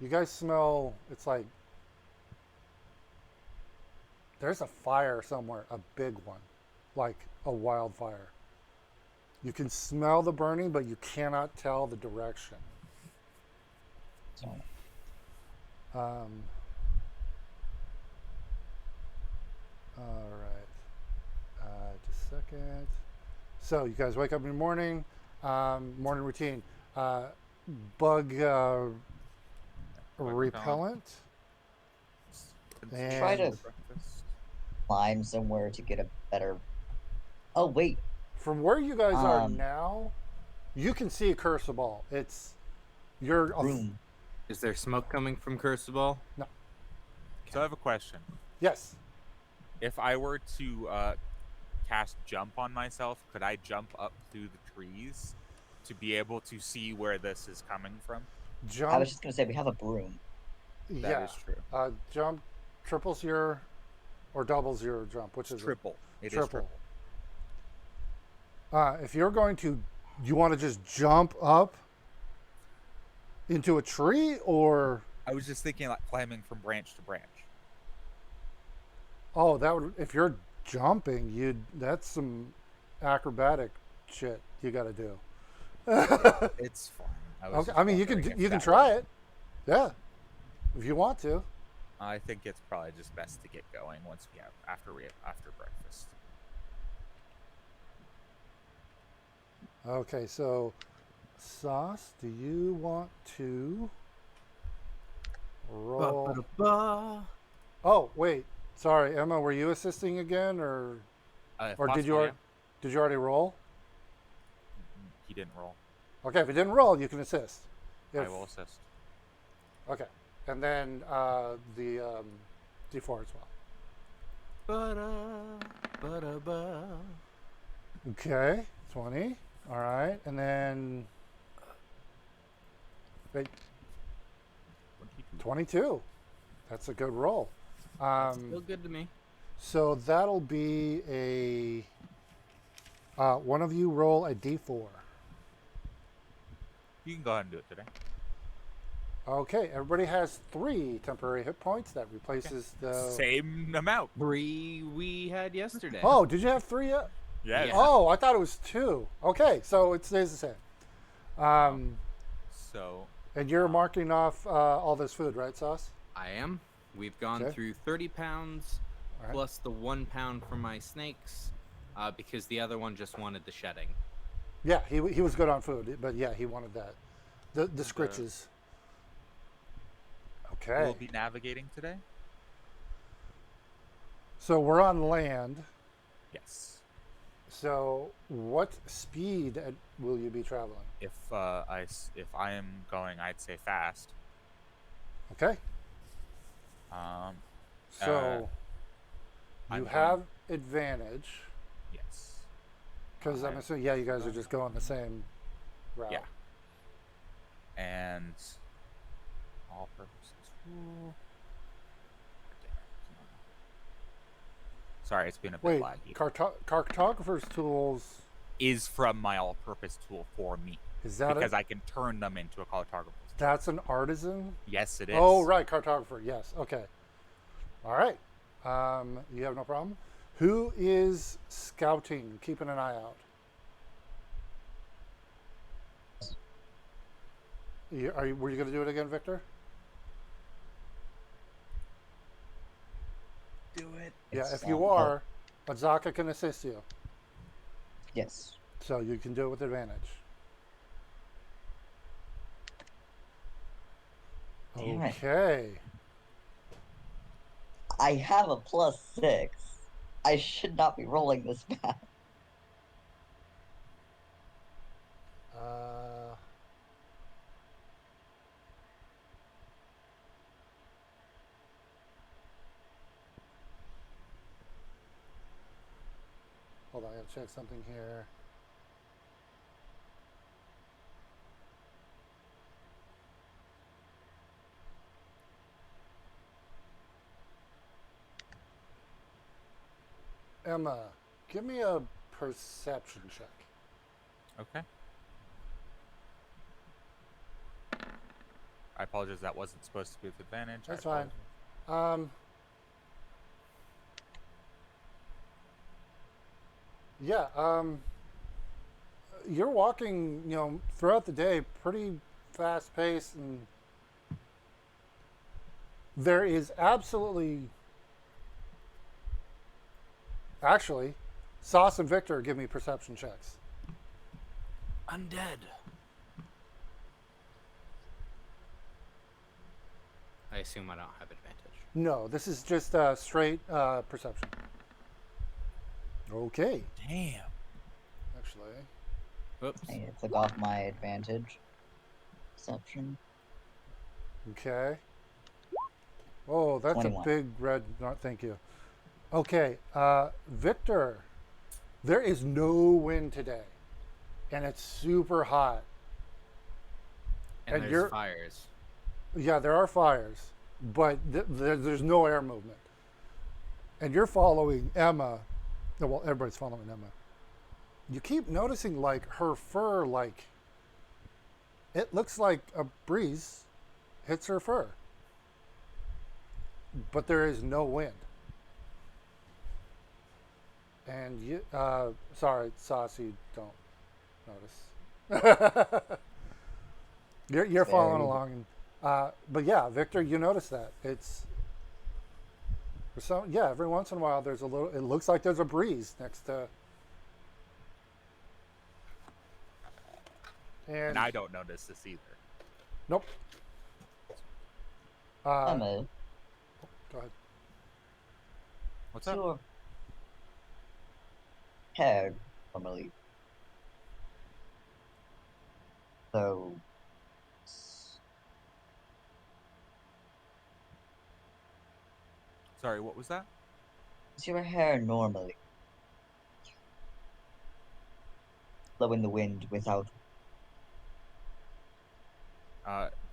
you guys smell. It's like there's a fire somewhere, a big one, like a wildfire. You can smell the burning, but you cannot tell the direction. So, Um, all right. Just a second. So you guys wake up in the morning. Morning routine. Bug repellent. Try to- And breakfast. climb somewhere to get a better. Oh wait, from where you guys are Um, now, you can see a cursor ball. It's you're room. Is there smoke coming from Crucible? No. So I have a question. Yes. If I were to cast jump on myself, could I jump up through the trees to be able to see where this is coming from? Jump. I was just gonna say we have a broom. Yeah. That is true. Jump triples your or doubles your jump, which is Triple. It is triple. triple. If you're going to, you want to just jump up into a tree, or I was just thinking like climbing from branch to branch. oh, that would if you're jumping, that's some acrobatic shit you got to do. It's fine. was Okay, just I mean you wondering can if you can that try would- it, yeah, if you want to. I think it's probably just best to get going once we have after breakfast. Okay, so Sauce, do you want to roll? Ba-ba-da-ba. Oh, wait. Sorry, Emma, were you assisting again, or If or did you possible, already, did you already roll? yeah. He didn't roll. Okay, if you didn't roll, you can assist. I If- will assist. Okay, and then the D4 as well. Ba-da, ba-da-ba. Okay, 20. All right, and then wait, 22. That's a good roll. Still good to me. So that'll be a one of you roll a D4. You can go ahead and do it today. Okay, everybody has 3 temporary hit points. That replaces the. Same amount. 3 we had yesterday. Oh, did you have 3 yet? Yes. Yeah. Oh, I thought it was 2. Okay, so it stays the same. So And you're marking off all this food, right, Sauce? I am. We've gone Okay. through 30 pounds All right. plus the 1 pound for my snakes because the other one just wanted the shedding. Yeah, he was good on food, but yeah, he wanted that. The scritches. Okay. we'll be navigating today. So we're on land. Yes. So what speed will you be traveling? If I am going, I'd say fast. Okay. So I'm you going- have advantage Yes. because I'm I- assuming you guys are just going the same route. Yeah. And all purposes tool. Damn it, come on. Sorry, it's been a bit Wait, laggy. cartographer's tools, Is from my all-purpose tool for me is that because I can turn them into a cartographer's tool. that's an artisan? Yes, it is. Oh, right, cartographer. Yes. Okay. All right. You have no problem. Who is scouting, keeping an eye out? Were you going to do it again, Victor? Do it. Yeah. It's, If you oh, are, Azaka can assist you, yes. so you can do it with advantage. Damn it. Okay. I have a +6. I should not be rolling this bad. Uh, gotta check something here. Emma, give me a perception check. Okay. I apologize. That wasn't supposed to be with advantage. That's I fine. apologize. Yeah, you're walking, throughout the day pretty fast paced, and there is absolutely, actually, Sauce and Victor give me perception checks. Undead. I assume I don't have advantage. No, this is just straight perception. Okay, Damn. actually. Oops. I need to click off my advantage. Perception. Okay. Oh, that's 21. a big red. Not thank you. Okay, Victor. There is no wind today, and it's super hot. And, And there's you're- fires. Yeah, there are fires, but there's no air movement. And you're following Emma. Well, everybody's following Emma. You keep noticing, like, her fur, like, it looks like a breeze hits her fur. But there is no wind. And you, sorry, Saucy, don't notice. You're following Very- along. But yeah, Victor, you notice that. It's, yeah, every once in a while there's a little, it looks like there's a breeze next to. And I don't notice this either. Nope. Emma, Go ahead. What's what's up? your hair normally? So, Sorry, what was that? what's your hair normally? Blowing the wind without.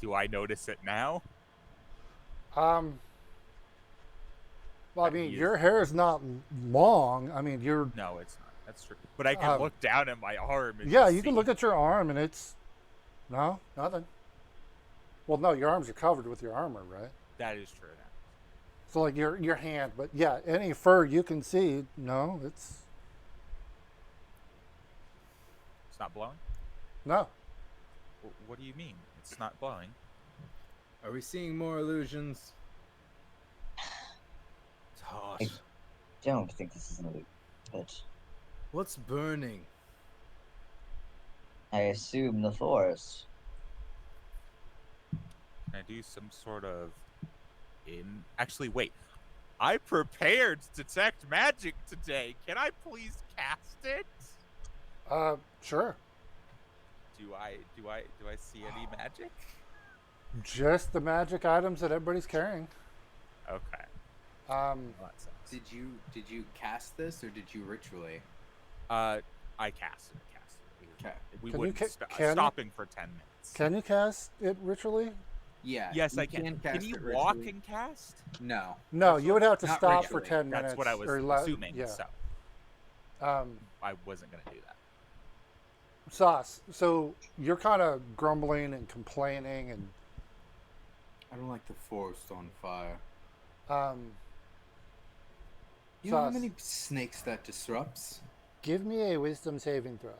Do I notice it now? Well, I He mean, is- your hair is not long. I mean, you're. No, it's not. That's true. But I can look down at my arm. And Yeah, you can see. look at your arm, and it's. No, nothing. Well, no, your arms are covered with your armor, right? That is true. Now. So, like your hand, but yeah, any fur you can see, no, it's. It's not blowing. No. What do you mean? It's not blowing. Are we seeing more illusions? It's hot. I don't think this is an illusion, but What's burning? I assume the forest. Can I do some sort of Actually, wait. I prepared to detect magic today. Can I please cast it? Sure. Do I see any magic? Just the magic items that everybody's carrying. Okay. Um, Well, that sucks. Did you cast this or did you ritually? I cast it. Okay. We Can you wouldn't can- stopping for 10 minutes. can you cast it ritually? Yeah. Yes, you I can. Can cast you it walk ritually. and cast? No. No, you would have to Not stop for ritually. 10 minutes. That's what I was or assuming. Yeah. So Um, I wasn't gonna do that. Sauce. So you're kind of grumbling and complaining, and I don't like the forest on fire. You know how Sauce. many snakes that disrupts? give me a wisdom saving throw.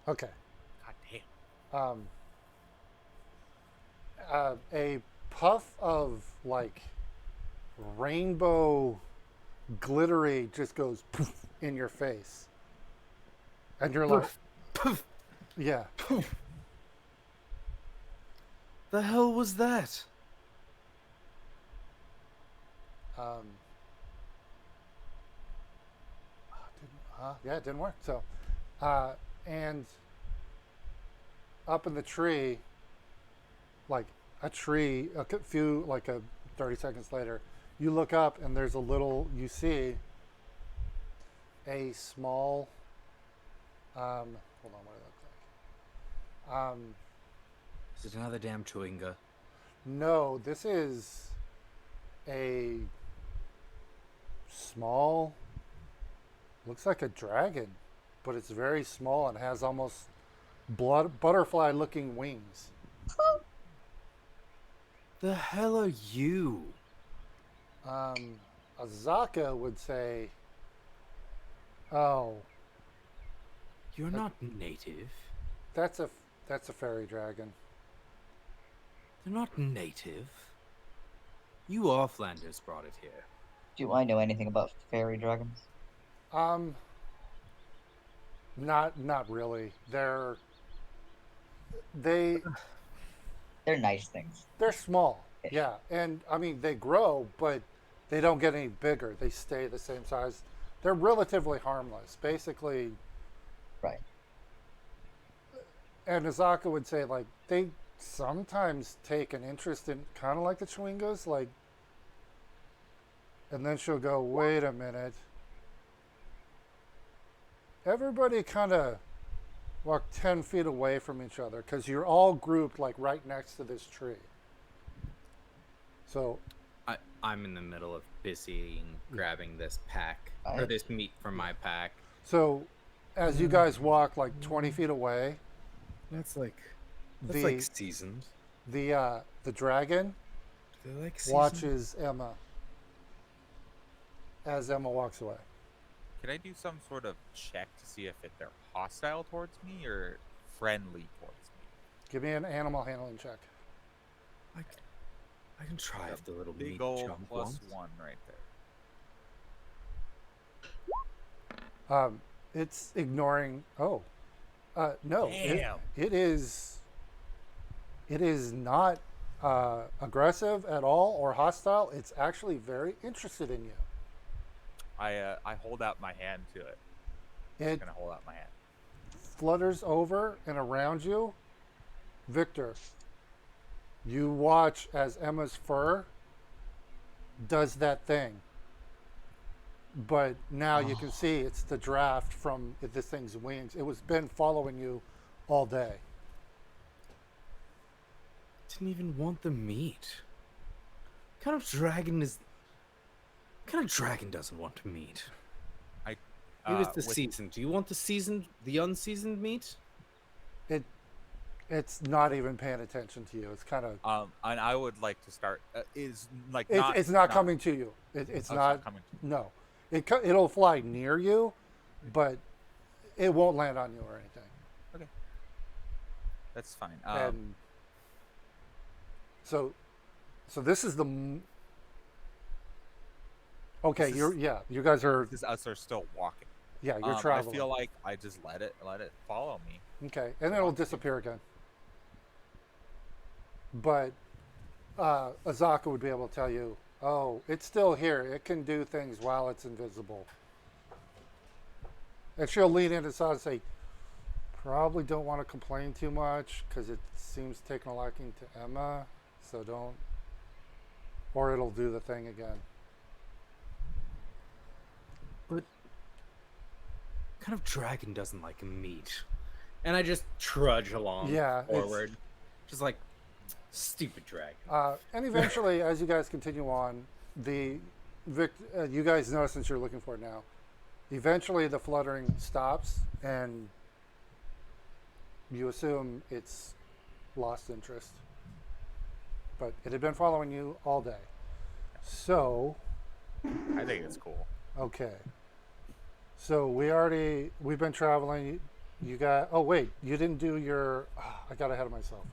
Okay. God damn. A puff of like rainbow glittery just goes poof in your face, and you're like, yeah. The hell was that? Yeah, it didn't work. So, and up in the tree, like a tree, few, like 30 seconds later, you look up and there's a little, you see a small, hold on, what does it look like? Is it another damn chewinga? No, this is a small, looks like a dragon, but it's very small and has almost butterfly looking wings. The hell are you? Azaka would say, oh, You're not native. that's a fairy dragon. They're not native. You Offlanders brought it here. Do I know anything about fairy dragons? Not really. They're nice things. they're small. Yeah, and I mean they grow, but they don't get any bigger. They stay the same size. They're relatively harmless, basically. Right. And Azaka would say like they sometimes take an interest in kind of like the Chewingas, like, and then she'll go, wait a minute. Everybody kind of walk 10 feet away from each other because you're all grouped like right next to this tree. So I'm in the middle of busy grabbing this pack or Right. this meat from my pack. So, as you guys walk like 20 feet away, That's like the seasoned. the dragon They're like watches Emma as Emma walks away. Can I do some sort of check to see if they're hostile towards me or friendly towards me? Give me an animal handling check. I can try if the little meat Big ol' chump plus wants. 1 right there. It's ignoring. Oh, no. Damn. It is not aggressive at all or hostile. It's actually very interested in you. I hold out my hand to it. I'm It gonna hold out my hand. flutters over and around you. Victor, you watch as Emma's fur does that thing. But now you can see it's the draft from this thing's wings. It was been following you all day. Didn't even want the meat. What kind of dragon doesn't want meat? Maybe it's the With- seasoned. Do you want the unseasoned meat? It's not even paying attention to you. It's kind of and I would like to start. Is like it's not coming to you. It's Oh, not coming. No, it'll fly near you, but it won't land on you or anything. That's fine. And so this is the. Okay, This is- you guys are Because us are still walking. you're I traveling. feel like I just let it follow me. Okay, and it'll disappear again. But Azaka would be able to tell you, oh, it's still here. It can do things while it's invisible. And she'll lean in and say, probably don't want to complain too much because it seems taking a liking to Emma, so don't. Or it'll do the thing again. But kind of dragon doesn't like meat? And I just trudge along Yeah, it's- forward. Just like stupid dragon. And eventually, as you guys continue on, you guys know since you're looking for it now, eventually the fluttering stops and you assume it's lost interest. But it had been following you all day. So, I think it's cool. okay. So we've been traveling. You got, oh wait, you didn't do your, I got ahead of myself.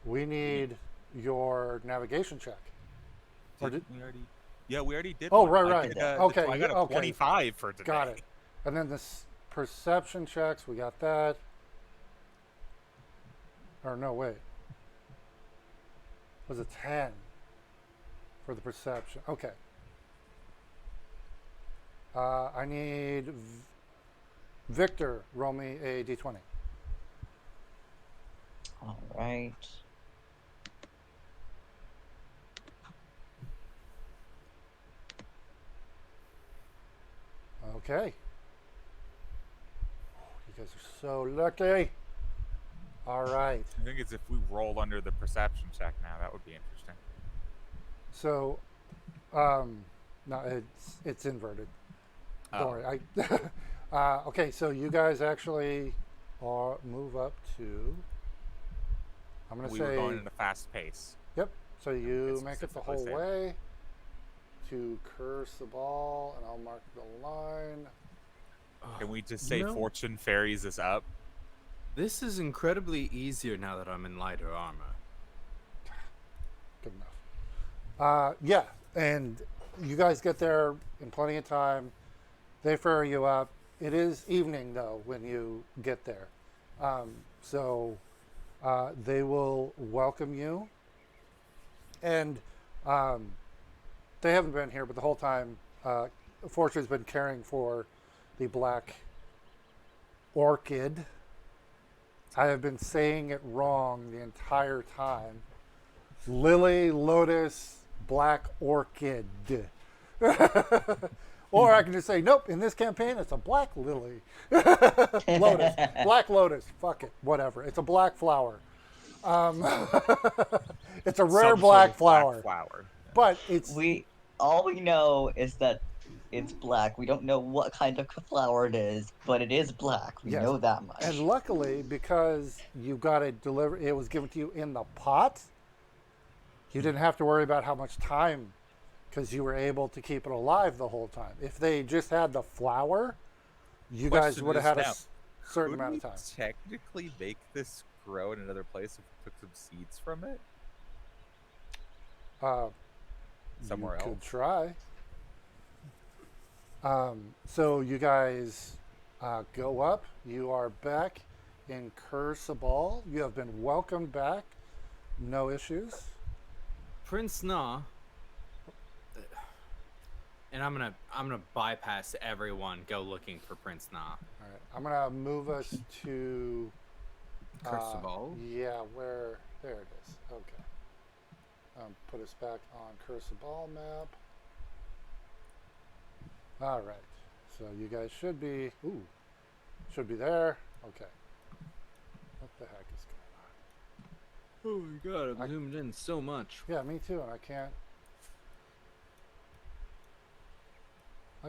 We need your navigation check. Or Did we already? Yeah, we already did. Oh, one. right, I right. did, Okay, I got a okay. 25 for today. Got it. And then this perception checks, we got that. Or no, wait. It was a 10 for the perception. Okay. I need Victor, roll me a d20. All right. Okay. You guys are so lucky. All right. I think it's if we roll under the perception check now, that would be interesting. So, no, it's inverted. Don't Oh. worry. Okay, so you guys actually move up to. I'm gonna We say. were going at a fast pace. Yep. So you It's make it the specifically whole saying- way to curse the ball, and I'll mark the line. Can we just You say know- fortune ferries us up? This is incredibly easier now that I'm in lighter armor. Good enough. Yeah, and you guys get there in plenty of time. They ferry you up. It is evening though when you get there, so they will welcome you. And they haven't been here, but the whole time, Fortune's been caring for the black orchid. I have been saying it wrong the entire time. Lily, lotus, black orchid. Or I can just say, nope, in this campaign, it's a black lily. Lotus. Black lotus. Fuck it. Whatever. It's a black flower. It's a rare Some sort black of flower. flower. But it's. All we know is that it's black. We don't know what kind of flower it is, but it is black. We Yes. know that much. And luckily, because you got it delivered, it was given to you in the pot. You didn't have to worry about how much time, because you were able to keep it alive the whole time. If they just had the flower, you guys Question would have is had a now, certain Could amount we of time. technically make this grow in another place if we took some seeds from it? Somewhere you could else? try. So you guys go up. You are back in Cursabal. You have been welcomed back. No issues. Prince Na. And I'm gonna bypass everyone. Go looking for Prince Na. All right. I'm gonna move us to. Cursabal. Yeah, where? There it is. Okay. Put us back on Cursabal map. All right. So you guys should be. Should be there. Okay. What the heck is going on? Oh my god! I'm zoomed in so much. Yeah, me too. And I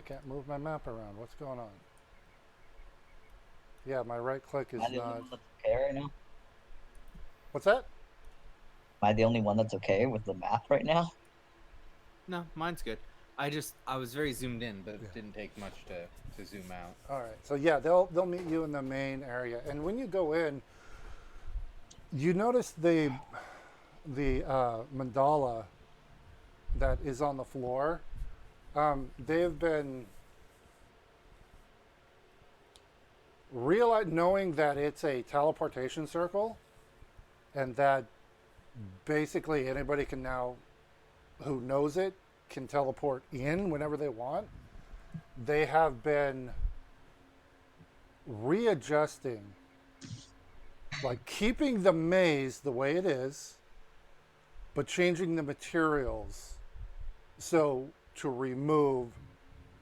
can't move my map around. What's going on? Yeah, my right click is Am I the only not. one that's okay right now? What's that? Am I the only one that's okay with the map right now? No, mine's good. I was very zoomed in, but Yeah. it didn't take much to zoom out. All right. So yeah, they'll meet you in the main area, and when you go in, you notice the mandala that is on the floor. They have been knowing that it's a teleportation circle, and that basically anybody can now, who knows it, can teleport in whenever they want. They have been readjusting, like keeping the maze the way it is, but changing the materials so to remove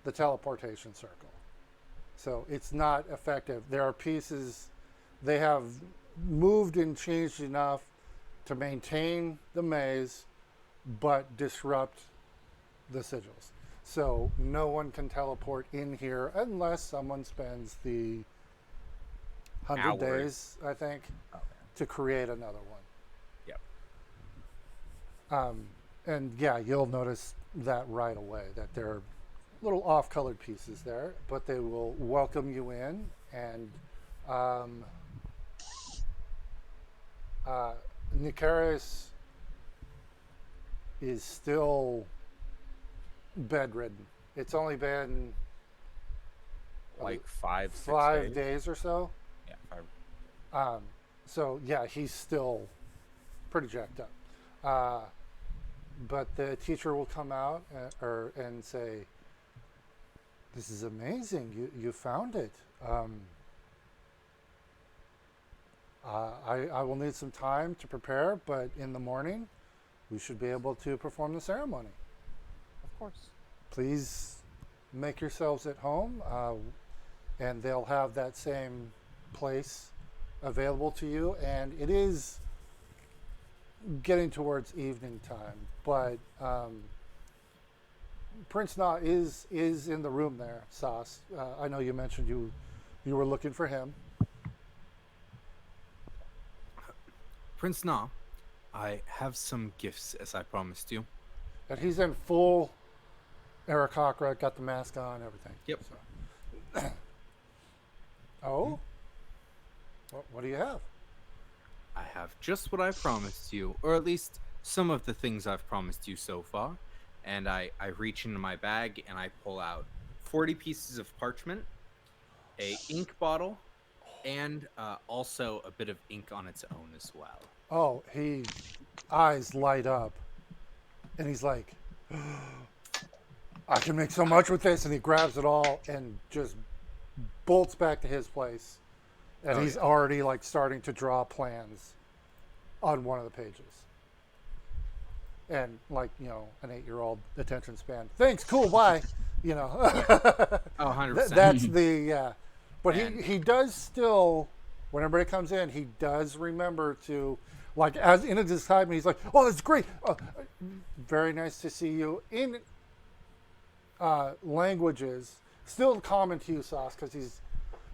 the teleportation circle. So it's not effective. There are pieces they have moved and changed enough to maintain the maze, but disrupt the sigils. So no one can teleport in here unless someone spends the 100 Hours. days, I think, Okay. to create another one. Yep. And yeah, you'll notice that right away, that there are little off-colored pieces there, but they will welcome you in. And Nicaris is still bedridden. It's only been Like 5, 6 5 days or so. Yeah, 5. So yeah, he's still pretty jacked up. But the teacher will come out and say, "This is amazing. You found it. I will need some time to prepare, but in the morning, we should be able to perform the ceremony. Of course. Please make yourselves at home, and they'll have that same place available to you. And it is getting towards evening time, but Prince Na is in the room there. Sauce. I know you mentioned you were looking for him. Prince Na, I have some gifts as I promised you. And he's in full Aarakocra, got the mask on, everything. Yep. So. Oh? What do you have? I have just what I promised you, or at least some of the things I've promised you so far. And I reach into my bag and I pull out 40 pieces of parchment, a ink bottle, and also a bit of ink on its own as well. Oh, he eyes light up, and he's like, I can make so much with this, and he grabs it all and just bolts back to his place, and Oh, he's yeah. already like starting to draw plans on one of the pages. And like, you know, an 8-year-old attention span. Thanks, cool, bye. You know. Oh, 100%. That's the but And- he does still, when everybody comes in, he does remember to, like, as in his time, he's like, oh, that's great. Very nice to see you. In languages, still common to you, Sauce, because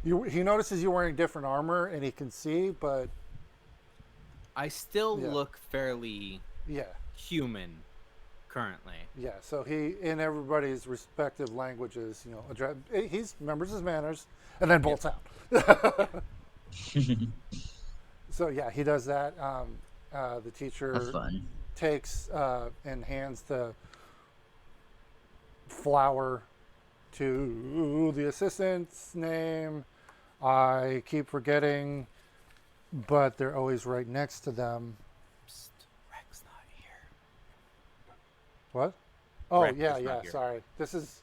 he notices you're wearing different armor and he can see, but I still Yeah. look fairly yeah. human currently. Yeah, so he, in everybody's respective languages, you know, he remembers his manners and then bolts out. So yeah, he does that. The teacher That's fun. takes and hands the flower to the assistant's name. I keep forgetting, but they're always right next to them. Psst, Rex not here. What? Oh Rex yeah, is not yeah. here. Sorry, this is.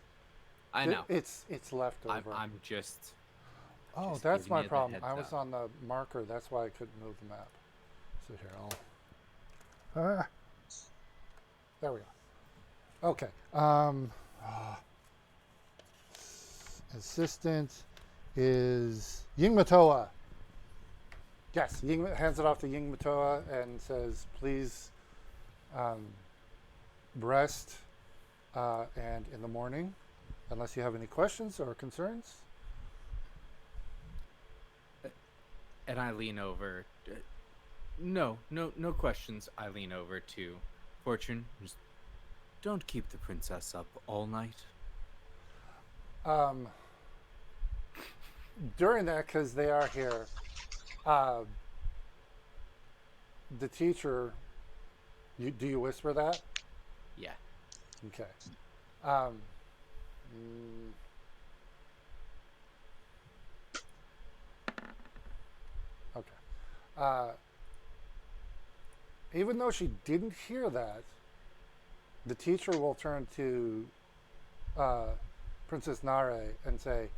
I know. It's leftover. I'm just. Oh, Just that's giving my you the problem. heads I was up. on the marker. That's why I couldn't move the map. So here, I'll. There we go. Okay. Assistant is Ying Matoa. Yes, Ying hands it off to Ying Matoa and says, "Please, rest, and in the morning, unless you have any questions or concerns." And I lean over. No questions. I lean over to Fortune. Just don't keep the princess up all night. During that, because they are here, the teacher, do you whisper that? Yeah. Okay. Mm, okay. Even though she didn't hear that, the teacher will turn to Princess Nare and say,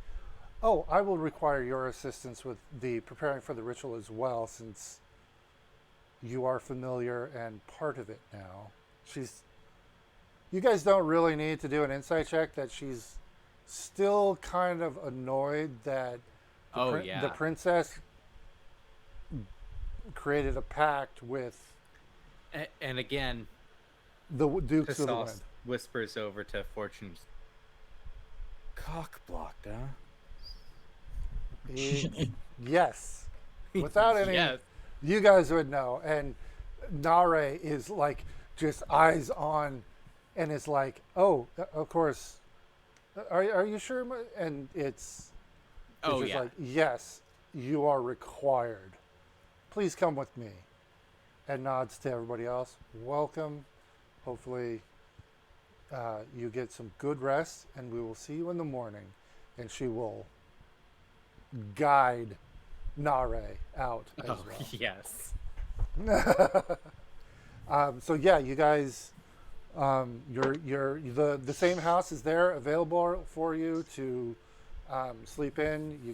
"Oh, I will require your assistance with the preparing for the ritual as well, since you are familiar and part of it now." You guys don't really need to do an insight check that she's still kind of annoyed that the princess created a pact with And again, the Dukes of the Cassos Wind. whispers over to Fortune. Cock blocked, huh? Yes. Without any, Yes. you guys would know. And Nare is like just eyes on, and it's like, oh, of course. Are you sure? And it's Oh, just yeah. like, yes, you are required. Please come with me. And nods to everybody else. Welcome. Hopefully, you get some good rest, and we will see you in the morning. And she will guide Nare out as Oh, well. yes. So yeah, you guys, the same house is there available for you to sleep in. You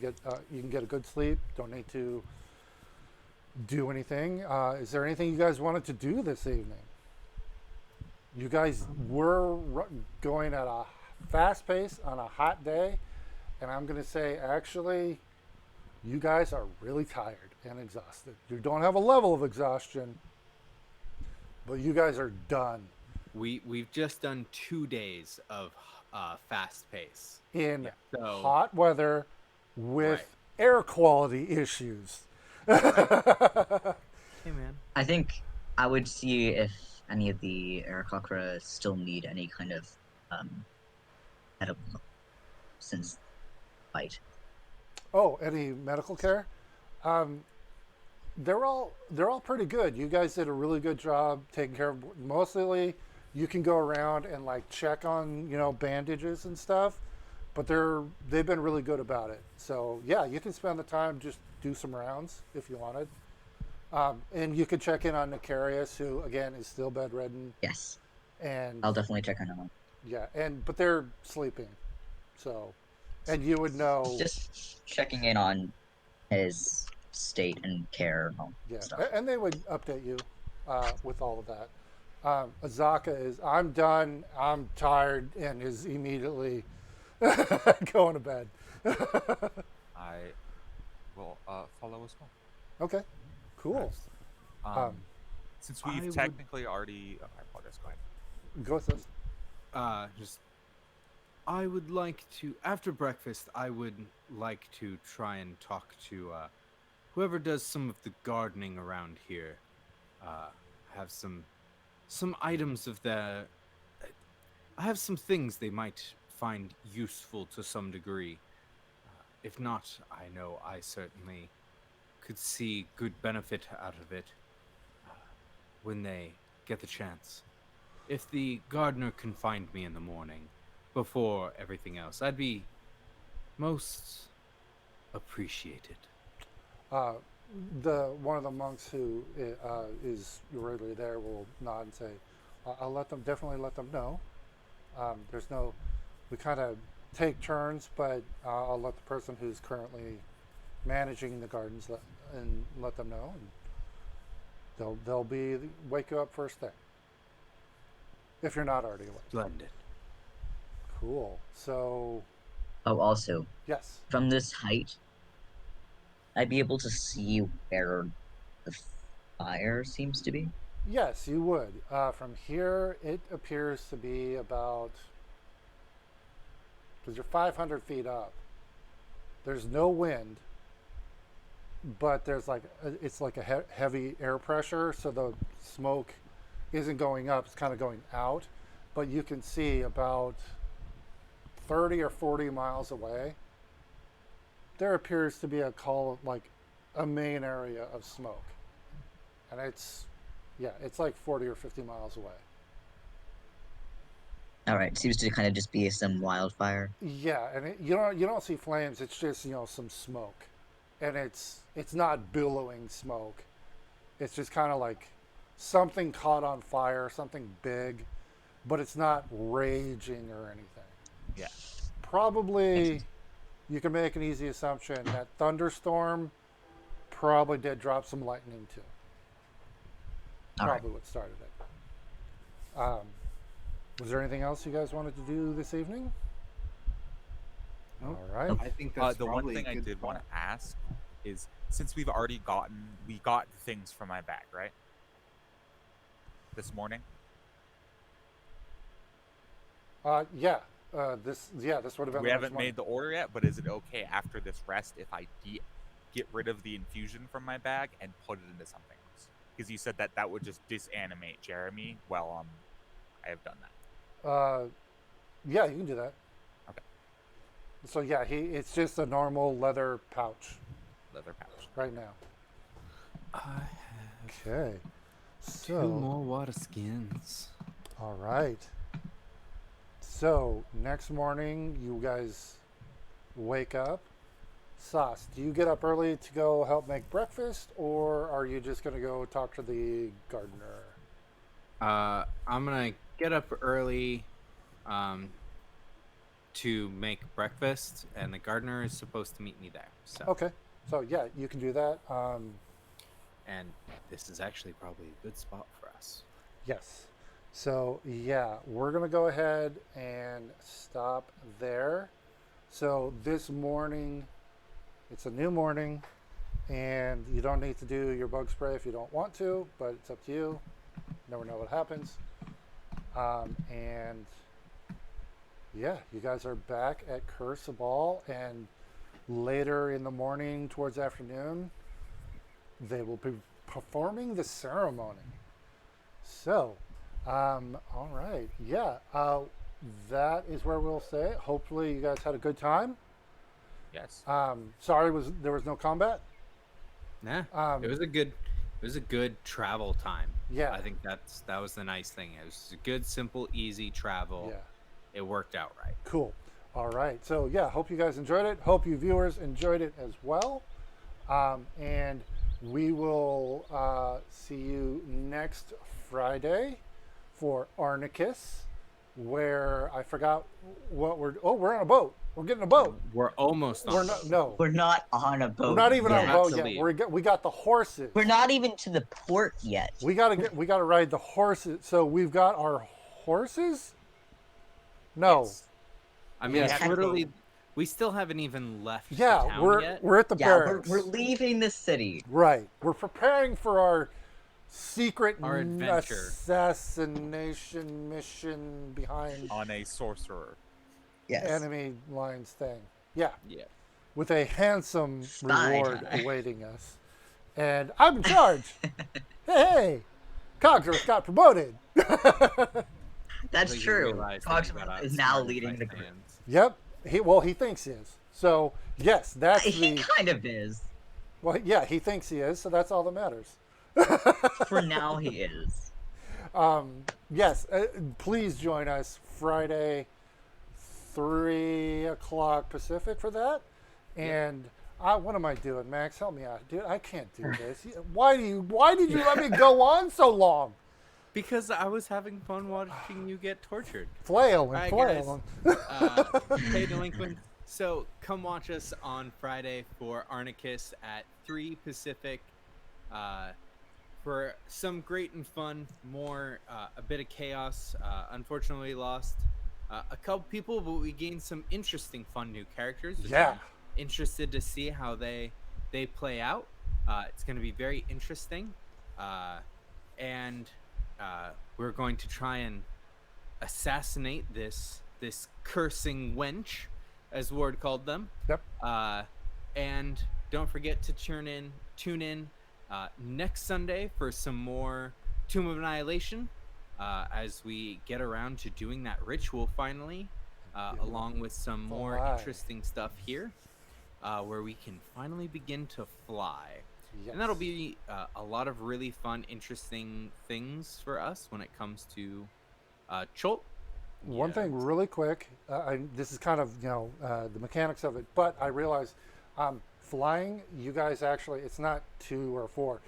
can get a good sleep. Don't need to do anything. Is there anything you guys wanted to do this evening? You guys were going at a fast pace on a hot day, and I'm going to say actually, you guys are really tired and exhausted. You don't have a level of exhaustion, but you guys are done We've just done 2 days of fast pace. in So hot weather with Right. air quality issues. hey man, I think I would see if any of the Aarakocra still need any kind of medical help since fight. Oh, any medical care? Um, they're all pretty good. You guys did a really good job taking care of. Mostly, you can go around and like check on bandages and stuff, but they've been really good about it. So yeah, you can spend the time just do some rounds if you wanted, and you could check in on Necarius, who again is still bedridden, Yes, and I'll definitely check on him. yeah, but they're sleeping, so and you would know. Just checking in on his state and care and all Yeah, stuff. and they would update you with all of that. Azaka is, I'm done, I'm tired, and is immediately going to bed. I will follow as well. Okay, cool. Um, Since I we've would- technically already, I apologize. Go ahead. go with this. just I would like to after breakfast. I would like to try and talk to whoever does some of the gardening around here. Have some items of the. I have some things they might find useful to some degree. If not, I know I certainly could see good benefit out of it when they get the chance. If the gardener can find me in the morning before everything else, I'd be most appreciated. The one of the monks who is regularly there will nod and say, "I'll definitely let them know. There's no, we kind of take turns, but I'll let the person who's currently managing the gardens let them know, and they'll wake you up first thing if you're not already awake." Splendid. Cool. So Oh, also, yes, from this height, I'd be able to see where the fire seems to be. yes, you would. From here, it appears to be about, because you're 500 feet up. There's no wind, but there's it's like a heavy air pressure, so the smoke isn't going up; it's kind of going out. But you can see about 30 or 40 miles away. There appears to be a main area of smoke, and it's like 40 or 50 miles away. All right, seems to kind of just be some wildfire. Yeah, and you don't see flames. It's just some smoke, and it's not billowing smoke. It's just kind of like something caught on fire, something big, but it's not raging or anything. Yeah. Probably, you can make an easy assumption that thunderstorm probably did drop some lightning too. All right. Probably what started it. Was there anything else you guys wanted to do this evening? Nope. All right. Nope. I think that's The one probably thing a I good did want spot. to ask is, since we got things from my bag, right? This morning. Yeah. This would have been. We the next haven't one. made the order yet, but is it okay after this rest if I get rid of the infusion from my bag and put it into something else? Because you said that would just disanimate Jeremy. Well, I have done that. Yeah, you can do that. Okay. So yeah, it's just a normal leather pouch Leather pouch. right now. I have Okay. 2 So more water skins. all right. So next morning, you guys wake up. Sauce, do you get up early to go help make breakfast, or are you just gonna go talk to the gardener? I'm gonna get up early, to make breakfast, and the gardener is supposed to meet me there. So, Okay. So yeah, you can do that. and this is actually probably a good spot for us. Yes. So yeah, we're gonna go ahead and stop there. So this morning, it's a new morning, and you don't need to do your bug spray if you don't want to, but it's up to you. Never know what happens. And yeah, you guys are back at Curse of All, and later in the morning, towards afternoon, they will be performing the ceremony. So, all right, yeah, that is where we'll say it. Hopefully, you guys had a good time. Yes. Sorry, there was no combat. Nah, Um, it was a good travel time. Yeah. I think that was the nice thing. It was a good, simple, easy travel. Yeah. It worked out right. Cool. All right. So yeah, hope you guys enjoyed it. Hope you viewers enjoyed it as well. And we will see you next Friday for Arnicus, where I forgot what we're on a boat. We're getting a boat. We're almost on. We're not. No. We're not on a boat. We're not even on yet. a boat to yet. leave. We got the horses. We're not even to the port yet. We gotta ride the horses. So we've got our horses. No. Yes. I mean, Yeah. it's literally, we still haven't even left the Yeah, town we're yet. we're at the Yeah, barracks. we're leaving the city. Right. We're preparing for our secret Our adventure. assassination mission behind On a sorcerer. Yes. enemy lines thing. Yeah. Yeah. With a handsome Spy reward time. awaiting us. And I'm in charge. Hey, Cogsworth got promoted. That's But you true. realize that you Cogsworth got is now outsmarted leading by the group. fans. Yep. He thinks he is. So yes, that's He the kind of is. well. Yeah, he thinks he is. So that's all that matters. For now, he is. Yes, please join us Friday, 3 o'clock Pacific for that. And what am I doing, Max? Help me out, dude. I can't do this. Why did you let me go on so long? Because I was having fun watching you get tortured. Flail and Alright, flail. Hey, delinquents. So come watch us on Friday for Arnicus at 3 Pacific. For some great and fun, more a bit of chaos. Unfortunately, we lost a couple people, but we gained some interesting, fun new characters. which Yeah. I'm interested to see how they play out. It's going to be very interesting, and we're going to try and assassinate this cursing wench, as Ward called them. Yep. And don't forget to tune in next Sunday for some more Tomb of Annihilation, as we get around to doing that ritual finally, along with some more Fly. interesting stuff here, where we can finally begin to fly. Yes. And that'll be a lot of really fun, interesting things for us when it comes to Cholt. One Yeah. thing really quick, this is kind of, the mechanics of it, but I realize flying, you guys actually, it's not 2 or 4.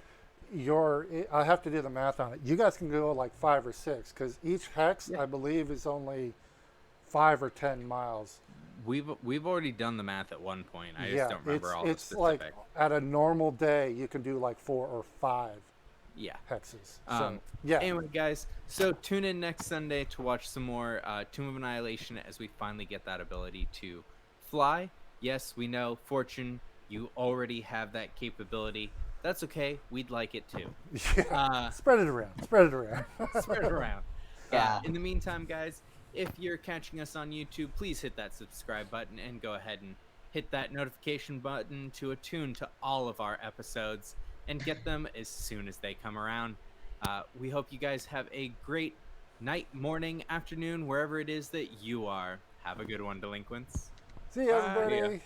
I have to do the math on it. You guys can go like 5 or 6 because each hex, Yeah. I believe, is only 5 or 10 miles. We've already done the math at one point. I Yeah, just don't remember all it's the like specific. at a normal day, you can do like 4 or 5 Yeah. hexes. Um, So, yeah. Anyway, guys, so tune in next Sunday to watch some more Tomb of Annihilation as we finally get that ability to fly. Yes, we know, Fortune, you already have that capability. That's okay. We'd like it too. Yeah. Spread it around. Spread it around. Spread it around. Yeah. In the meantime, guys, if you're catching us on YouTube, please hit that subscribe button and go ahead and hit that notification button to attune to all of our episodes and get them as soon as they come around. We hope you guys have a great night, morning, afternoon, wherever it is that you are. Have a good one, delinquents. See you, Bye. everybody.